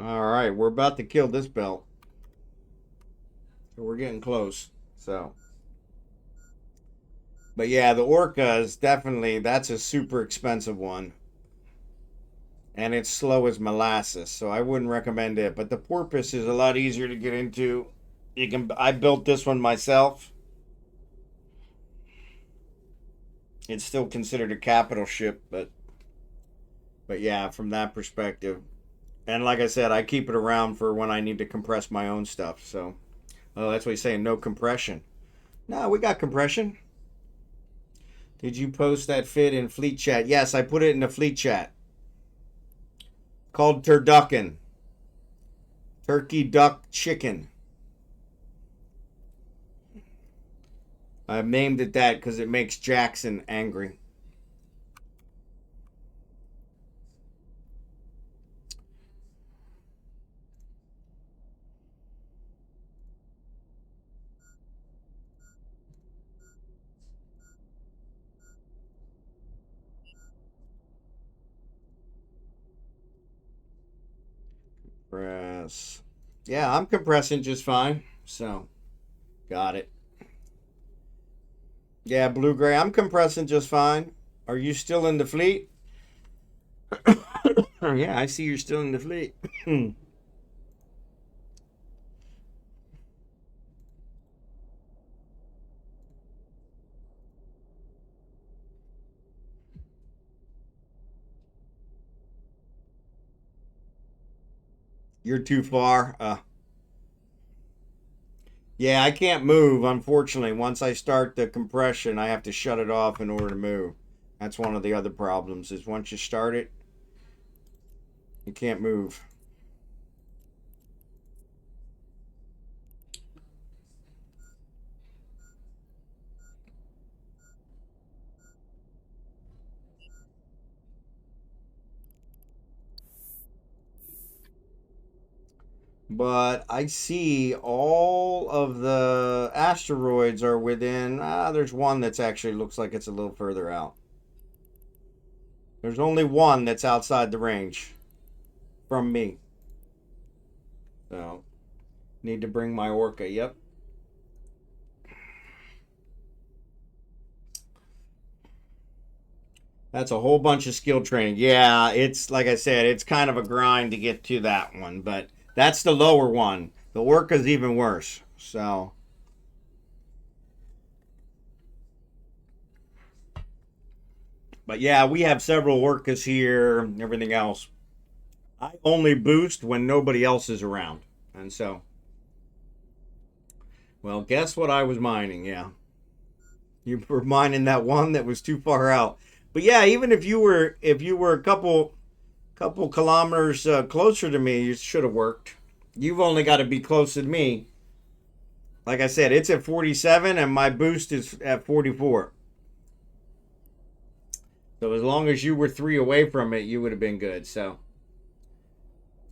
All right, we're about to kill this belt. So we're getting close. So, but yeah, the Orca is definitely, that's a super expensive one. And it's slow as molasses, so I wouldn't recommend it. But the Porpoise is a lot easier to get into. I built this one myself. It's still considered a capital ship, but yeah, from that perspective. And like I said, I keep it around for when I need to compress my own stuff. So, oh, that's what he's saying. No compression. No, we got compression. Did you post that fit in Fleet Chat? Yes, I put it in the Fleet Chat. Called turducken. Turkey, duck, chicken. I've named it that because it makes Jackson angry. Press. Yeah, I'm compressing just fine. So, got it. Yeah, Blue Gray, I'm compressing just fine. Are you still in the fleet? Yeah, I see you're still in the fleet. You're too far. Yeah, I can't move, unfortunately. Once I start the compression, I have to shut it off in order to move. That's one of the other problems, is once you start it, you can't move. But I see all of the asteroids are within. There's one that's actually looks like it's a little further out. There's only one that's outside the range from me. So, need to bring my Orca. Yep. That's a whole bunch of skill training. Yeah, it's like I said, it's kind of a grind to get to that one, but that's the lower one. The Orca's even worse. So, but yeah, we have several Orcas here and everything else. I only boost when nobody else is around. And so, well, guess what I was mining? Yeah. You were mining that one that was too far out. But yeah, even if you were a couple kilometers closer to me, you should have worked. You've only got to be close to me. Like I said, it's at 47 and my boost is at 44. So as long as you were 3 away from it, you would have been good. So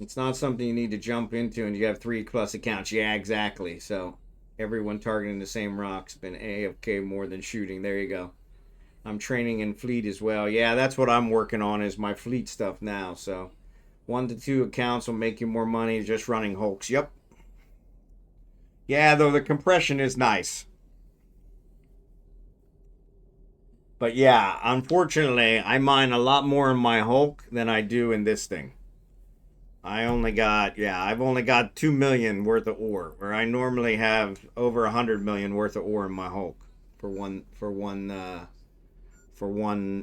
it's not something you need to jump into and you have 3+ accounts. Yeah, exactly. So Everyone targeting the same rock's been AFK more than shooting. There you go. I'm training in fleet as well. Yeah, that's what I'm working on is my fleet stuff now. So 1 to 2 accounts will make you more money just running hulks. Yep. Yeah, though the compression is nice. But yeah, unfortunately, I mine a lot more in my Hulk than I do in this thing. I've only got 2 million worth of ore, where I normally have over 100 million worth of ore in my Hulk for one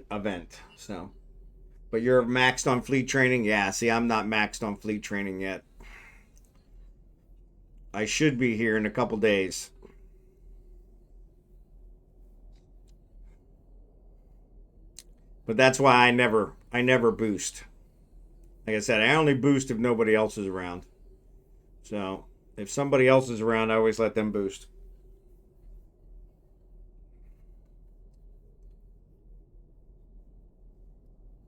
event. So, but you're maxed on fleet training? Yeah, see, I'm not maxed on fleet training yet. I should be here in a couple days. But that's why I never boost. Like I said, I only boost if nobody else is around. So if somebody else is around, I always let them boost.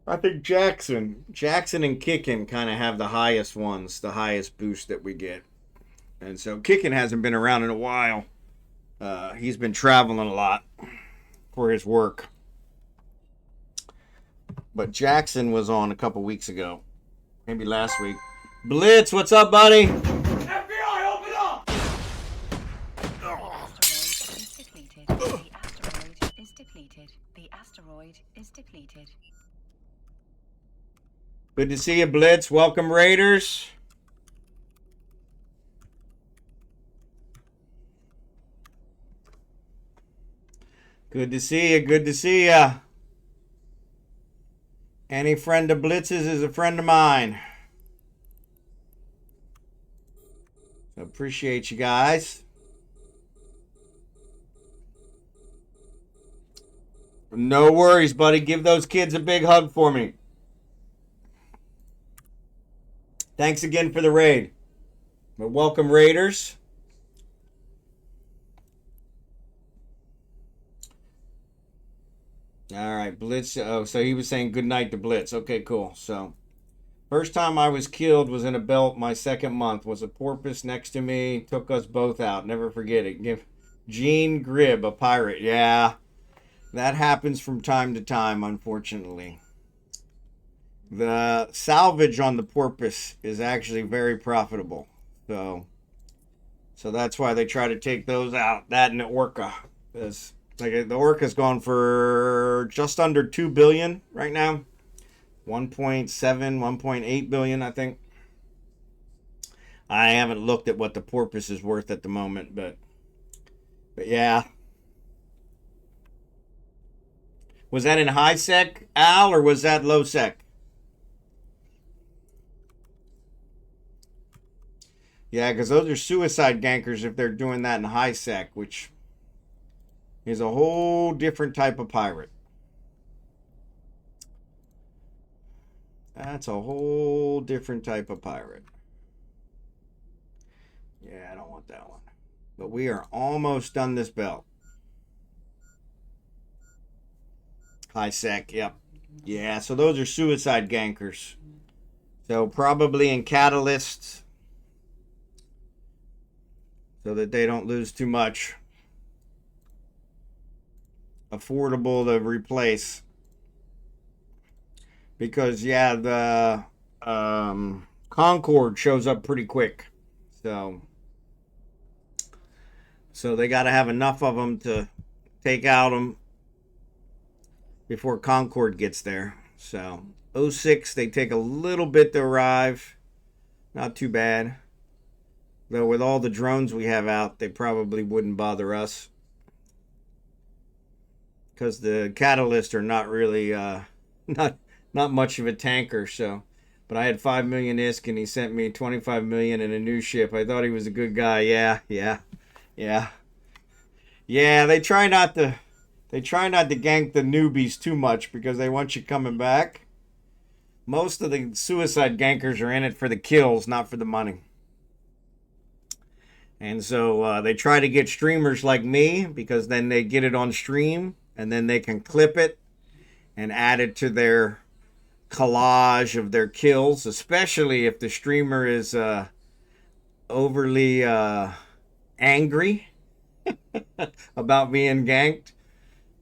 I think Jackson and Kickin kind of have the highest ones, the highest boost that we get. And so Kickin hasn't been around in a while. He's been traveling a lot for his work. But Jackson was on a couple weeks ago. Maybe last week. Blitz, what's up, buddy? FBI, open up! The asteroid is depleted. The asteroid is depleted. Good to see you, Blitz. Welcome, Raiders. Good to see you. Good to see you. Any friend of Blitz's is a friend of mine. So appreciate you guys. No worries, buddy. Give those kids a big hug for me. Thanks again for the raid. But welcome, Raiders. All right, Blitz. Oh, so he was saying good night to Blitz. Okay, cool. So, first time I was killed was in a belt. My second month was a porpoise next to me. Took us both out. Never forget it. Give Gene Gribb, a pirate. Yeah, that happens from time to time, unfortunately. The salvage on the porpoise is actually very profitable. So that's why they try to take those out. That and the orca. Because like the orca's gone for just under 2 billion right now. 1.7, 1.8 billion, I think. I haven't looked at what the porpoise is worth at the moment, but yeah. Was that in high sec, Al, or was that low sec? Yeah, because those are suicide gankers if they're doing that in high sec, which is a whole different type of pirate. That's a whole different type of pirate. Yeah, I don't want that one. But we are almost done this belt. High sec, yep. Yeah, so those are suicide gankers. So probably in catalysts, so that they don't lose too much. Affordable to replace. Because, yeah, the Concorde shows up pretty quick. So they got to have enough of them to take out them before Concorde gets there. So 06, they take a little bit to arrive. Not too bad. Though with all the drones we have out, they probably wouldn't bother us. Because the catalysts are not really, not much of a tanker, so. But I had 5 million ISK and he sent me 25 million in a new ship. I thought he was a good guy. Yeah. Yeah, they try not to gank the newbies too much because they want you coming back. Most of the suicide gankers are in it for the kills, not for the money. And so they try to get streamers like me because then they get it on stream and then they can clip it and add it to their collage of their kills, especially if the streamer is overly angry about being ganked,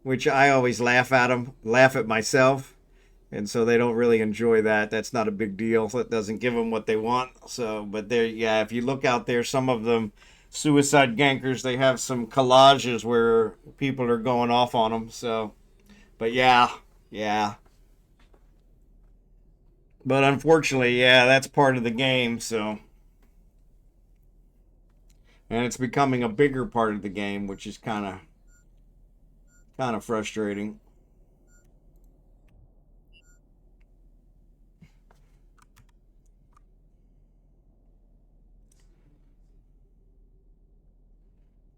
which I always laugh at them, laugh at myself. And so they don't really enjoy that. That's not a big deal. It doesn't give them what they want. So, but there, yeah, if you look out there, some of them suicide gankers, they have some collages where people are going off on them. So, but yeah, yeah. But unfortunately, yeah, that's part of the game. So, and it's becoming a bigger part of the game, which is kind of frustrating.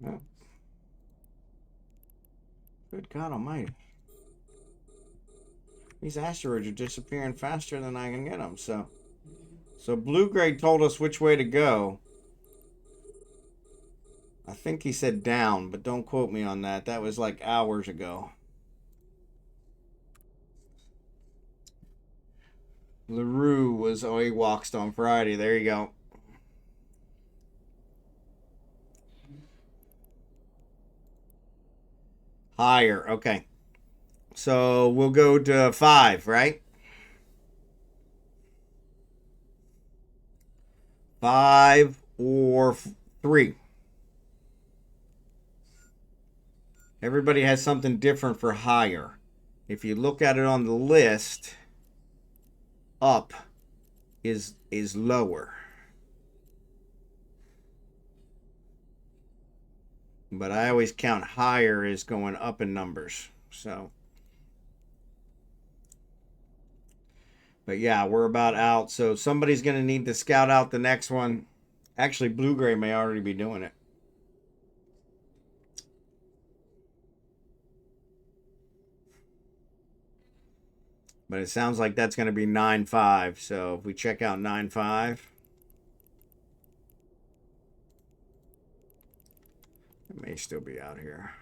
Yeah. Good God Almighty. These asteroids are disappearing faster than I can get them. So Blue Gray told us which way to go. I think he said down, but don't quote me on that. That was like hours ago. LaRue was, oh, he walked on Friday. There you go. Higher. Okay. So we'll go to 5, right? 5 or 3. Everybody has something different for higher. If you look at it on the list, up is lower. But I always count higher as going up in numbers. So, but yeah, we're about out. So somebody's going to need to scout out the next one. Actually, Blue Gray may already be doing it. But it sounds like that's going to be 9-5. So if we check out 9-5, it may still be out here.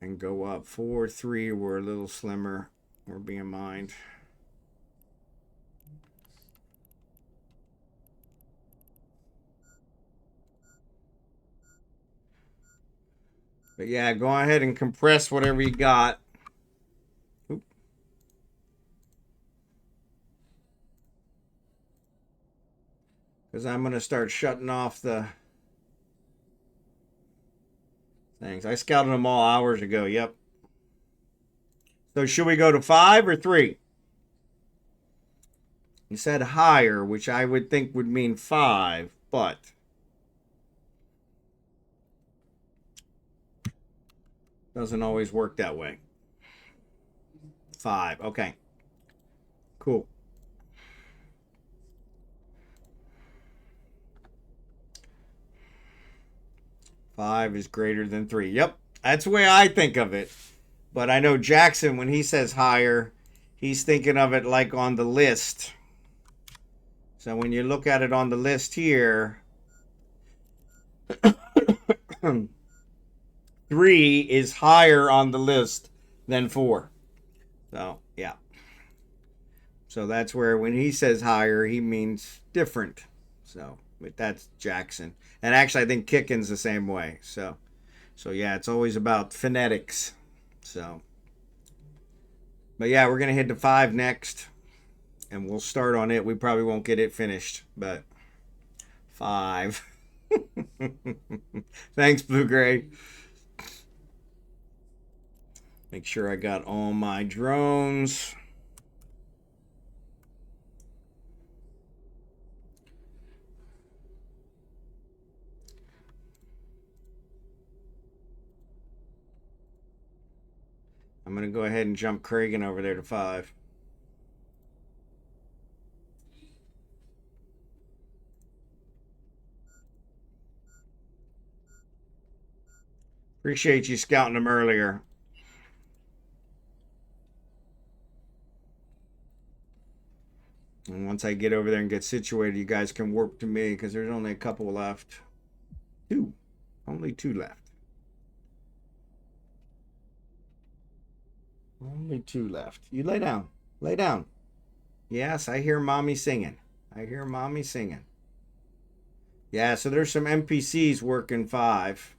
And go up 4-3. We're a little slimmer. We're being mined. But yeah, go ahead and compress whatever you got. Because I'm going to start shutting off the things. I scouted them all hours ago. Yep. So should we go to 5 or 3? You said higher, which I would think would mean 5, but doesn't always work that way. 5. Okay. Cool. Five is greater than 3. Yep. That's the way I think of it. But I know Jackson, when he says higher, he's thinking of it like on the list. So when you look at it on the list here, 3 is higher on the list than 4. So, yeah. So that's where when he says higher, he means different. So, but that's Jackson. And actually, I think Kickin's the same way. So yeah, it's always about phonetics. So, but yeah, we're going to head to 5 next. And we'll start on it. We probably won't get it finished, but 5. Thanks, Blue Gray. Make sure I got all my drones. I'm going to go ahead and jump Kragan over there to 5. Appreciate you scouting them earlier. And once I get over there and get situated, you guys can warp to me because there's only a couple left. 2. Only 2 left. Only 2 left. You lay down. Lay down. Yes, I hear mommy singing. I hear mommy singing. Yeah, so there's some NPCs working 5.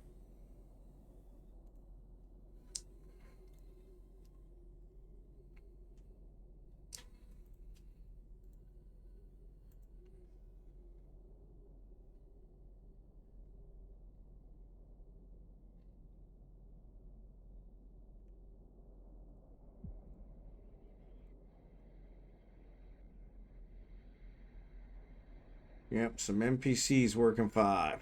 Yep, some NPCs working 5.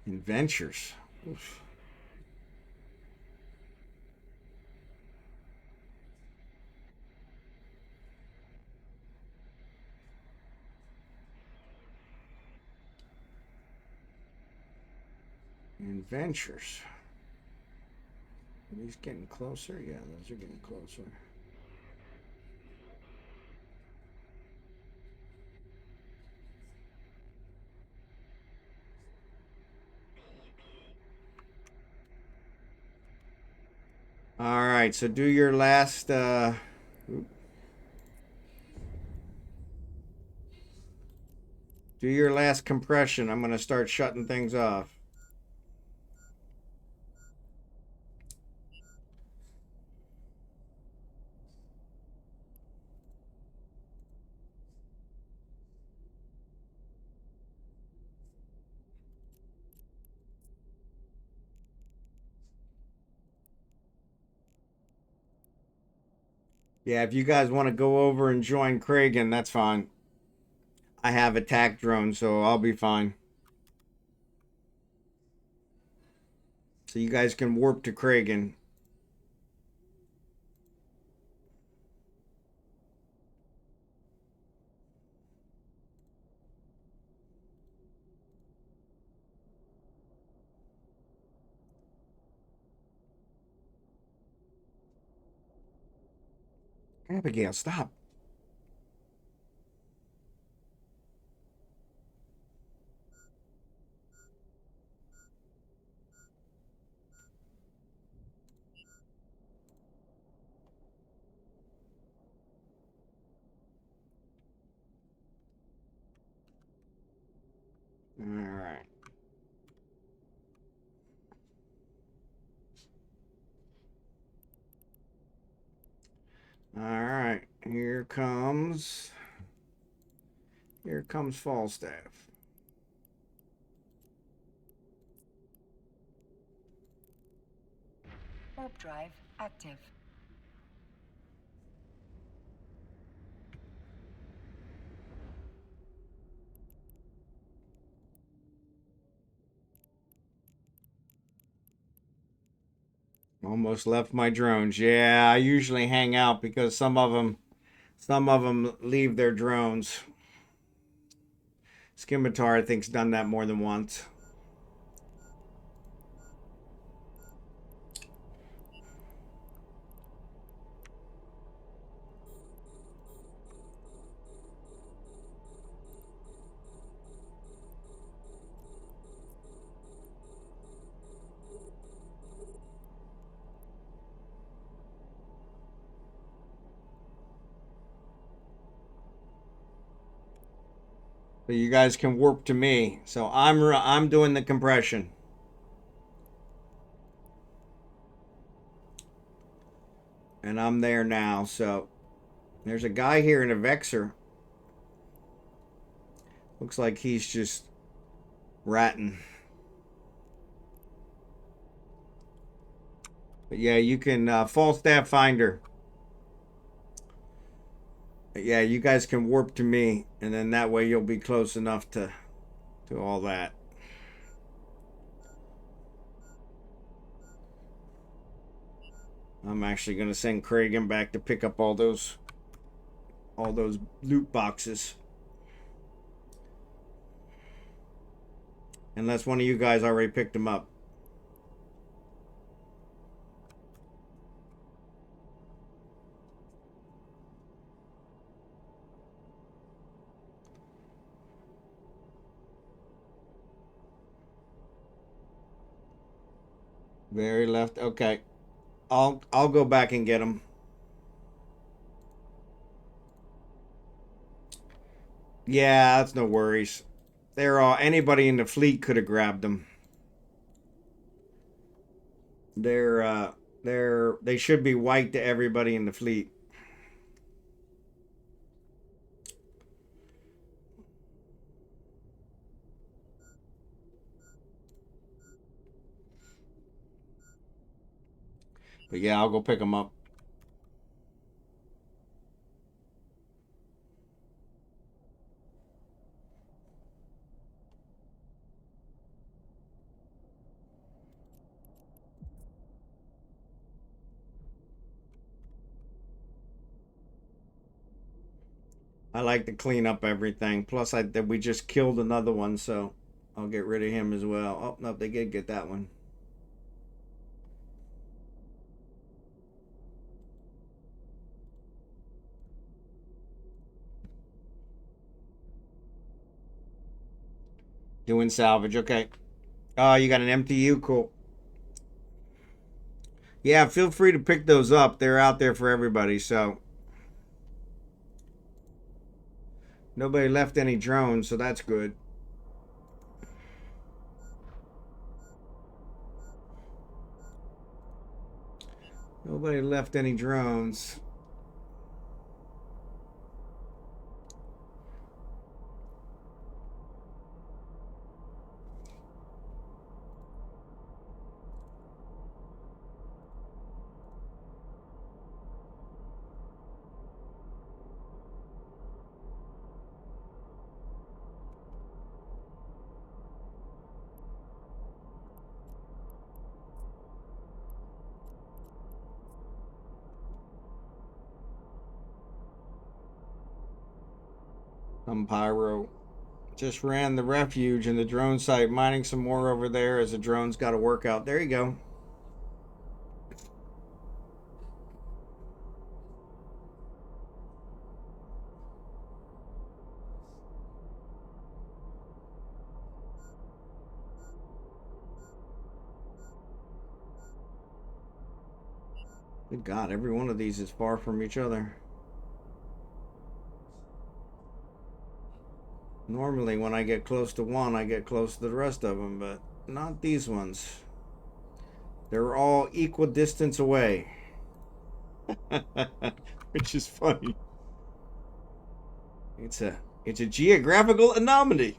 Adventures. Oof. Adventures. Are these getting closer? Yeah, those are getting closer. All right, so do your last do your last compression. I'm going to start shutting things off. Yeah, if you guys want to go over and join Kragan, that's fine. I have attack drone, so I'll be fine. So you guys can warp to Kragan. Abigail, stop. All right. All right. Here comes Falstaff. Warp drive active. Almost left my drones. Yeah, I usually hang out because some of them leave their drones. Scimitar, I think's done that more than once. So you guys can warp to me. So I'm doing the compression. And I'm there now. So there's a guy here in a Vexer. Looks like he's just ratting. But yeah, you can Falstaff Finder. But yeah, you guys can warp to me, and then that way you'll be close enough to all that. I'm actually gonna send Kragan back to pick up all those loot boxes. Unless one of you guys already picked them up. Very left. Okay. I'll go back and get them. Yeah, that's no worries. They're all anybody in the fleet could have grabbed them. They should be white to everybody in the fleet. But yeah, I'll go pick them up. I like to clean up everything. Plus, we just killed another one, so I'll get rid of him as well. Oh no, they did get that one. Doing salvage. Okay. Oh, you got an MTU. Cool. Yeah, feel free to pick those up. They're out there for everybody. So nobody left any drones, so that's good. Nobody left any drones. Pyro. Just ran the refuge in the drone site, mining some more over there as the drone's got to work out. There you go. Good God, every one of these is far from each other. Normally, when I get close to one, I get close to the rest of them, but not these ones. They're all equal distance away. Which is funny. It's a geographical anomaly.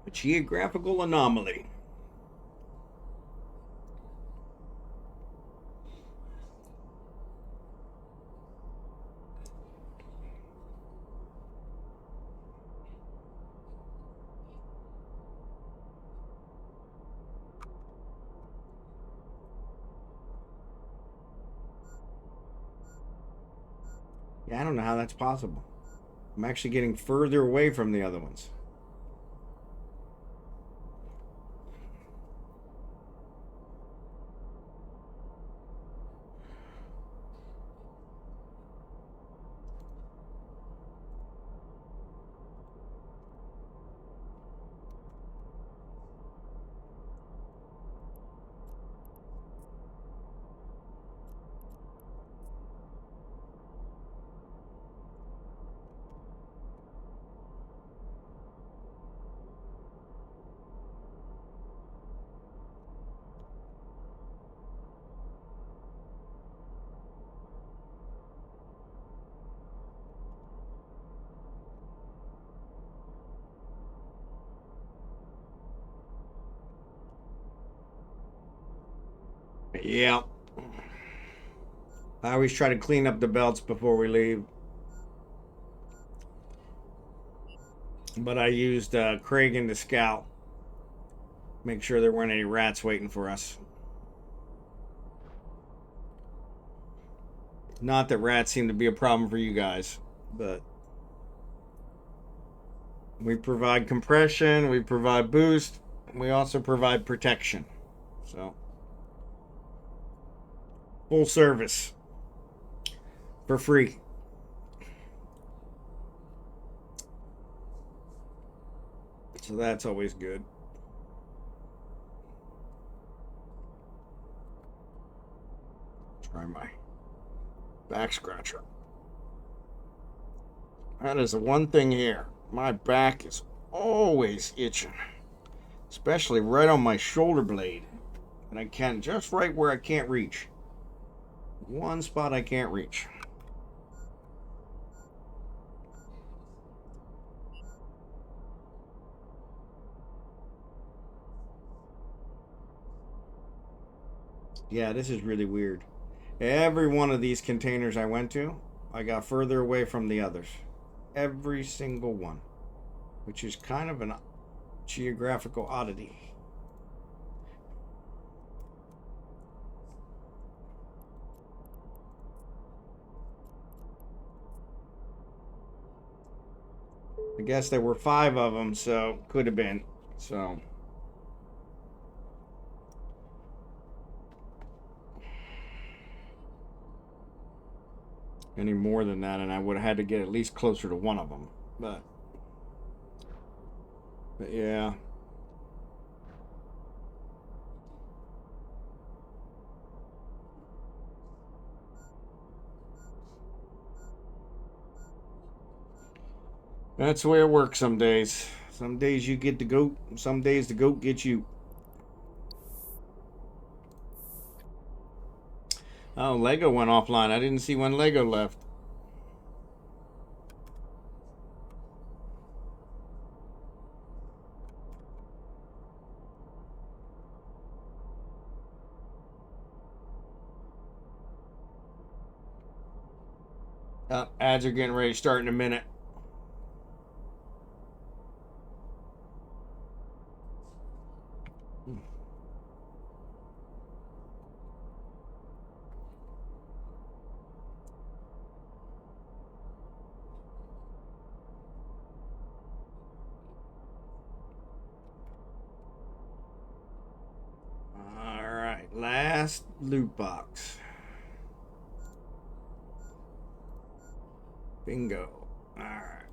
A geographical anomaly. Yeah, I don't know how that's possible. I'm actually getting further away from the other ones. Yeah. I always try to clean up the belts before we leave. But I used Craig in the scout. Make sure there weren't any rats waiting for us. Not that rats seem to be a problem for you guys, but we provide compression, we provide boost, we also provide protection. So, full service for free. So that's always good. Try my back scratcher. That is the one thing here. My back is always itching, especially right on my shoulder blade. And I can just right where I can't reach. One spot I can't reach. Yeah, this is really weird. Every one of these containers I went to, I got further away from the others. Every single one. Which is kind of an geographical oddity. I guess there were 5 of them, so could have been. So any more than that, and I would have had to get at least closer to one of them. But yeah. That's the way it works some days. Some days you get the goat, some days the goat gets you. Oh, Lego went offline. I didn't see when Lego left. Ads are getting ready to start in a minute. Alright, last loot box. Bingo. Alright.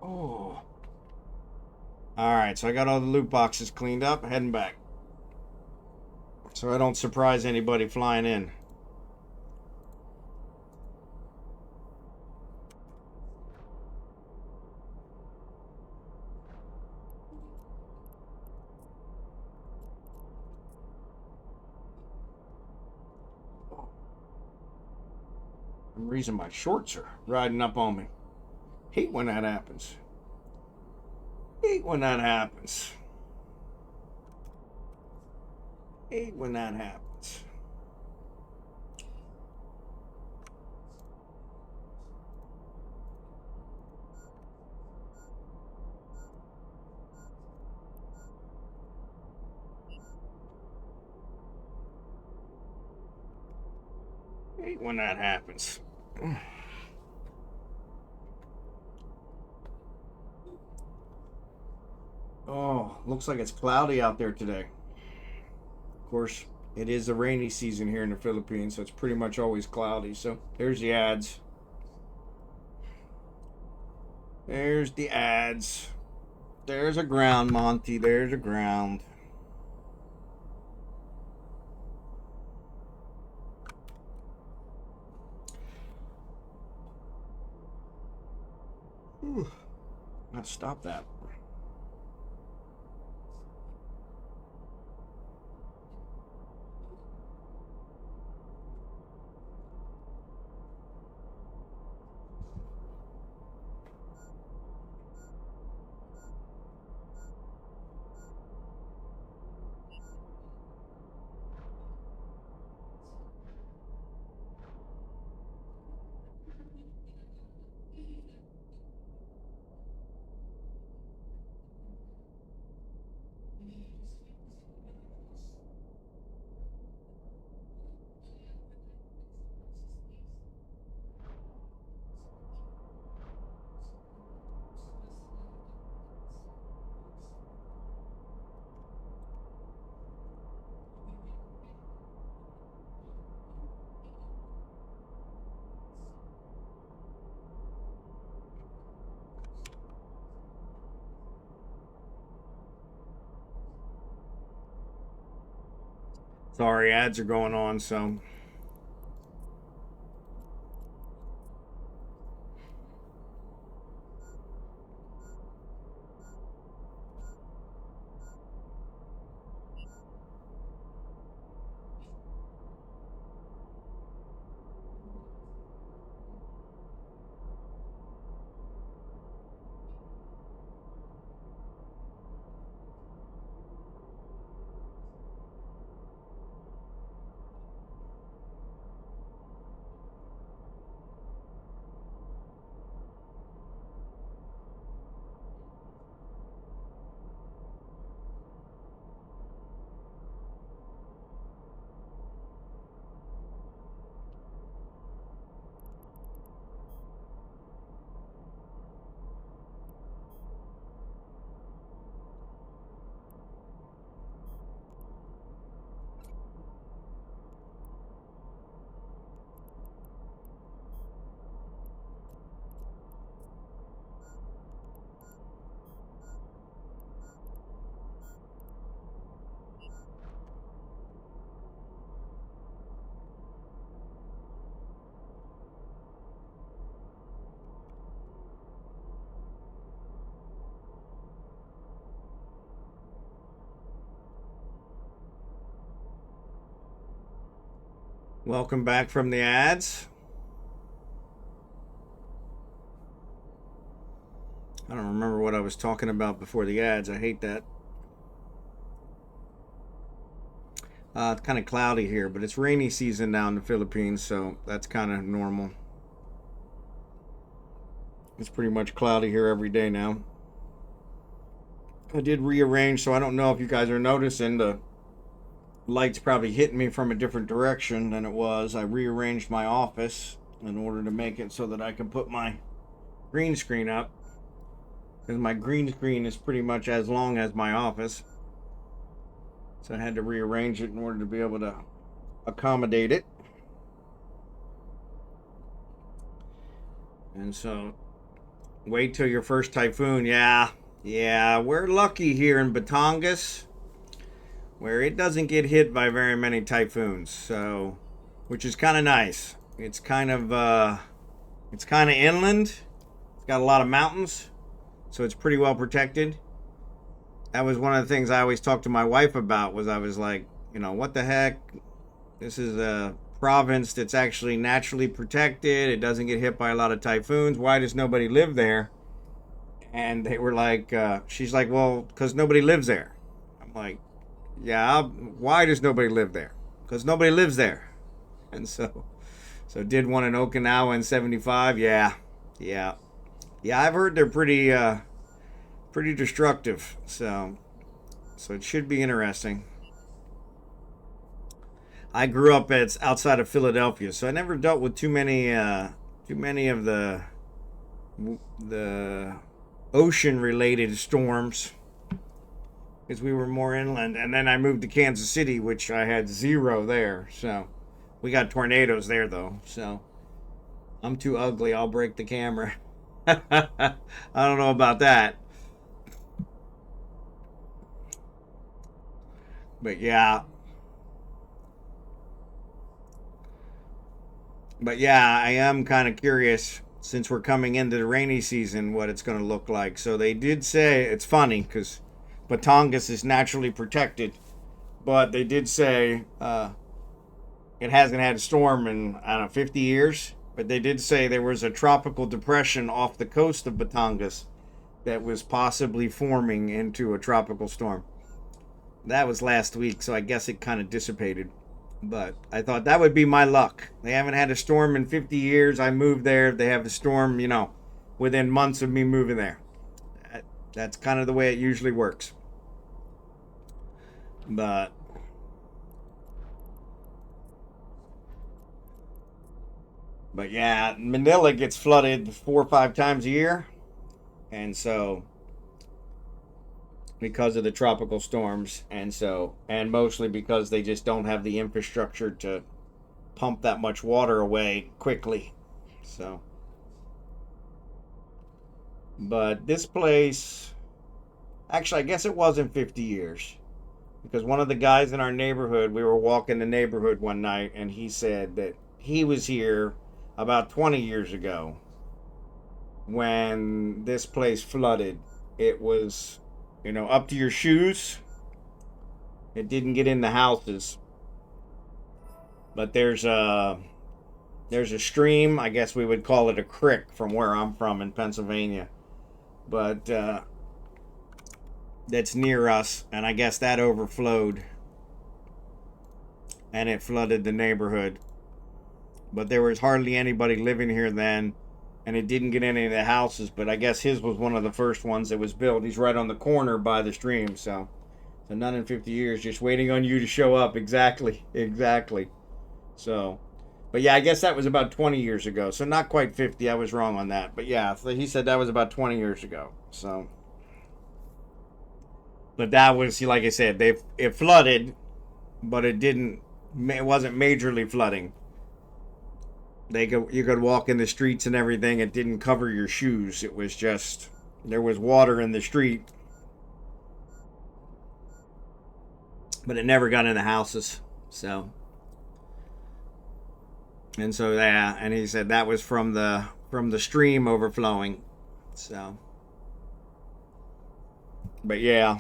Oh. Alright, so I got all the loot boxes cleaned up, heading back. So I don't surprise anybody flying in. For some reason my shorts are riding up on me. Hate when that happens. Hate when that happens. Hate when that happens. Hate when that happens. Oh, looks like it's cloudy out there today. Of course, it is the rainy season here in the Philippines, so it's pretty much always cloudy. So there's the ads. There's the ads. There's a ground, Monty. There's a ground. Whew. Now stop that. Sorry, ads are going on, so. Welcome back from the ads. I don't remember what I was talking about before the ads. I hate that. It's kind of cloudy here, but it's rainy season now in the Philippines, so that's kind of normal. It's pretty much cloudy here every day now. I did rearrange, so I don't know if you guys are noticing the light's probably hitting me from a different direction than it was. I rearranged my office in order to make it so that I can put my green screen up, because my green screen is pretty much as long as my office. So I had to rearrange it in order to be able to accommodate it. And so, wait till your first typhoon. Yeah, we're lucky here in Batangas, where it doesn't get hit by very many typhoons. So, which is kind of nice. It's kind of inland. It's got a lot of mountains, so it's pretty well protected. That was one of the things I always talked to my wife about. Was I was like, what the heck? This is a province that's actually naturally protected. It doesn't get hit by a lot of typhoons. Why does nobody live there? And they were like, she's like, well, because nobody lives there. I'm like, yeah, why does nobody live there? Because nobody lives there. And so did one in Okinawa in '75. Yeah. I've heard they're pretty destructive. So it should be interesting. I grew up outside of Philadelphia, so I never dealt with too many of the ocean-related storms, because we were more inland. And then I moved to Kansas City, which I had zero there. So we got tornadoes there, though. So I'm too ugly. I'll break the camera. I don't know about that. But yeah. I am kind of curious, since we're coming into the rainy season, what it's going to look like. So they did say, it's funny because Batangas is naturally protected, but they did say it hasn't had a storm in, I don't know, 50 years. But they did say there was a tropical depression off the coast of Batangas that was possibly forming into a tropical storm. That was last week, so I guess it kind of dissipated. But I thought that would be my luck. They haven't had a storm in 50 years. I moved there. They have a storm, within months of me moving there. That's kind of the way it usually works. But yeah, Manila gets flooded 4 or 5 times a year. And so, because of the tropical storms, and mostly because they just don't have the infrastructure to pump that much water away quickly. So, but this place, actually, I guess it wasn't 50 years. Because one of the guys in our neighborhood, we were walking the neighborhood one night, and he said that he was here about 20 years ago when this place flooded. It was, up to your shoes. It didn't get in the houses. But there's a stream, I guess we would call it a creek from where I'm from in Pennsylvania. But that's near us, and I guess that overflowed and it flooded the neighborhood. But there was hardly anybody living here then, and it didn't get any of the houses, but I guess his was one of the first ones that was built. He's right on the corner by the stream, so none in 50 years, just waiting on you to show up. Exactly. So, but yeah, I guess that was about 20 years ago, so not quite 50. I was wrong on that, but yeah, so he said that was about 20 years ago. So, but that was, like I said, it flooded, but it wasn't majorly flooding. You could walk in the streets and everything. It didn't cover your shoes. It was just, there was water in the street, but it never got in the houses. So, and so yeah, and he said that was from the stream overflowing. So, but yeah.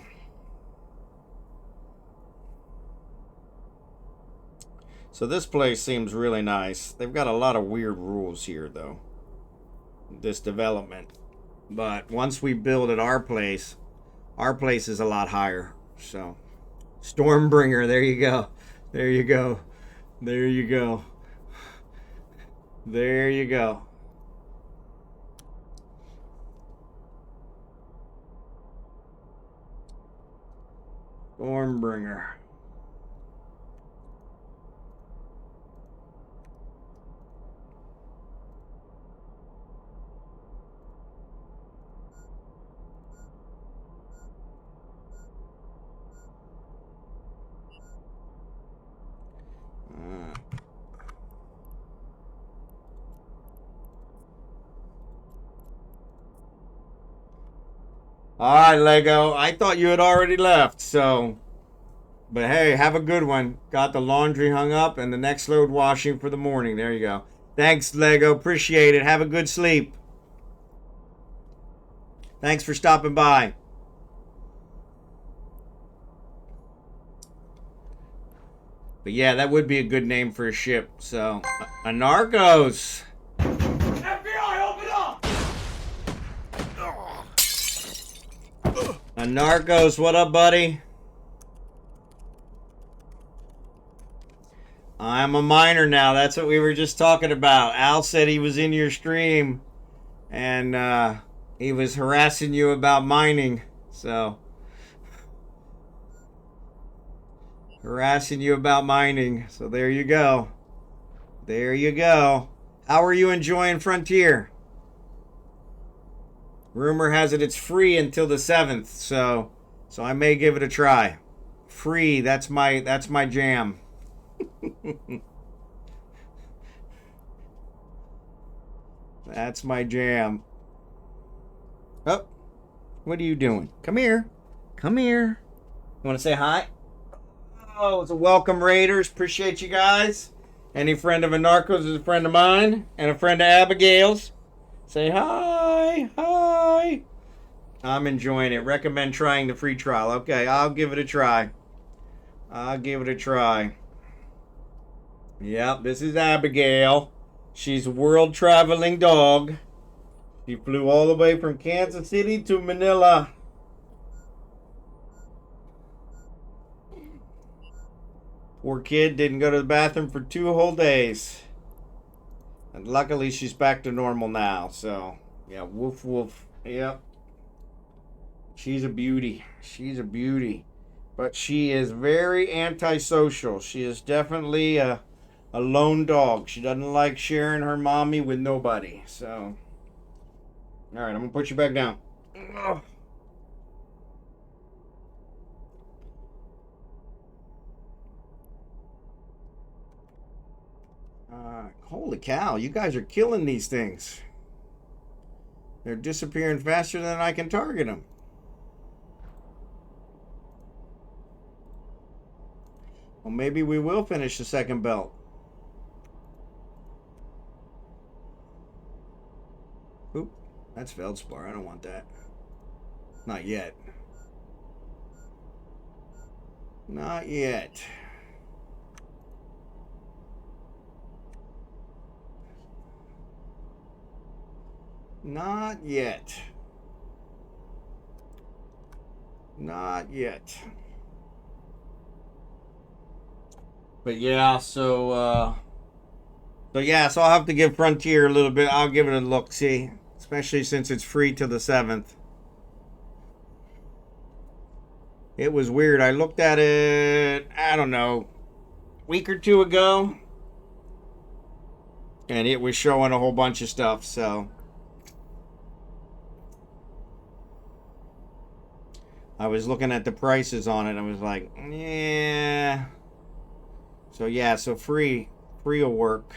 So this place seems really nice. They've got a lot of weird rules here, though. This development. But once we build at our place is a lot higher. So, Stormbringer, there you go. There you go. There you go. There you go. Stormbringer. All right, Lego. I thought you had already left, so. But hey, have a good one. Got the laundry hung up and the next load washing for the morning. There you go. Thanks, Lego. Appreciate it. Have a good sleep. Thanks for stopping by. But yeah, that would be a good name for a ship. So, Anarckos. FBI, open up! Anarckos, what up, buddy? I'm a miner now. That's what we were just talking about. Al said he was in your stream, and he was harassing you about mining. So, harassing you about mining. So there you go. There you go. How are you enjoying Frontier? Rumor has it it's free until the 7th, so I may give it a try. Free, that's my jam. That's my jam. Oh, what are you doing? Come here. Come here. You want to say hi? Oh, it's a welcome, Raiders. Appreciate you guys. Any friend of Anarckos is a friend of mine, and a friend of Abigail's. Say hi. Hi. I'm enjoying it. Recommend trying the free trial. Okay, I'll give it a try. I'll give it a try. Yep, this is Abigail. She's a world traveling dog. She flew all the way from Kansas City to Manila. Poor kid didn't go to the bathroom for 2 whole days. And luckily she's back to normal now. So, yeah, woof woof. Yep. She's a beauty. She's a beauty. But she is very antisocial. She is definitely a lone dog. She doesn't like sharing her mommy with nobody. So, all right, I'm going to put you back down. Ugh. Holy cow, you guys are killing these things. They're disappearing faster than I can target them. Well, maybe we will finish the second belt. Oop, that's Feldspar. I don't want that. Not yet. Not yet. Not yet. Not yet. But yeah, so I'll have to give Frontier a little bit. I'll give it a look, see, especially since it's free till the 7th. It was weird. I looked at it, I don't know, a week or two ago, and it was showing a whole bunch of stuff, so I was looking at the prices on it. I was like, yeah. So yeah, so free will work.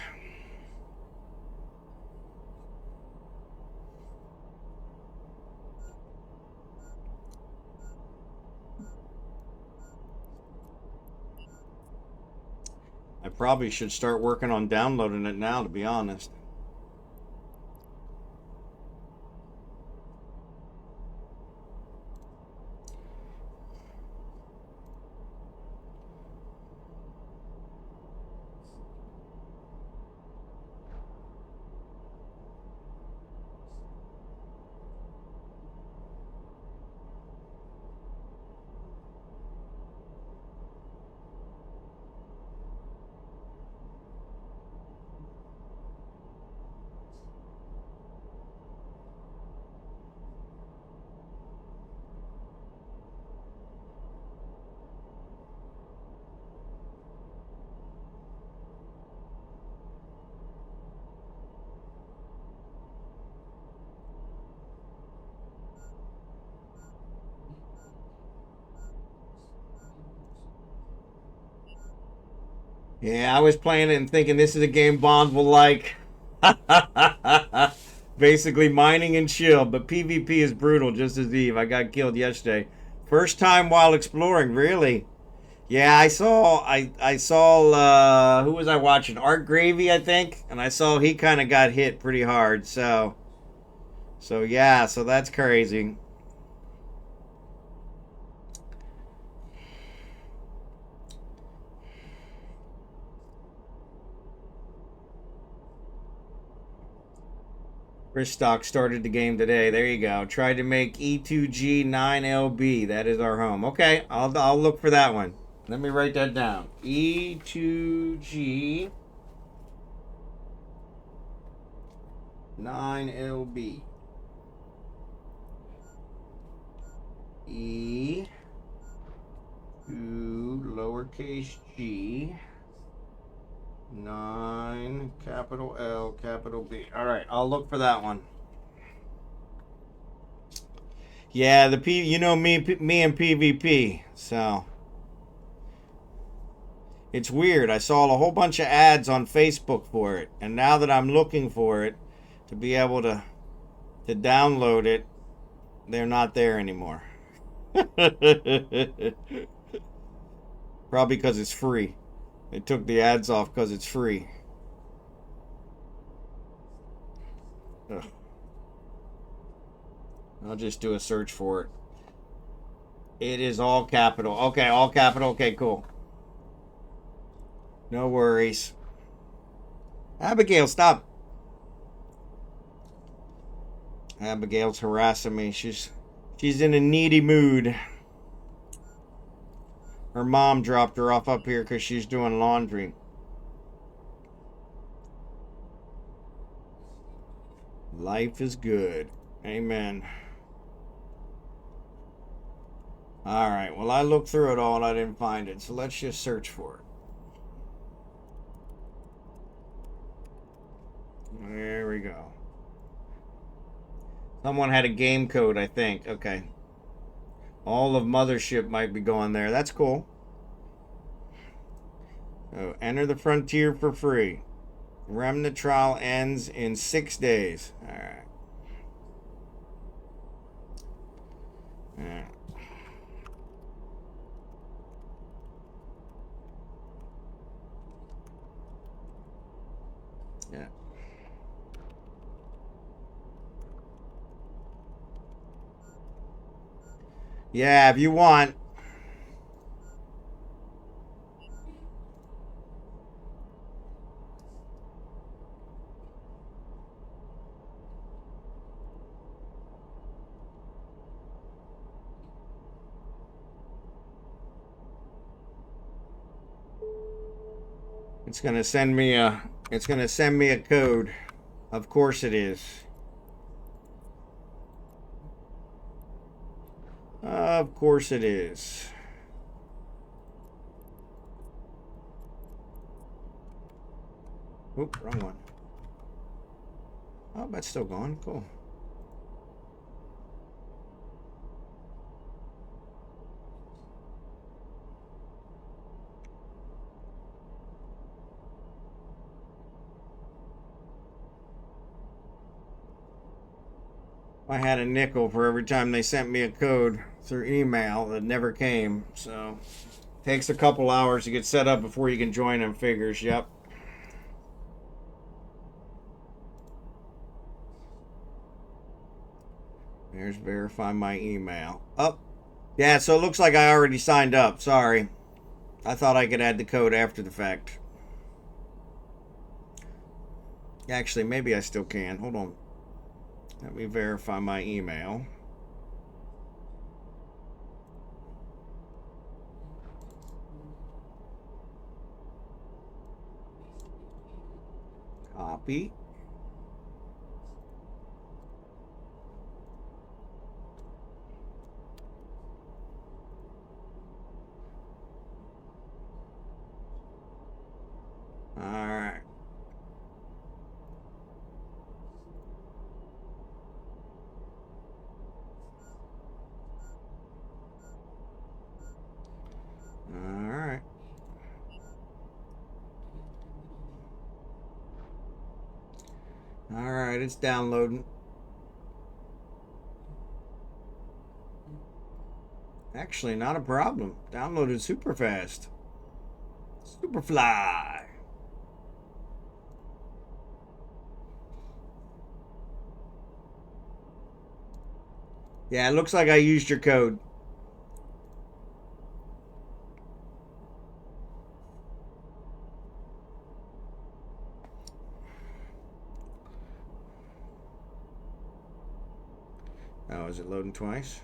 I probably should start working on downloading it now, to be honest. Yeah, I was playing it and thinking this is a game Bond will like. Basically mining and chill, but PvP is brutal, just as Eve. I got killed yesterday. First time while exploring, really. Yeah, I saw who was I watching? Art Gravy, I think, and I saw he kind of got hit pretty hard. So yeah, so that's crazy. Bristock started the game today. There you go. Tried to make E2G9LB. That is our home. Okay, I'll look for that one. Let me write that down. E2G 9LB. E 2 lowercase g 9 capital L capital B. All right, I'll look for that one. Yeah, you know me and PvP, so it's weird. I saw a whole bunch of ads on Facebook for it, and now that I'm looking for it to be able to download it, they're not there anymore. Probably because it's free. They took the ads off because it's free. Ugh. I'll just do a search for it. It is all capital. Okay, all capital. Okay, cool. No worries. Abigail, stop. Abigail's harassing me. She's in a needy mood. Her mom dropped her off up here because she's doing laundry. Life is good. Amen. Alright, well, I looked through it all and I didn't find it, so let's just search for it. There we go. Someone had a game code, I think. Okay. All of Mothership might be going there. That's cool. So, enter the frontier for free. Remnant trial ends in 6 days. Alright. Yeah. Yeah, if you want. It's gonna send me a code. Of course it is. Of course it is. Oop, wrong one. Oh, that's still going. Cool. I had a nickel for every time they sent me a code through email that never came. So takes a couple hours to get set up before you can join them figures. Yep. There's verify my email. Oh, yeah, so it looks like I already signed up. Sorry. I thought I could add the code after the fact. Actually, maybe I still can. Hold on. Let me verify my email. Copy. All right. All right. All right, it's downloading. Actually, not a problem. Downloaded super fast. Super fly. Yeah, it looks like I used your code. Oh, is it loading twice?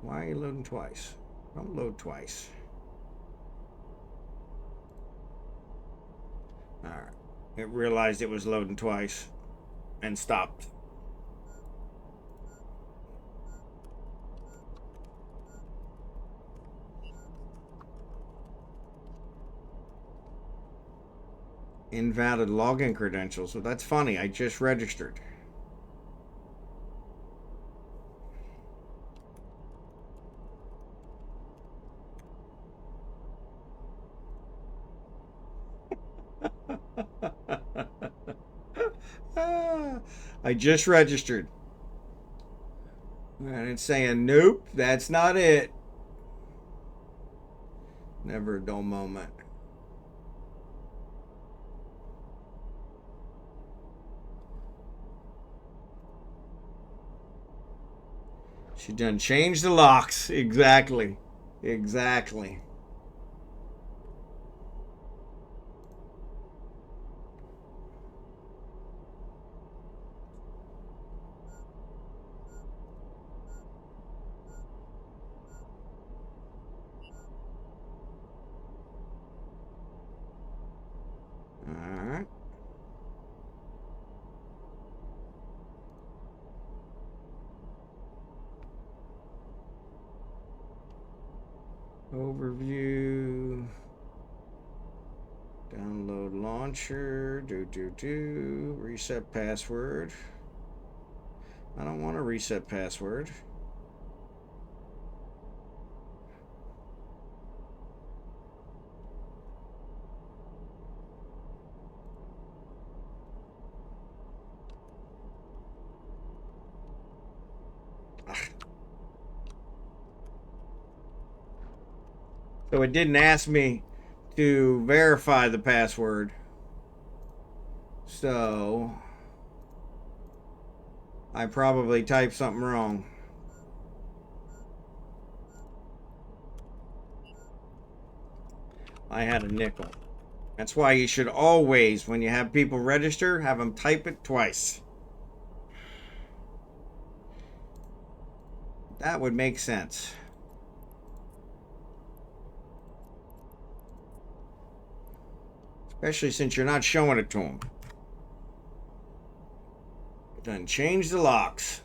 Why are you loading twice? Don't load twice. Alright. It realized it was loading twice and stopped. Invalid login credentials. Well, that's funny. I just registered. I just registered. And it's saying, nope, that's not it. Never a dull moment. She done changed the locks. Exactly. Exactly. Alright. Overview. Download launcher. Reset password. I don't want to reset password. So it didn't ask me to verify the password. So I probably typed something wrong. I had a nickel. That's why you should always, when you have people register, have them type it twice. That would make sense. Especially since you're not showing it to them. Done change the locks.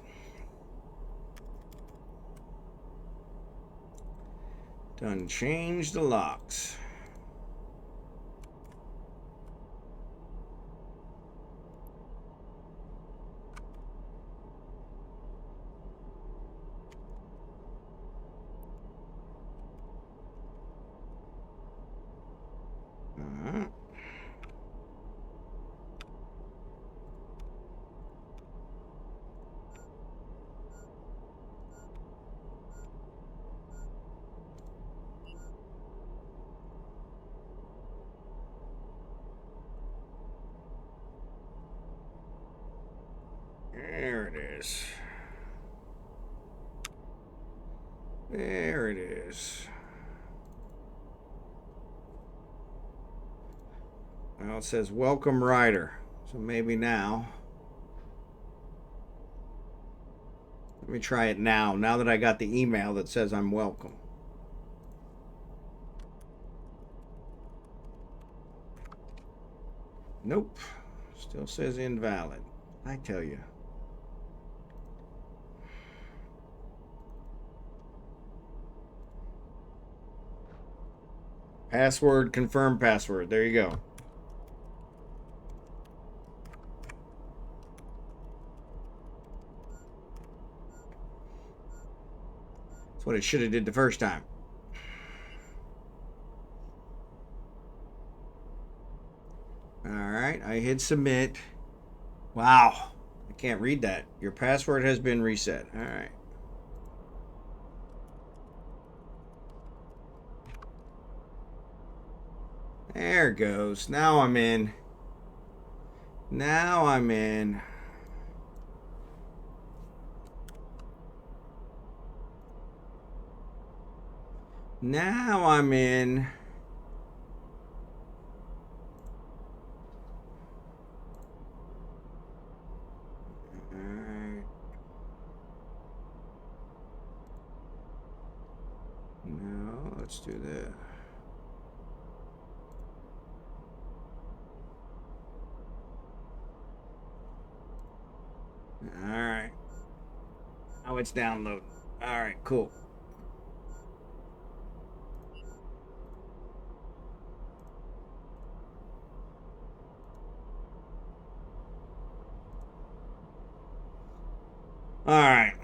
Done change the locks. There it is. There it is. Well, it says welcome rider. So maybe now. Let me try it now. Now that I got the email that says I'm welcome. Nope. Still says invalid. I tell you. Password, confirm password. There you go. That's what it should have did the first time. All right, I hit submit. Wow, I can't read that. Your password has been reset. All right. There it goes. Now I'm in. Now I'm in. Now I'm in. Alright. No, let's do that. Alright. Now it's downloading. Alright, cool. Alright.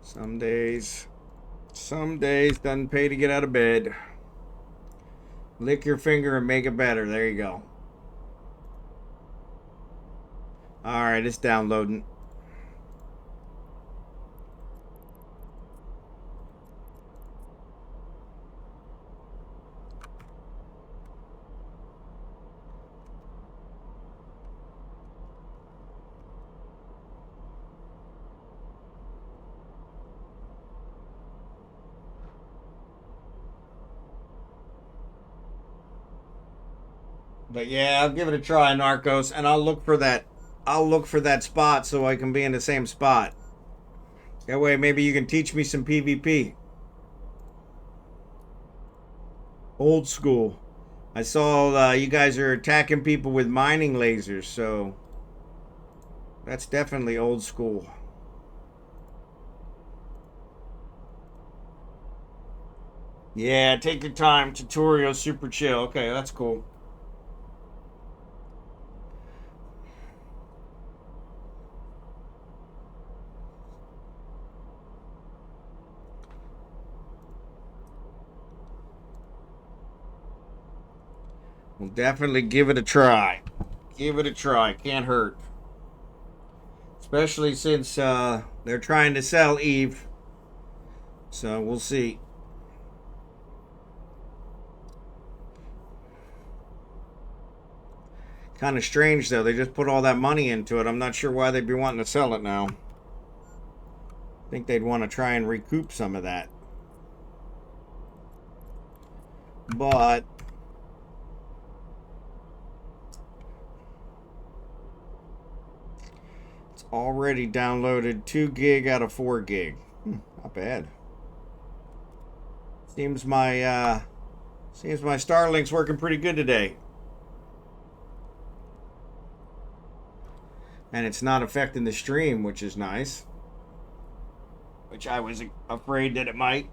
Some days doesn't pay to get out of bed. Lick your finger and make it better. There you go. Alright, it's downloading. But yeah, I'll give it a try, Narcos, and I'll look for that spot so I can be in the same spot. That way maybe you can teach me some PvP. Old school. I saw you guys are attacking people with mining lasers, so that's definitely old school. Yeah, take your time. Tutorial super chill. Okay, that's cool. We'll definitely give it a try. Give it a try. Can't hurt. Especially since they're trying to sell Eve So we'll see. Kind of strange though. They just put all that money into it. I'm not sure why they'd be wanting to sell it now. I think they'd want to try and recoup some of that. But it's already downloaded 2 gig out of 4 gig. Not bad. Seems my Starlink's working pretty good today. And it's not affecting the stream, which is nice. Which I was afraid that it might.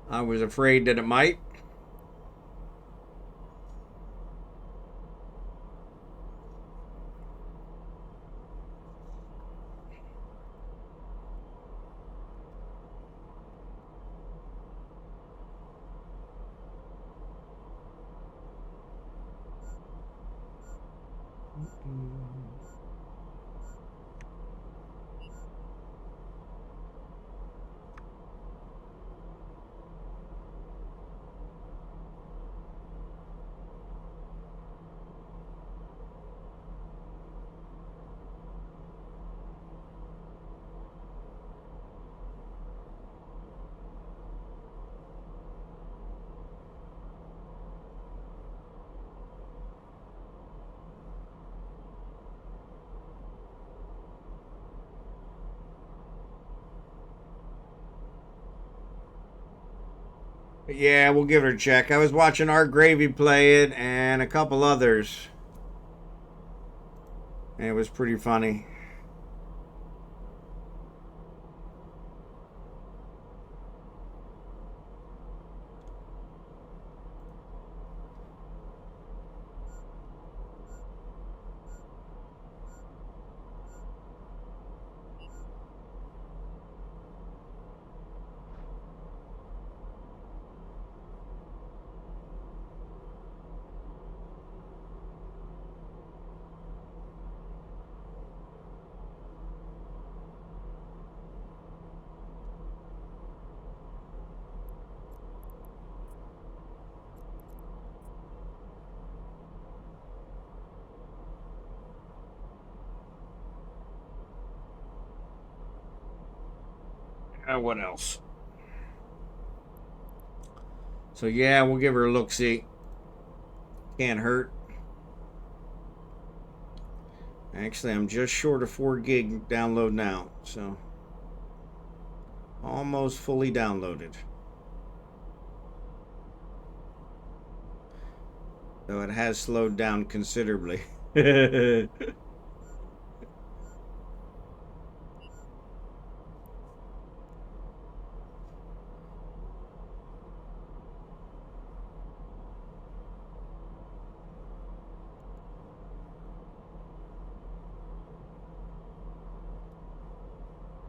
I was afraid that it might. Yeah, we'll give it a check. I was watching Art Gravy play it and a couple others. And it was pretty funny. What else? So yeah, we'll give her a look-see. Can't hurt. Actually, I'm just short of 4 gig download now, so almost fully downloaded. Though it has slowed down considerably.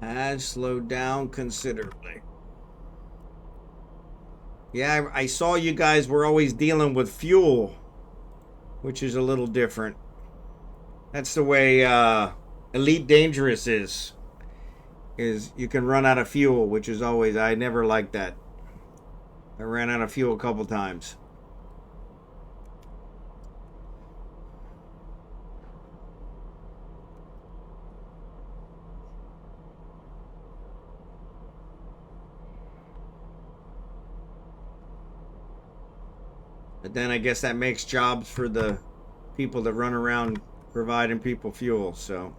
Has slowed down considerably. Yeah, I saw you guys were always dealing with fuel, which is a little different. That's the way Elite Dangerous is. Is you can run out of fuel, which is always, I never liked that. I ran out of fuel a couple times. But then I guess that makes jobs for the people that run around providing people fuel. So,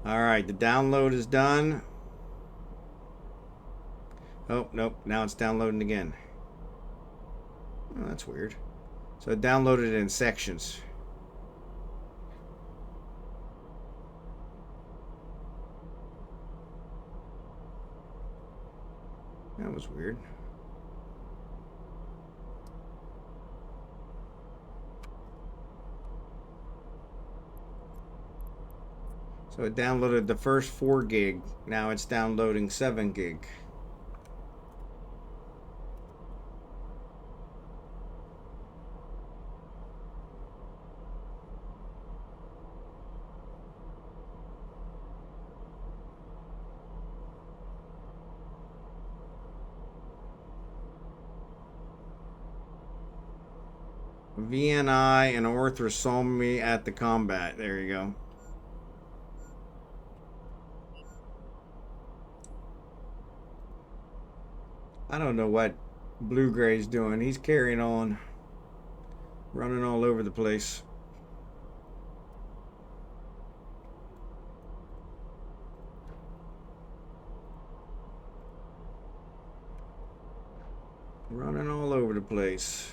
all right, the download is done. Oh, nope, now it's downloading again. Oh, that's weird. So it downloaded in sections. That was weird. So it downloaded the first 4 gig. Now it's downloading 7 gig. VNI and orthosomy at the combat. There you go. I don't know what Blue-gray's doing. He's carrying on. Running all over the place. Running all over the place.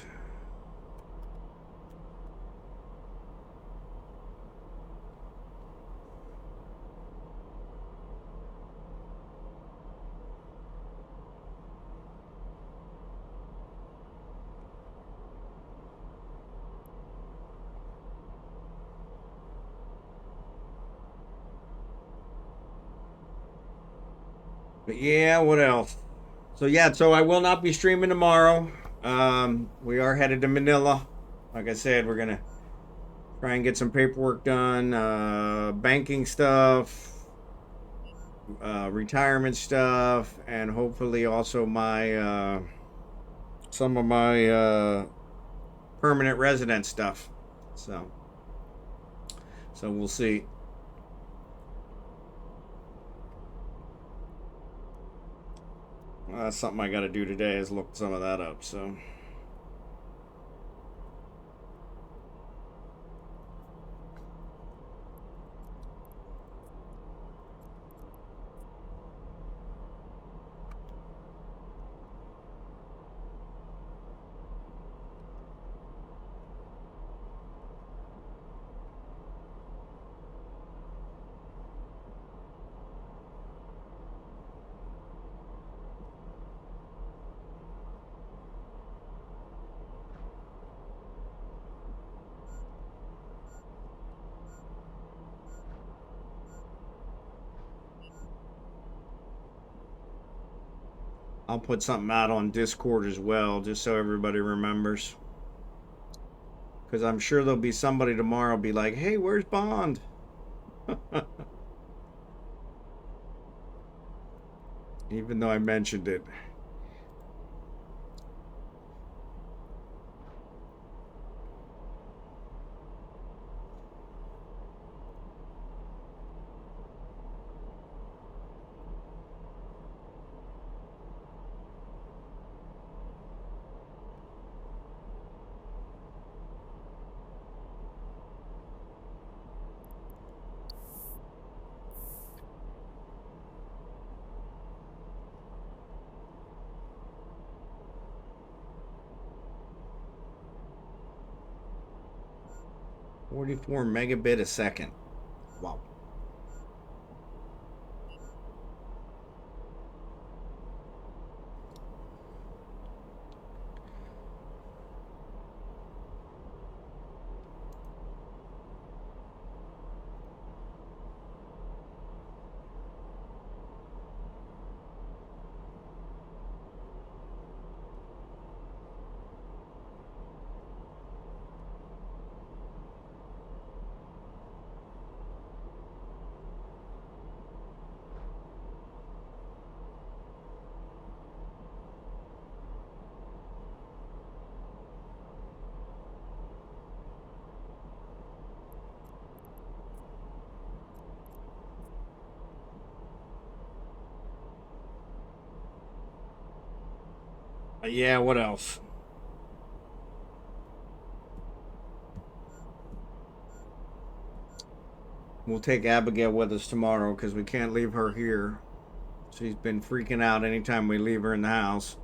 But yeah, what else? So yeah, so I will not be streaming tomorrow. We are headed to Manila. Like I said, we're gonna try and get some paperwork done, banking stuff, retirement stuff, and hopefully also my some of my permanent resident stuff. So we'll see. That's something I got to do today, is look some of that up. So. I'll put something out on Discord as well, just so everybody remembers. Because I'm sure there'll be somebody tomorrow be like, hey, where's Bond? Even though I mentioned it. .44 megabit a second. Wow. Yeah, what else? We'll take Abigail with us tomorrow because we can't leave her here. She's been freaking out anytime we leave her in the house.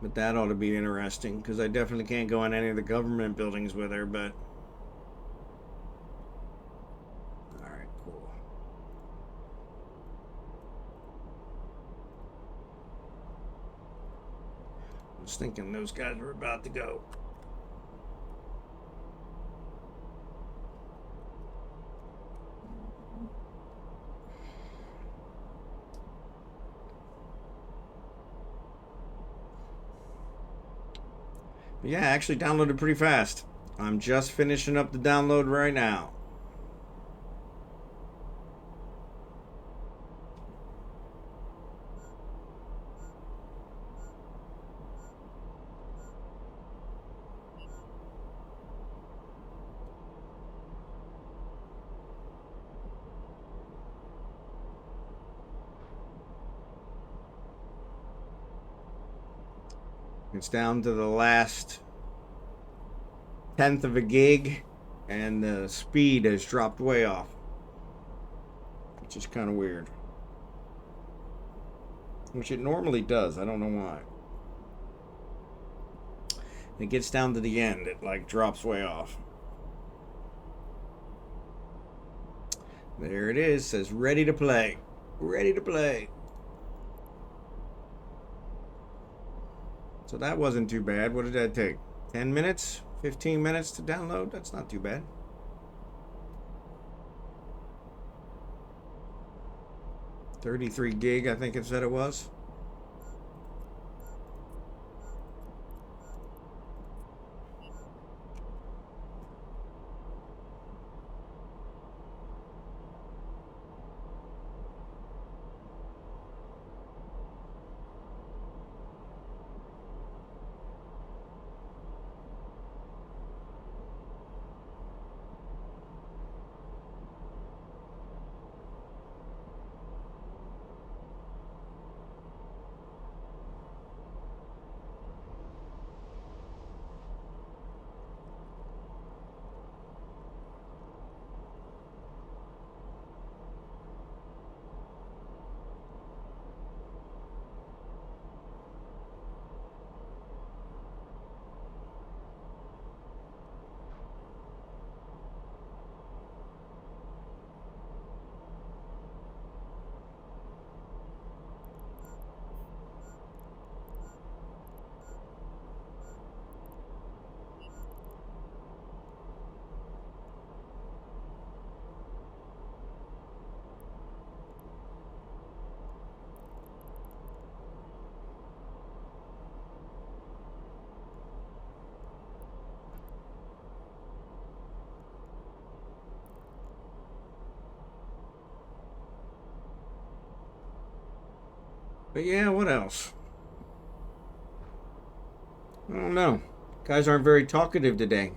But that ought to be interesting because I definitely can't go in any of the government buildings with her, but... Alright, cool. I was thinking those guys were about to go. But yeah, I actually downloaded pretty fast. I'm just finishing up the download right now. It's down to the last tenth of a gig, and the speed has dropped way off, which is kind of weird. Which it normally does. I don't know why. It gets down to the end, it like drops way off. There it is. Says ready to play. Ready to play. So that wasn't too bad. What did that take? 10 minutes? 15 minutes to download? That's not too bad. $33 gig, I think it said it was. But yeah, what else? I don't know. Guys aren't very talkative today.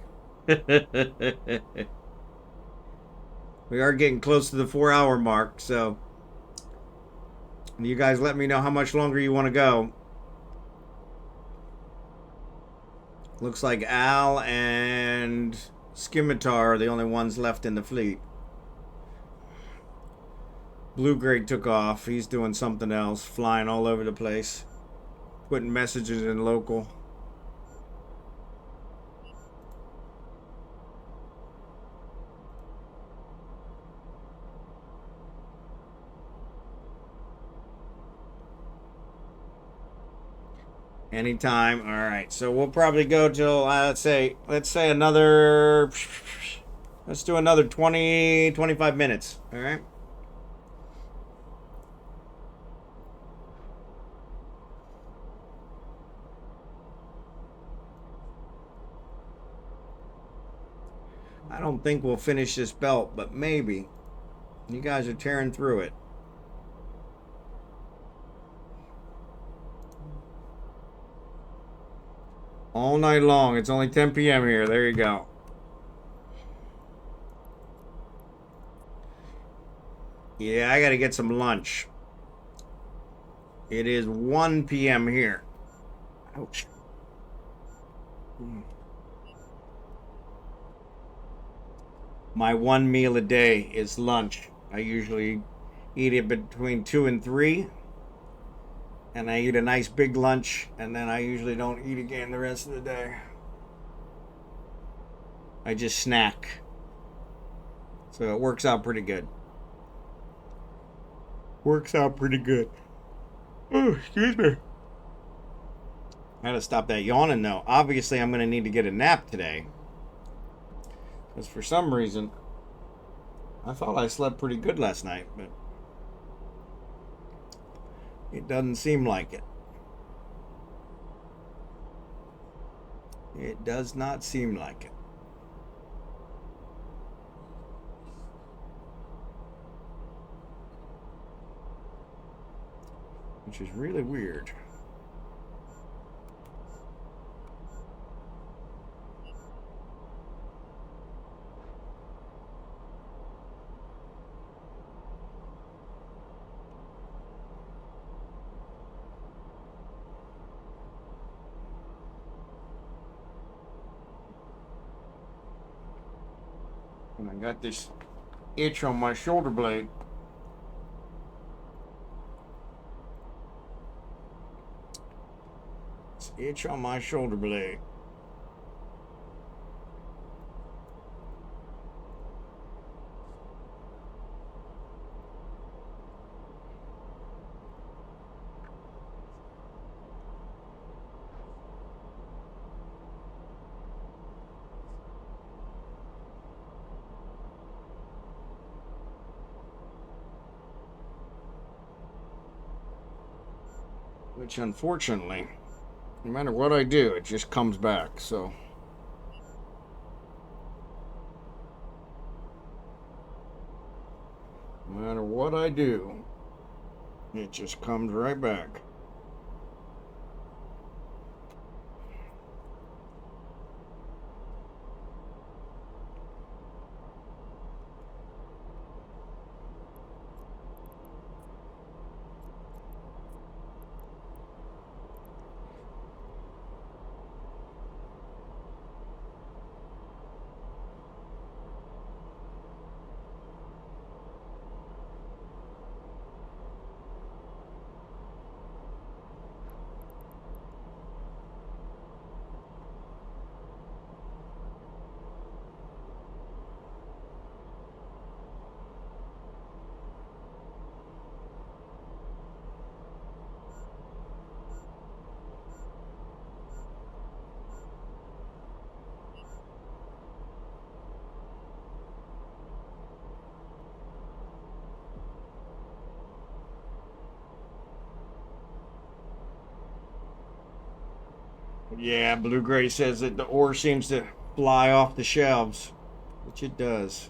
We are getting close to the 4-hour mark, so you guys let me know how much longer you want to go. Looks like Al and Scimitar are the only ones left in the fleet. Blue Gray took off. He's doing something else, flying all over the place, putting messages in local. Anytime. All right. So we'll probably go till let's say another. Let's do another 20, 25 minutes. All right. I don't think we'll finish this belt, but maybe. You guys are tearing through it. All night long. It's only 10 p.m. here. There you go. Yeah, I got to get some lunch. It is 1 p.m. here. Ouch. My one meal a day is lunch. I usually eat it between 2 and 3. And I eat a nice big lunch, and then I usually don't eat again the rest of the day. I just snack. So it works out pretty good. Works out pretty good. Oh, excuse me. I gotta stop that yawning though. Obviously, I'm gonna need to get a nap today. Because for some reason, I thought I slept pretty good last night, but it doesn't seem like it. It does not seem like it. Which is really weird. And I got this itch on my shoulder blade. This itch on my shoulder blade. Which, unfortunately, no matter what I do, it just comes back, so. No matter what I do, it just comes right back. Yeah, Blue Gray says that the ore seems to fly off the shelves, which it does.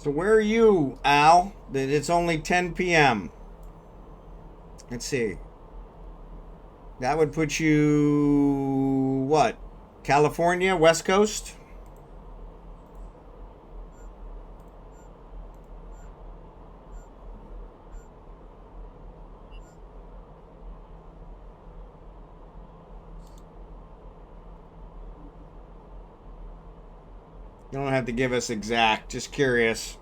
So where are you, Al? That it's only 10 p.m. Let's see. That would put you what? California, West Coast? You don't have to give us exact, just curious.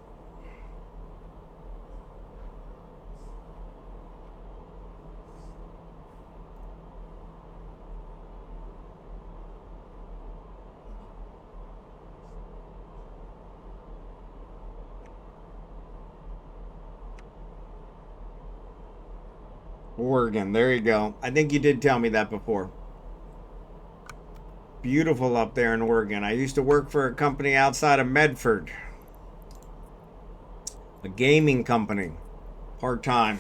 Oregon. There you go. I think you did tell me that before. Beautiful up there in Oregon. I used to work for a company outside of Medford. A gaming company. Part-time.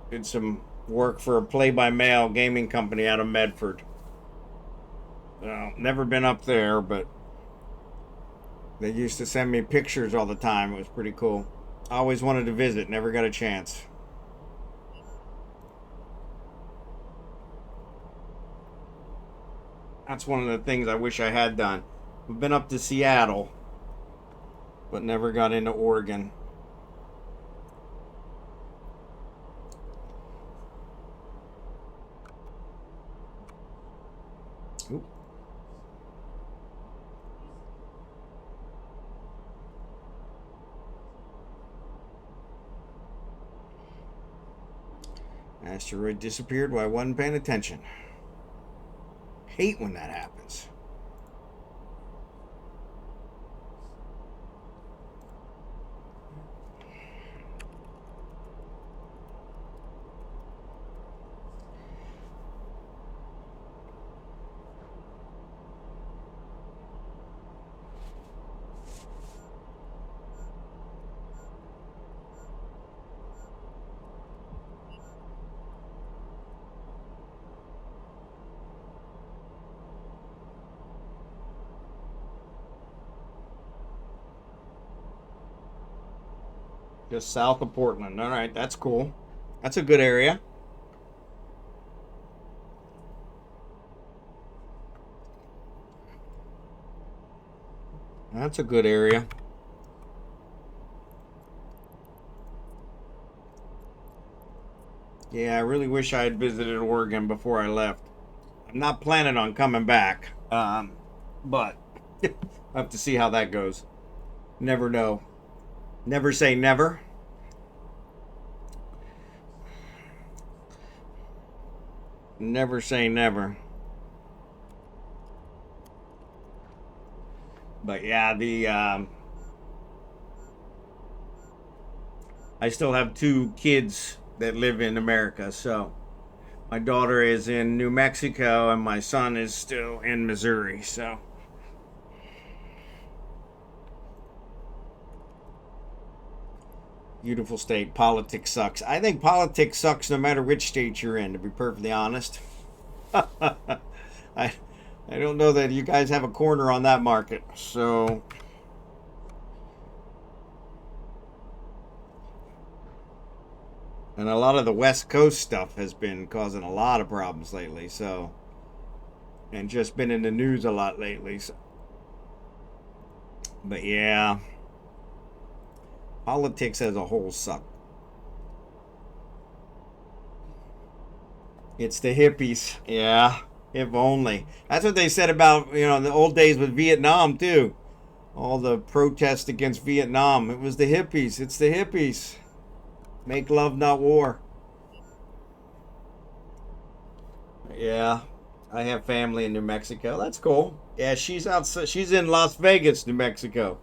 Did some work for a play-by-mail gaming company out of Medford. Never been up there, but they used to send me pictures all the time. It was pretty cool. I always wanted to visit, never got a chance. That's one of the things I wish I had done. I've been up to Seattle, but never got into Oregon. Ooh. Asteroid disappeared while I wasn't paying attention. Hate when that happens. Just south of Portland. All right, that's cool. That's a good area. That's a good area. Yeah, I really wish I had visited Oregon before I left. I'm not planning on coming back, but I have to see how that goes. Never know. Never say never. Never say never. But yeah, I still have two kids that live in America. So my daughter is in New Mexico and my son is still in Missouri. So beautiful state. Politics sucks. I think politics sucks no matter which state you're in, to be perfectly honest. I I don't know that you guys have a corner on that market. So and a lot of the West Coast stuff has been causing a lot of problems lately. So and just been in the news a lot lately. So. But yeah, politics as a whole suck. It's the hippies. Yeah, if only. That's what they said about, in the old days with Vietnam, too. All the protests against Vietnam. It was the hippies. It's the hippies. Make love, not war. Yeah, I have family in New Mexico. That's cool. Yeah, she's outside. She's in Las Vegas, New Mexico,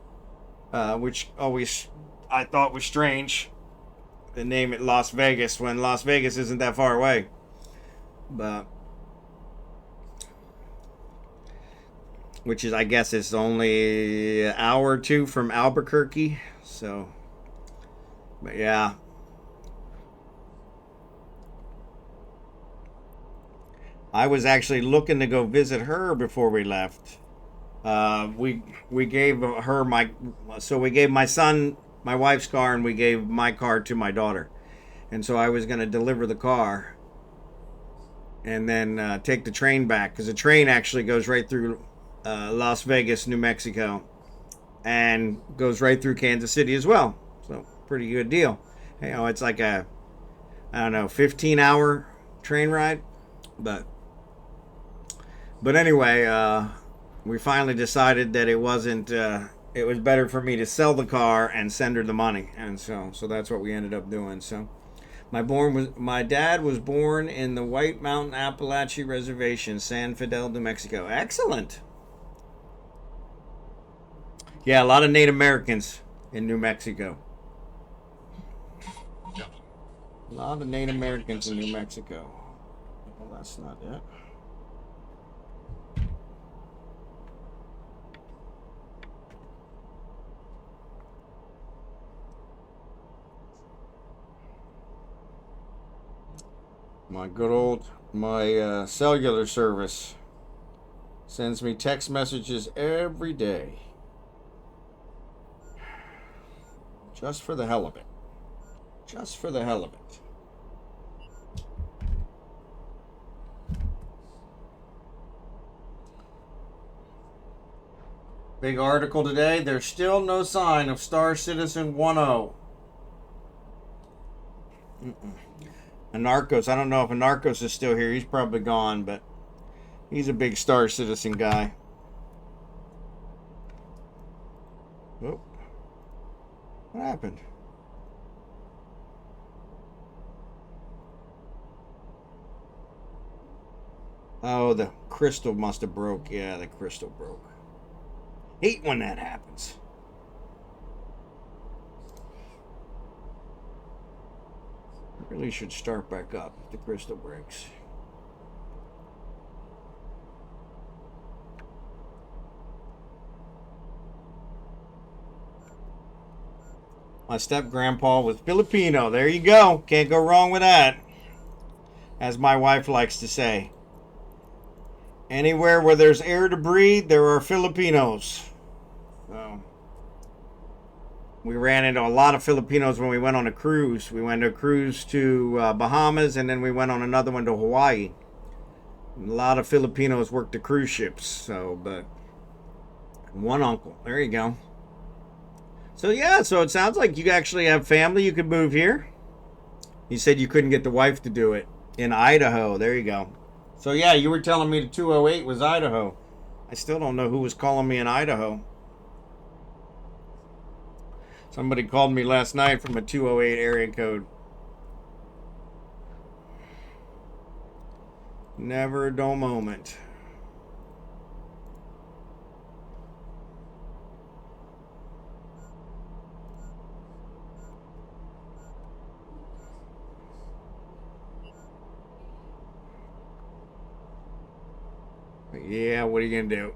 which always I thought was strange. They name it Las Vegas when Las Vegas isn't that far away. But which is, I guess, it's only an hour or two from Albuquerque. So, but yeah. I was actually looking to go visit her before we left. We gave her we gave my son my wife's car and we gave my car to my daughter, and so I was going to deliver the car and then take the train back because the train actually goes right through Las Vegas, New Mexico, and goes right through Kansas City as well. So pretty good deal. It's like a 15-hour train ride, but anyway, we finally decided that it wasn't. It was better for me to sell the car and send her the money, and so that's what we ended up doing. So. My dad was born in the White Mountain Appalachian Reservation, San Fidel, New Mexico. Excellent. Yeah, a lot of Native Americans in New Mexico. A lot of Native Americans in New Mexico. Well, that's not it. My good old, cellular service sends me text messages every day. Just for the hell of it. Just for the hell of it. Big article today. There's still no sign of Star Citizen 1.0. Anarckos. I don't know if Anarckos is still here. He's probably gone, but he's a big Star Citizen guy. Oh. What happened? Oh, the crystal must have broke. Yeah, the crystal broke. Hate when that happens. Really should start back up if the crystal breaks. My step-grandpa was Filipino. There you go. Can't go wrong with that. As my wife likes to say. Anywhere where there's air to breathe, there are Filipinos. So, we ran into a lot of Filipinos when we went on a cruise. We went on a cruise to Bahamas, and then we went on another one to Hawaii. And a lot of Filipinos worked the cruise ships. So, but one uncle. There you go. So yeah, so it sounds like you actually have family. You could move here. You said you couldn't get the wife to do it in Idaho. There you go. So yeah, you were telling me the 208 was Idaho. I still don't know who was calling me in Idaho. Somebody called me last night from a 208 area code. Never a dull moment. Yeah, what are you going to do?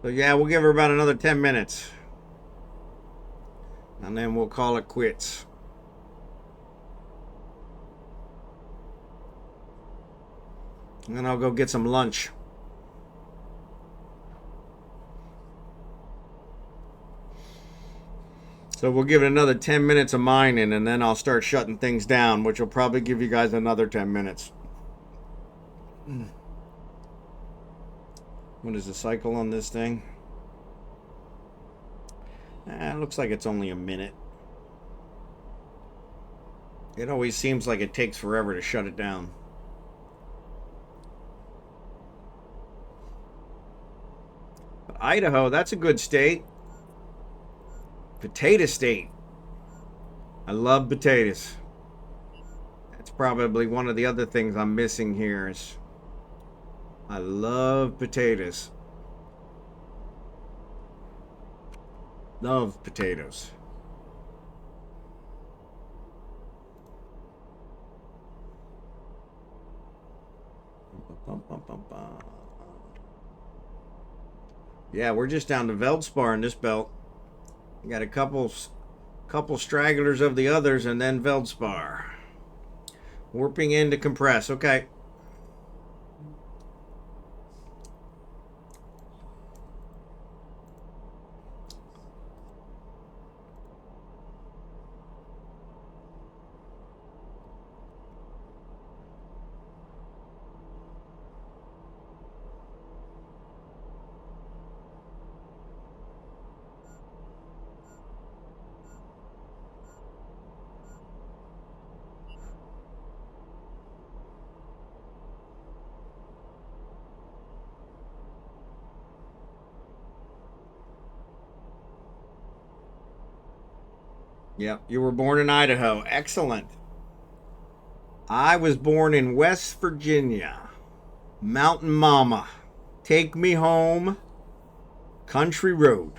So yeah, we'll give her about another 10 minutes. And then we'll call it quits. And then I'll go get some lunch. So we'll give it another 10 minutes of mining, and then I'll start shutting things down, which will probably give you guys another 10 minutes. What is the cycle on this thing? It looks like it's only a minute. It always seems like it takes forever to shut it down. But Idaho, that's a good state. Potato state. I love potatoes. That's probably one of the other things I'm missing here is I love potatoes. Love potatoes. Yeah, we're just down to Veldspar in this belt. We got a couple stragglers of the others, and then Veldspar. Warping in to compress. Okay. Yep, you were born in Idaho. Excellent. I was born in West Virginia. Mountain Mama. Take me home. Country road.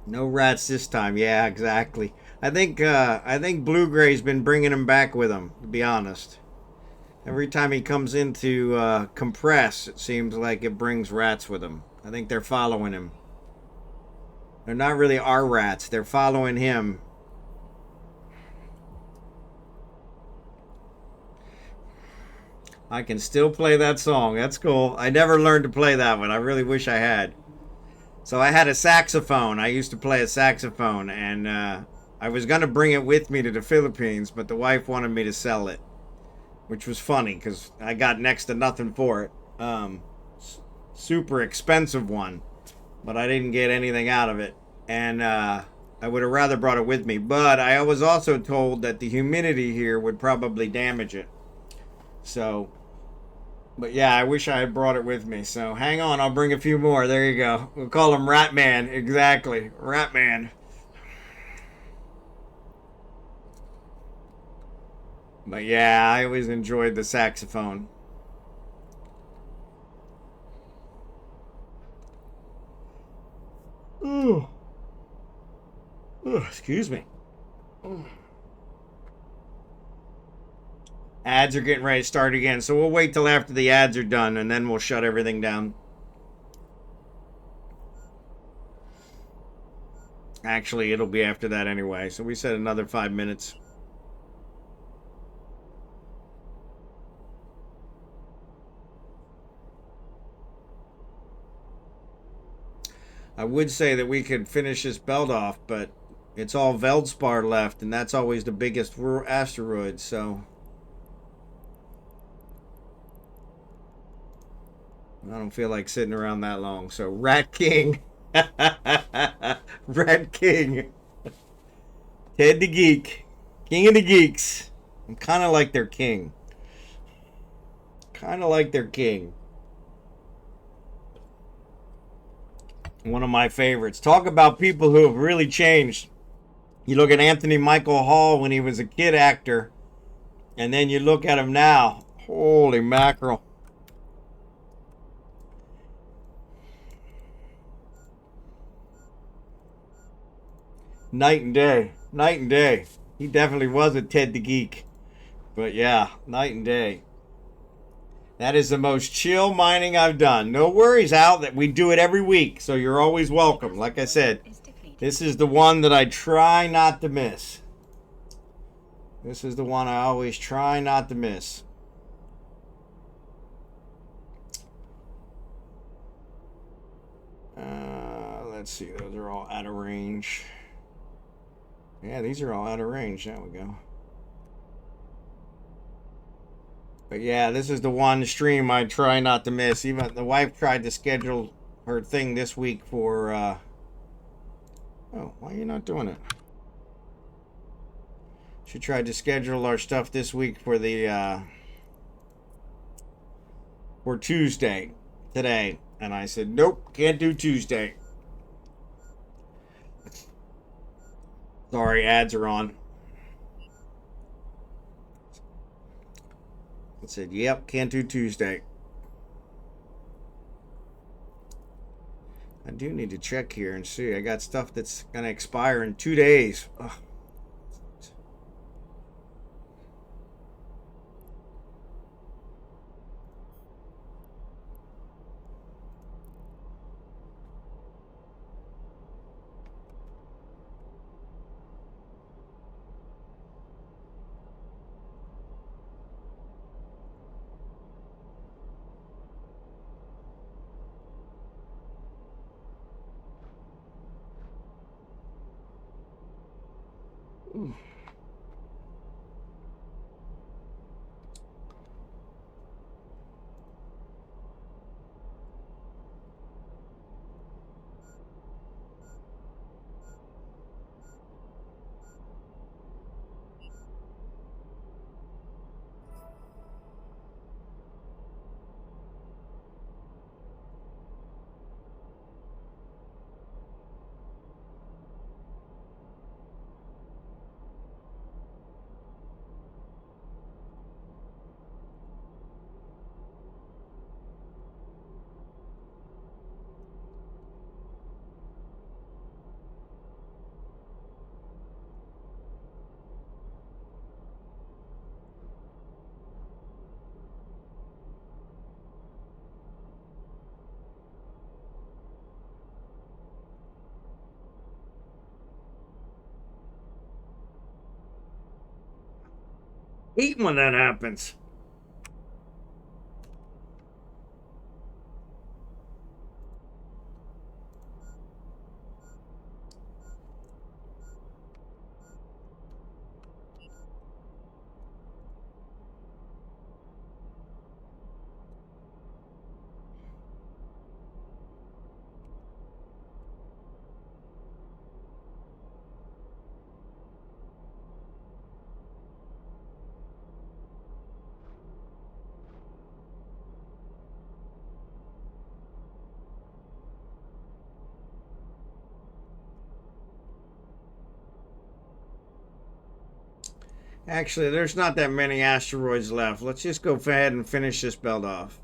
No rats this time. Yeah, exactly. I think Bluegray's been bringing him back with him. To be honest, every time he comes into compress, it seems like it brings rats with him. I think they're following him. They're not really our rats. They're following him. I can still play that song. That's cool. I never learned to play that one. I really wish I had. So I had a saxophone. I used to play a saxophone, and I was going to bring it with me to the Philippines, but the wife wanted me to sell it, which was funny because I got next to nothing for it. Super expensive one, but I didn't get anything out of it. And I would have rather brought it with me. But I was also told that the humidity here would probably damage it. So, but yeah, I wish I had brought it with me. So hang on, I'll bring a few more. There you go. We'll call him Ratman. Exactly. Ratman. But yeah, I always enjoyed the saxophone. Ooh. Ooh, excuse me. Ooh. Ads are getting ready to start again, so we'll wait till after the ads are done, and then we'll shut everything down. Actually, it'll be after that anyway, so we said another 5 minutes. I would say that we could finish this belt off, but it's all Veldspar left, and that's always the biggest asteroid, so I don't feel like sitting around that long. So Rat King. Rat King. Ted the Geek. King of the Geeks. I'm kind of like their king. Kind of like their king. One of my favorites. Talk about people who have really changed. You look at Anthony Michael Hall when he was a kid actor, and then you look at him now. Holy mackerel. Night and day. Night and day. He definitely was a Ted the Geek. But yeah, night and day. That is the most chill mining I've done. No worries, Al, that we do it every week, so you're always welcome. Like I said, this is the one that I try not to miss. This is the one I always try not to miss. Let's see, those are all out of range. Yeah, these are all out of range. There we go. But yeah, this is the one stream I try not to miss. Even the wife tried to schedule her thing this week for... Oh, why are you not doing it? She tried to schedule our stuff this week for the... for Tuesday, today. And I said, nope, can't do Tuesday. Sorry, ads are on. I said, yep, can't do Tuesday. I do need to check here and see. I got stuff that's going to expire in 2 days. Ugh. Ooh. hate when that happens. Actually, there's not that many asteroids left. Let's just go ahead and finish this belt off.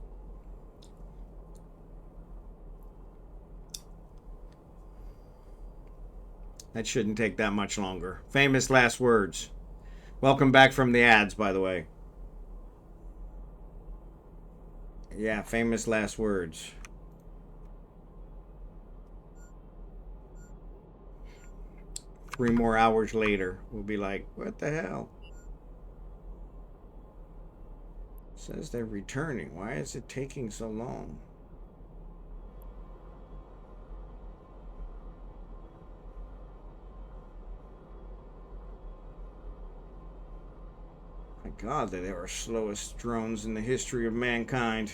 That shouldn't take that much longer. Famous last words. Welcome back from the ads, by the way. Yeah, famous last words. Three more hours later, we'll be like, what the hell? It says they're returning. Why is it taking so long? My God, they are slowest drones in the history of mankind.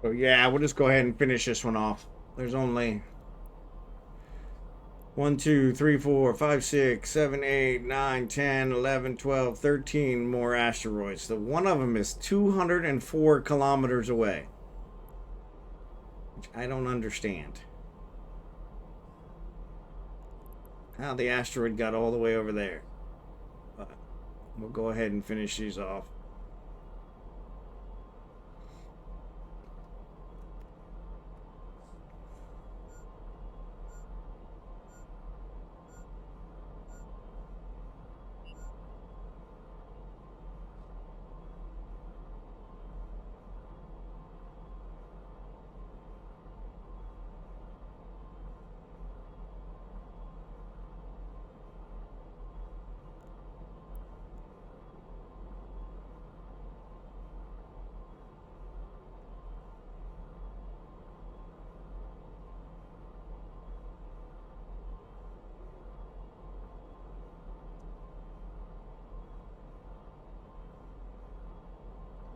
So yeah, we'll just go ahead and finish this one off. There's only 1, 2, 3, 4, 5, 6, 7, 8, 9, 10, 11, 12, 13 more asteroids. The one of them is 204 kilometers away. Which I don't understand. How the asteroid got all the way over there. But we'll go ahead and finish these off.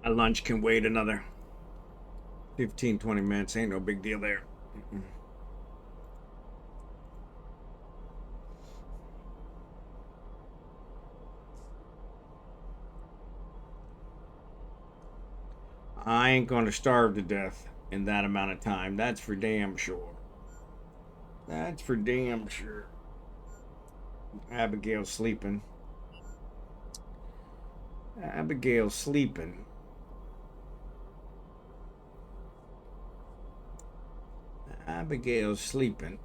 My lunch can wait another 15, 20 minutes. Ain't no big deal there. I ain't gonna starve to death in that amount of time. That's for damn sure. That's for damn sure. Abigail's sleeping. Abigail's sleeping. Abigail's sleeping.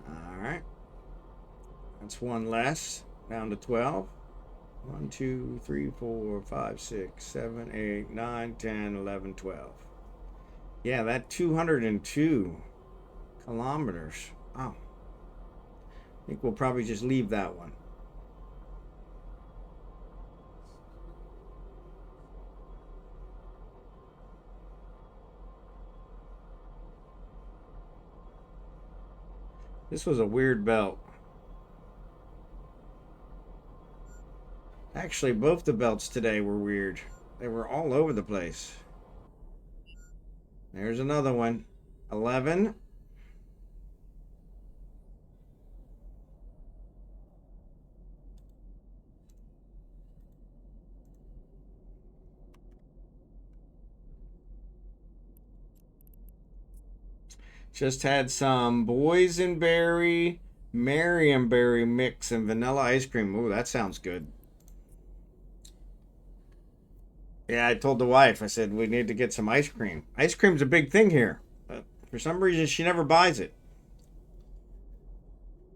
All right. That's one less. Down to 12. 1, 2, 3, 4, 5, 6, 7, 8, 9, 10, 11, 12. Yeah, that 202 kilometers. Oh. I think we'll probably just leave that one. This was a weird belt. Actually, both the belts today were weird. They were all over the place. There's another one. 11. Just had some boysenberry, Marionberry mix and vanilla ice cream. Ooh, that sounds good. Yeah, I told the wife, I said, we need to get some ice cream. Ice cream's a big thing here. But for some reason, she never buys it.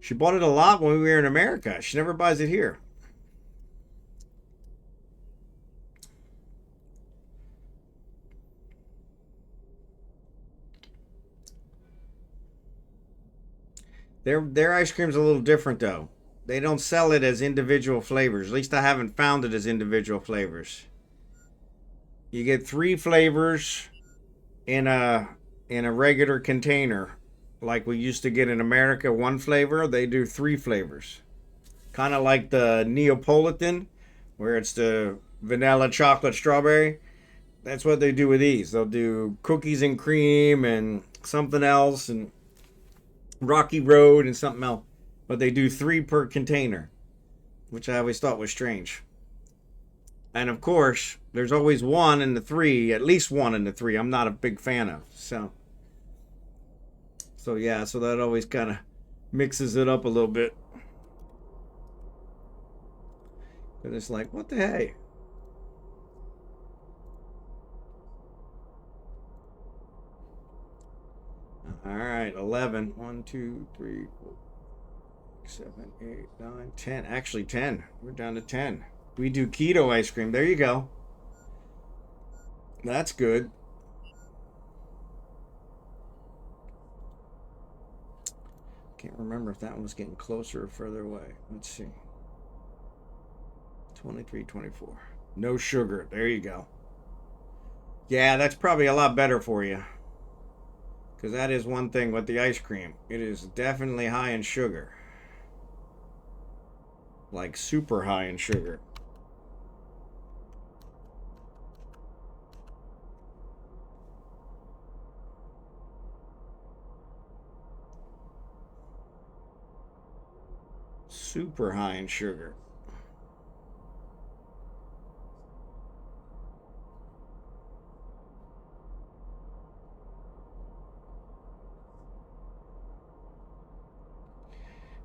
She bought it a lot when we were in America. She never buys it here. Their ice cream's a little different, though. They don't sell it as individual flavors. At least I haven't found it as individual flavors. You get 3 flavors in a regular container, like we used to get in America. 1 flavor. They do 3 flavors, kind of like the Neapolitan, where it's the vanilla, chocolate, strawberry. That's what they do with these. They'll do cookies and cream and something else and Rocky Road and something else, but they do 3 per container, which I always thought was strange. And of course, there's always 1 in the 3, at least 1 in the 3. I'm not a big fan of. So yeah, so that always kind of mixes it up a little bit. And it's like, what the hey? All right, 11. 1, 2, 3, 4, 7, 8, 9, 10. Actually, 10. We're down to 10. We do keto ice cream. There you go. That's good. Can't remember if that one was getting closer or further away. Let's see. 23, 24. No sugar. There you go. Yeah, that's probably a lot better for you. Because that is one thing with the ice cream. It is definitely high in sugar. Like super high in sugar. Super high in sugar.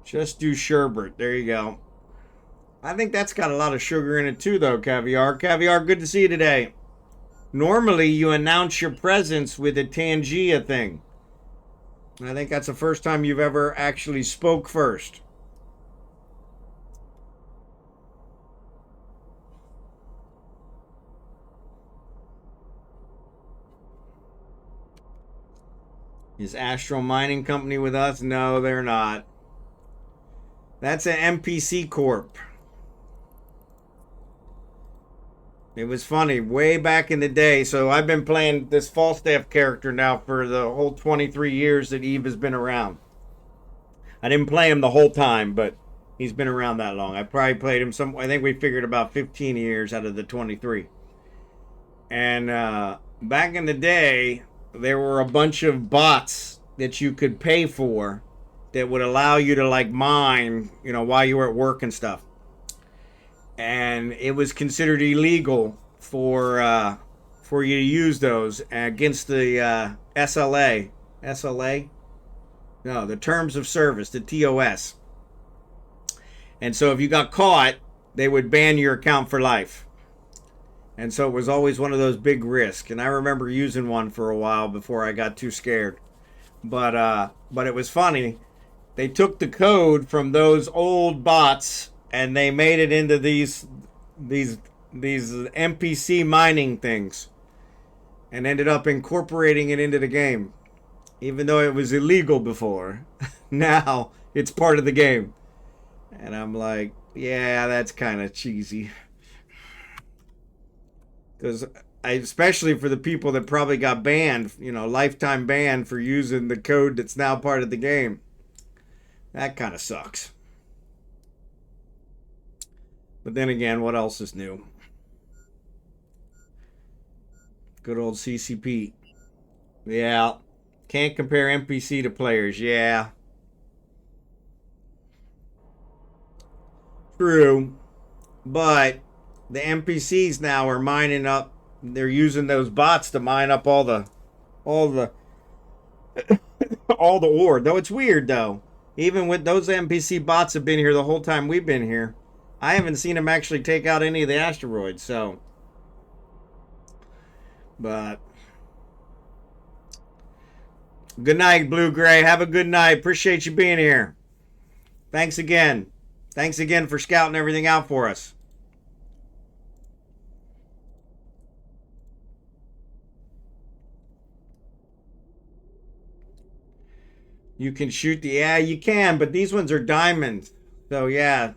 Just do sherbet. There you go. I think that's got a lot of sugar in it too, though, Caviar. Caviar, good to see you today. Normally, you announce your presence with a Tangia thing. I think that's the first time you've ever actually spoke first. Is Astro Mining Company with us? No, they're not. That's an MPC Corp. It was funny, way back in the day. So I've been playing this Falstaff character now for the whole 23 years that Eve has been around. I didn't play him the whole time, but he's been around that long. I probably played him I think we figured about 15 years out of the 23. And back in the day, there were a bunch of bots that you could pay for that would allow you to like mine, you know, while you were at work and stuff. And it was considered illegal for you to use those against the SLA. SLA? No, the terms of service, the TOS. And so if you got caught, they would ban your account for life. And so it was always one of those big risks. And I remember using one for a while before I got too scared. But it was funny. They took the code from those old bots and they made it into these NPC mining things and ended up incorporating it into the game. Even though it was illegal before, now it's part of the game. And I'm like, yeah, that's kind of cheesy. Because especially for the people that probably got banned, you know, lifetime ban for using the code that's now part of the game. That kind of sucks. But then again, what else is new? Good old CCP. Yeah. Can't compare NPC to players. Yeah. True. But the NPCs now are mining up. They're using those bots to mine up all the all the ore. Though it's weird though. Even with those NPC bots have been here the whole time we've been here. I haven't seen them actually take out any of the asteroids, so but good night, Blue Gray. Have a good night. Appreciate you being here. Thanks again. Thanks again for scouting everything out for us. You can shoot the, yeah, you can, but these ones are diamond. So yeah.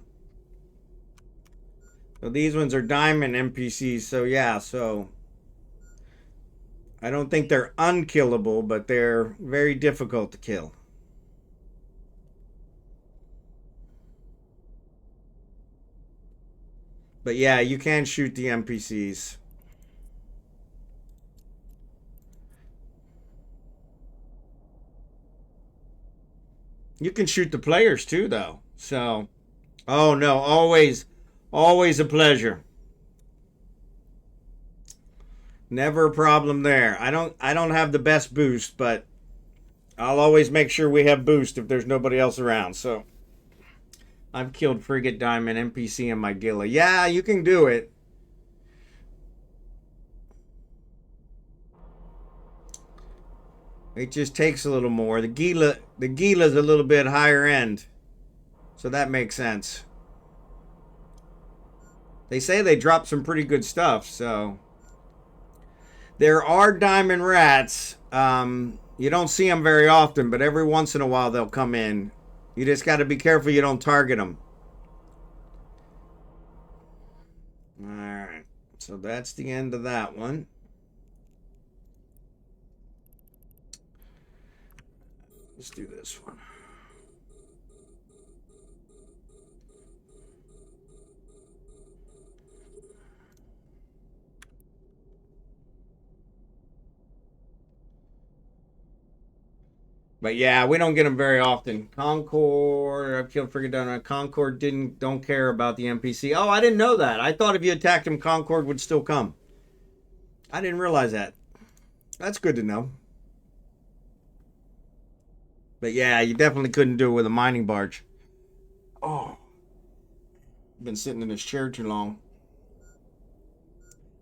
So these ones are diamond NPCs. So yeah, so I don't think they're unkillable, but they're very difficult to kill. But yeah, you can shoot the NPCs. You can shoot the players too, though. So, oh no, always a pleasure. Never a problem there. I don't have the best boost, but I'll always make sure we have boost if there's nobody else around. So, I've killed Frigate Diamond NPC in my Gila. Yeah, you can do it. It just takes a little more. The Gila's a little bit higher end. So that makes sense. They say they drop some pretty good stuff, so there are diamond rats. You don't see them very often, but every once in a while they'll come in. You just got to be careful you don't target them. All right, so that's the end of that one. Let's do this one. But yeah, we don't get them very often. Concord, I've killed friggin' done. Concord don't care about the NPC. Oh, I didn't know that. I thought if you attacked him, Concord would still come. I didn't realize that. That's good to know. But yeah, you definitely couldn't do it with a mining barge. Oh, I've been sitting in this chair too long.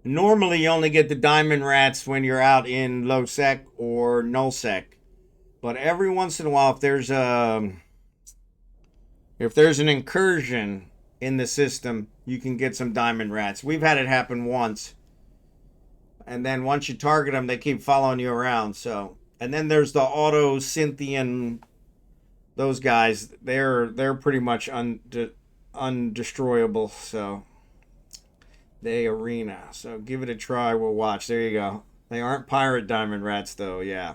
Normally, you only get the diamond rats when you're out in low sec or null sec. But every once in a while, if there's an incursion in the system, you can get some diamond rats. We've had it happen once. And then once you target them, they keep following you around. So, and then there's the auto Cynthian. Those guys, they're pretty much undestroyable. So, they arena. So give it a try. We'll watch. There you go. They aren't pirate diamond rats though. Yeah,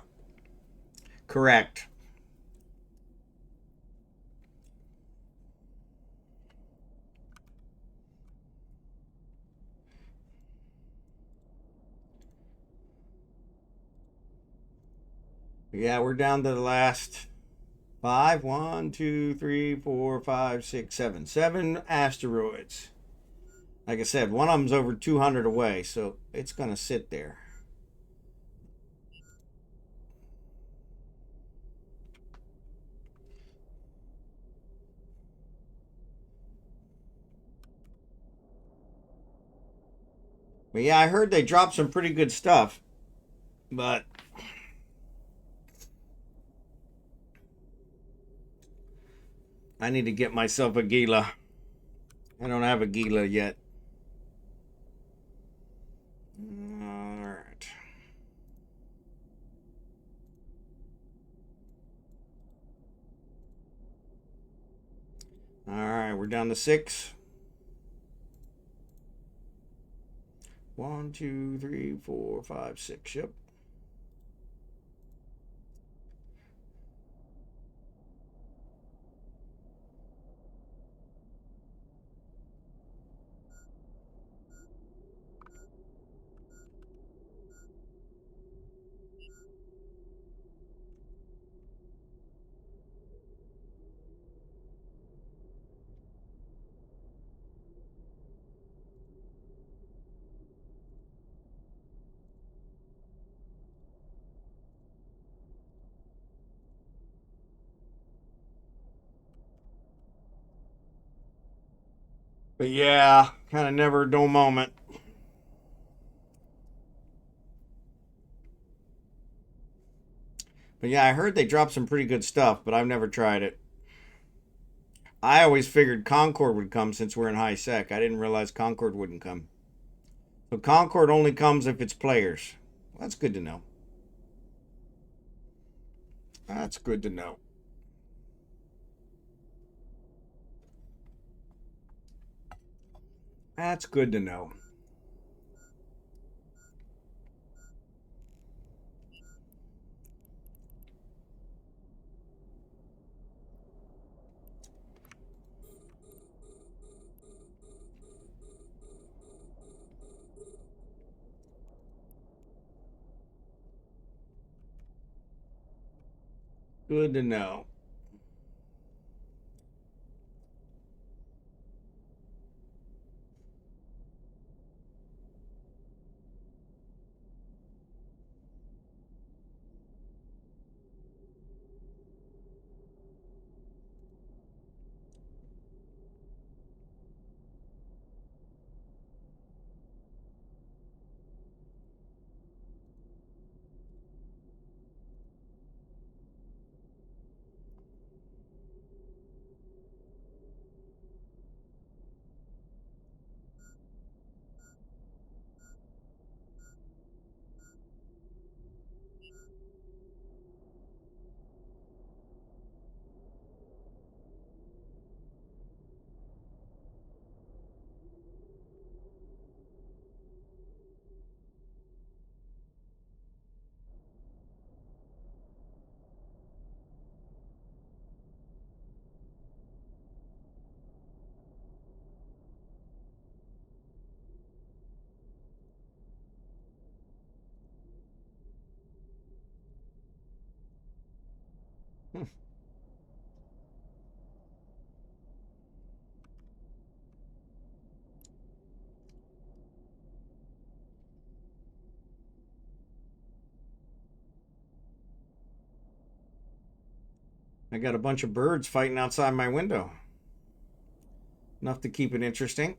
correct. Yeah, we're down to the last 5, 1, 2, 3, 4, 5, 6, 7. 7 asteroids. Like I said, one of them's over 200 away, so it's going to sit there. But yeah, I heard they dropped some pretty good stuff. But I need to get myself a Gila. I don't have a Gila yet. Alright. Alright, we're down to 6. 1, 2, 3, 4, 5, 6. Yep. But yeah, kind of never a dull moment. But yeah, I heard they dropped some pretty good stuff, but I've never tried it. I always figured Concord would come since we're in high sec. I didn't realize Concord wouldn't come. So Concord only comes if it's players. Well, that's good to know. That's good to know. That's good to know. Good to know. I got a bunch of birds fighting outside my window. Enough to keep it interesting.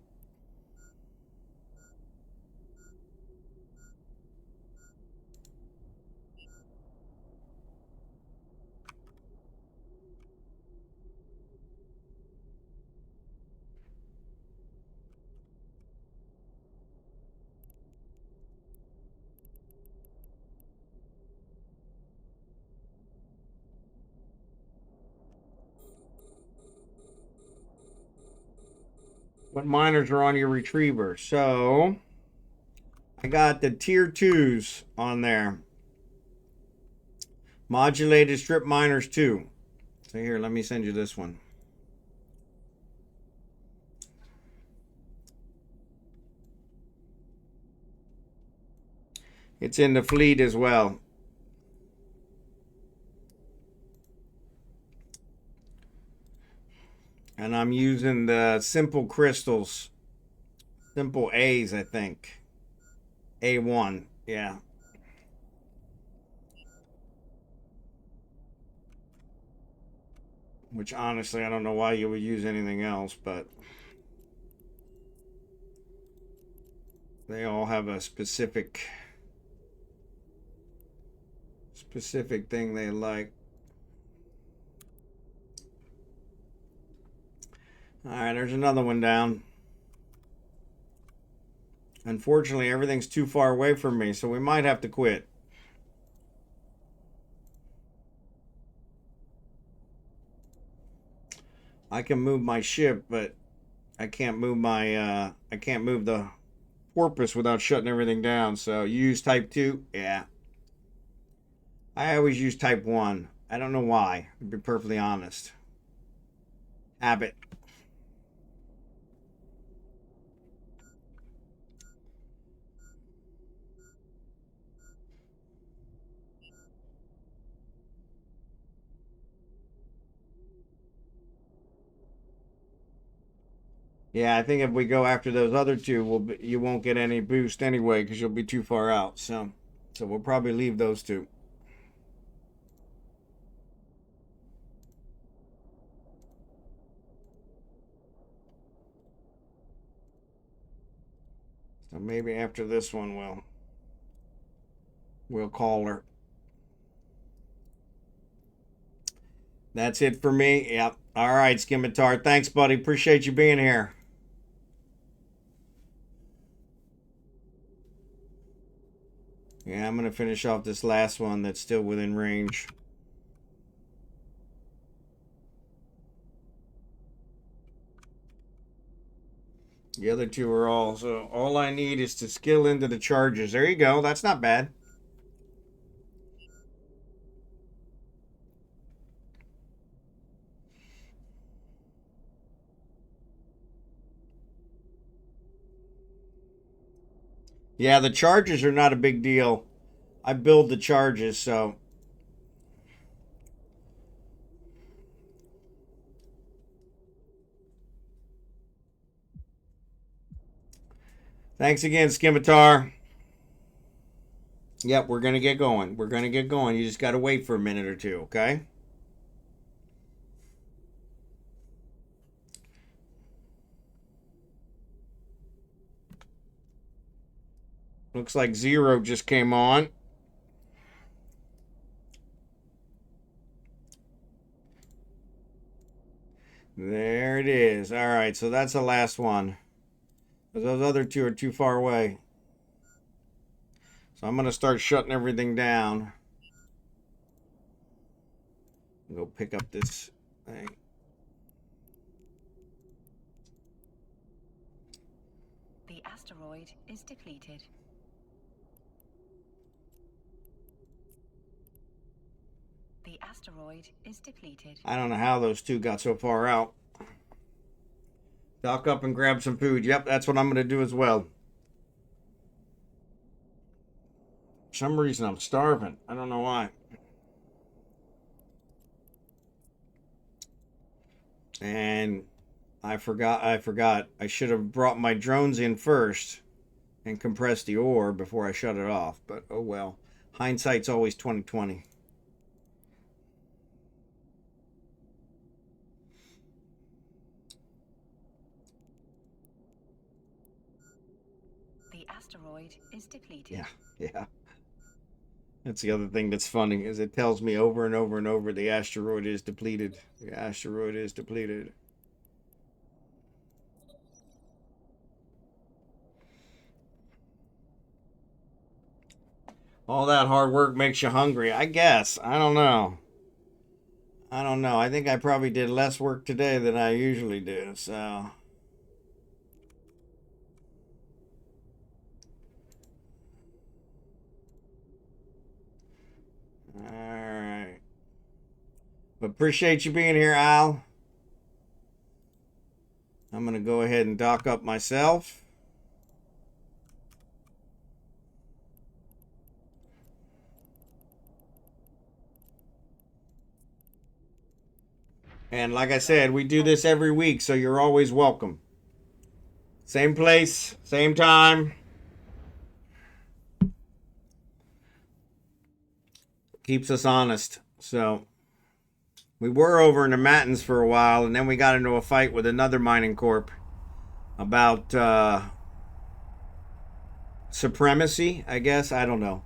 What miners are on your retriever? So I got the tier 2s on there. Modulated strip miners 2. So here, let me send you this one. It's in the fleet as well. And I'm using the simple crystals. Simple A's, I think. A1, yeah. Which honestly, I don't know why you would use anything else, but they all have a specific thing they like. All right, there's another one down. Unfortunately, everything's too far away from me, so we might have to quit. I can move my ship, but I can't move my I can't move the porpoise without shutting everything down. So you use type 2? Yeah. I always use type 1. I don't know why, to be perfectly honest. Habit. Yeah, I think if we go after those other two, you won't get any boost anyway because you'll be too far out. So we'll probably leave those two. So maybe after this one, we'll call her. That's it for me. Yep. All right, Scimitar. Thanks, buddy. Appreciate you being here. Yeah, I'm going to finish off this last one that's still within range. The other two are all. So all I need is to skill into the charges. There you go. That's not bad. Yeah, the charges are not a big deal. I build the charges, so. Thanks again, Scimitar. Yep, we're going to get going. We're going to get going. You just got to wait for a minute or two, okay? Looks like 0 just came on. There it is. All right, so that's the last one. Those other two are too far away. So I'm going to start shutting everything down. Go pick up this thing. The asteroid is depleted. The asteroid is depleted. I don't know how those two got so far out. Dock up and grab some food. Yep, that's what I'm going to do as well. For some reason, I'm starving. I don't know why. And I forgot. I should have brought my drones in first and compressed the ore before I shut it off. But oh well. Hindsight's always 20/20. The asteroid is depleted. Yeah. That's the other thing that's funny is it tells me over and over and over the asteroid is depleted. The asteroid is depleted. All that hard work makes you hungry, I guess. I don't know. I think I probably did less work today than I usually do. So all right. But appreciate you being here, Al. I'm going to go ahead and dock up myself. And like I said, we do this every week, so you're always welcome. Same place, same time. Keeps us honest. So we were over in the Matins for a while, and then we got into a fight with another mining corp about supremacy, I guess. I don't know.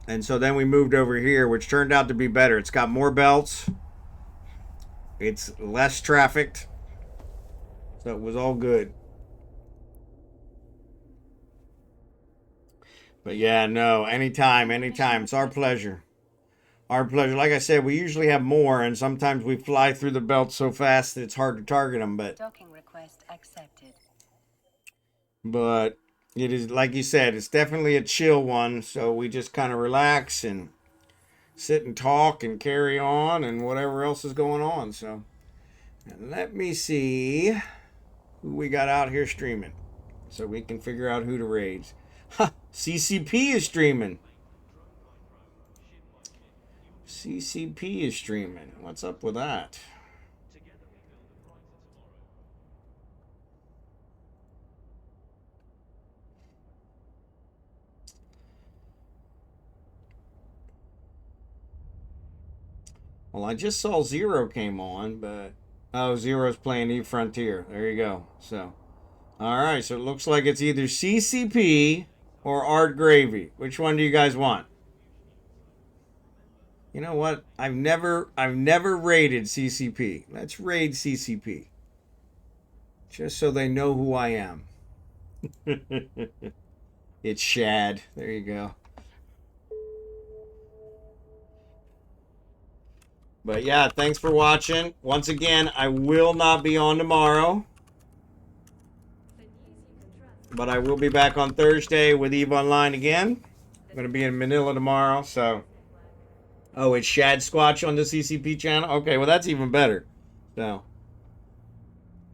And so then we moved over here, which turned out to be better. It's got more belts. It's less trafficked. So it was all good. But yeah, no, anytime, anytime. It's our pleasure. Our pleasure. Like I said, we usually have more, and sometimes we fly through the belt so fast that it's hard to target them. Docking request accepted. But it is, like you said, it's definitely a chill one. So we just kind of relax and sit and talk and carry on and whatever else is going on. So let me see who we got out here streaming so we can figure out who to raid. Ha! CCP is streaming. CCP is streaming. What's up with that? Well, I just saw Zero came on, but oh, Zero's playing Eve Frontier. There you go. So, all right. So it looks like it's either CCP or Art Gravy. Which one do you guys want? You know what? I've never raided CCP. Let's raid CCP. Just so they know who I am. It's Shad. There you go. But yeah, thanks for watching. Once again, I will not be on tomorrow. But I will be back on Thursday with EVE Online again. I'm going to be in Manila tomorrow, so... Oh, it's Shad Squatch on the CCP channel? Okay, well, that's even better. So...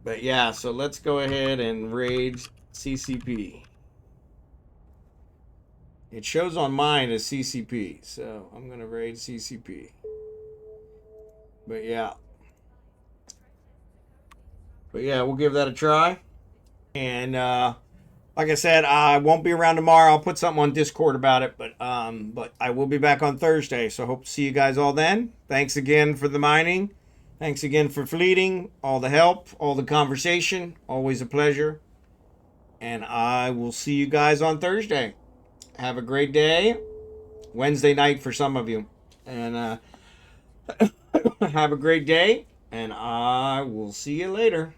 But yeah, so let's go ahead and raid CCP. It shows on mine as CCP, so I'm going to raid CCP. But yeah. We'll give that a try. And like I said, I won't be around tomorrow. I'll put something on Discord about it, but I will be back on Thursday, so hope to see you guys all then. Thanks again for the mining. Thanks again for fleeting, all the help, all the conversation. Always a pleasure. And I will see you guys on Thursday. Have a great day. Wednesday night for some of you. And have a great day. And I will see you later.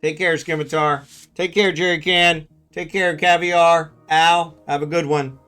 Take care, Scimitar. Take care, Jerry Can. Take care, Caviar. Al, have a good one.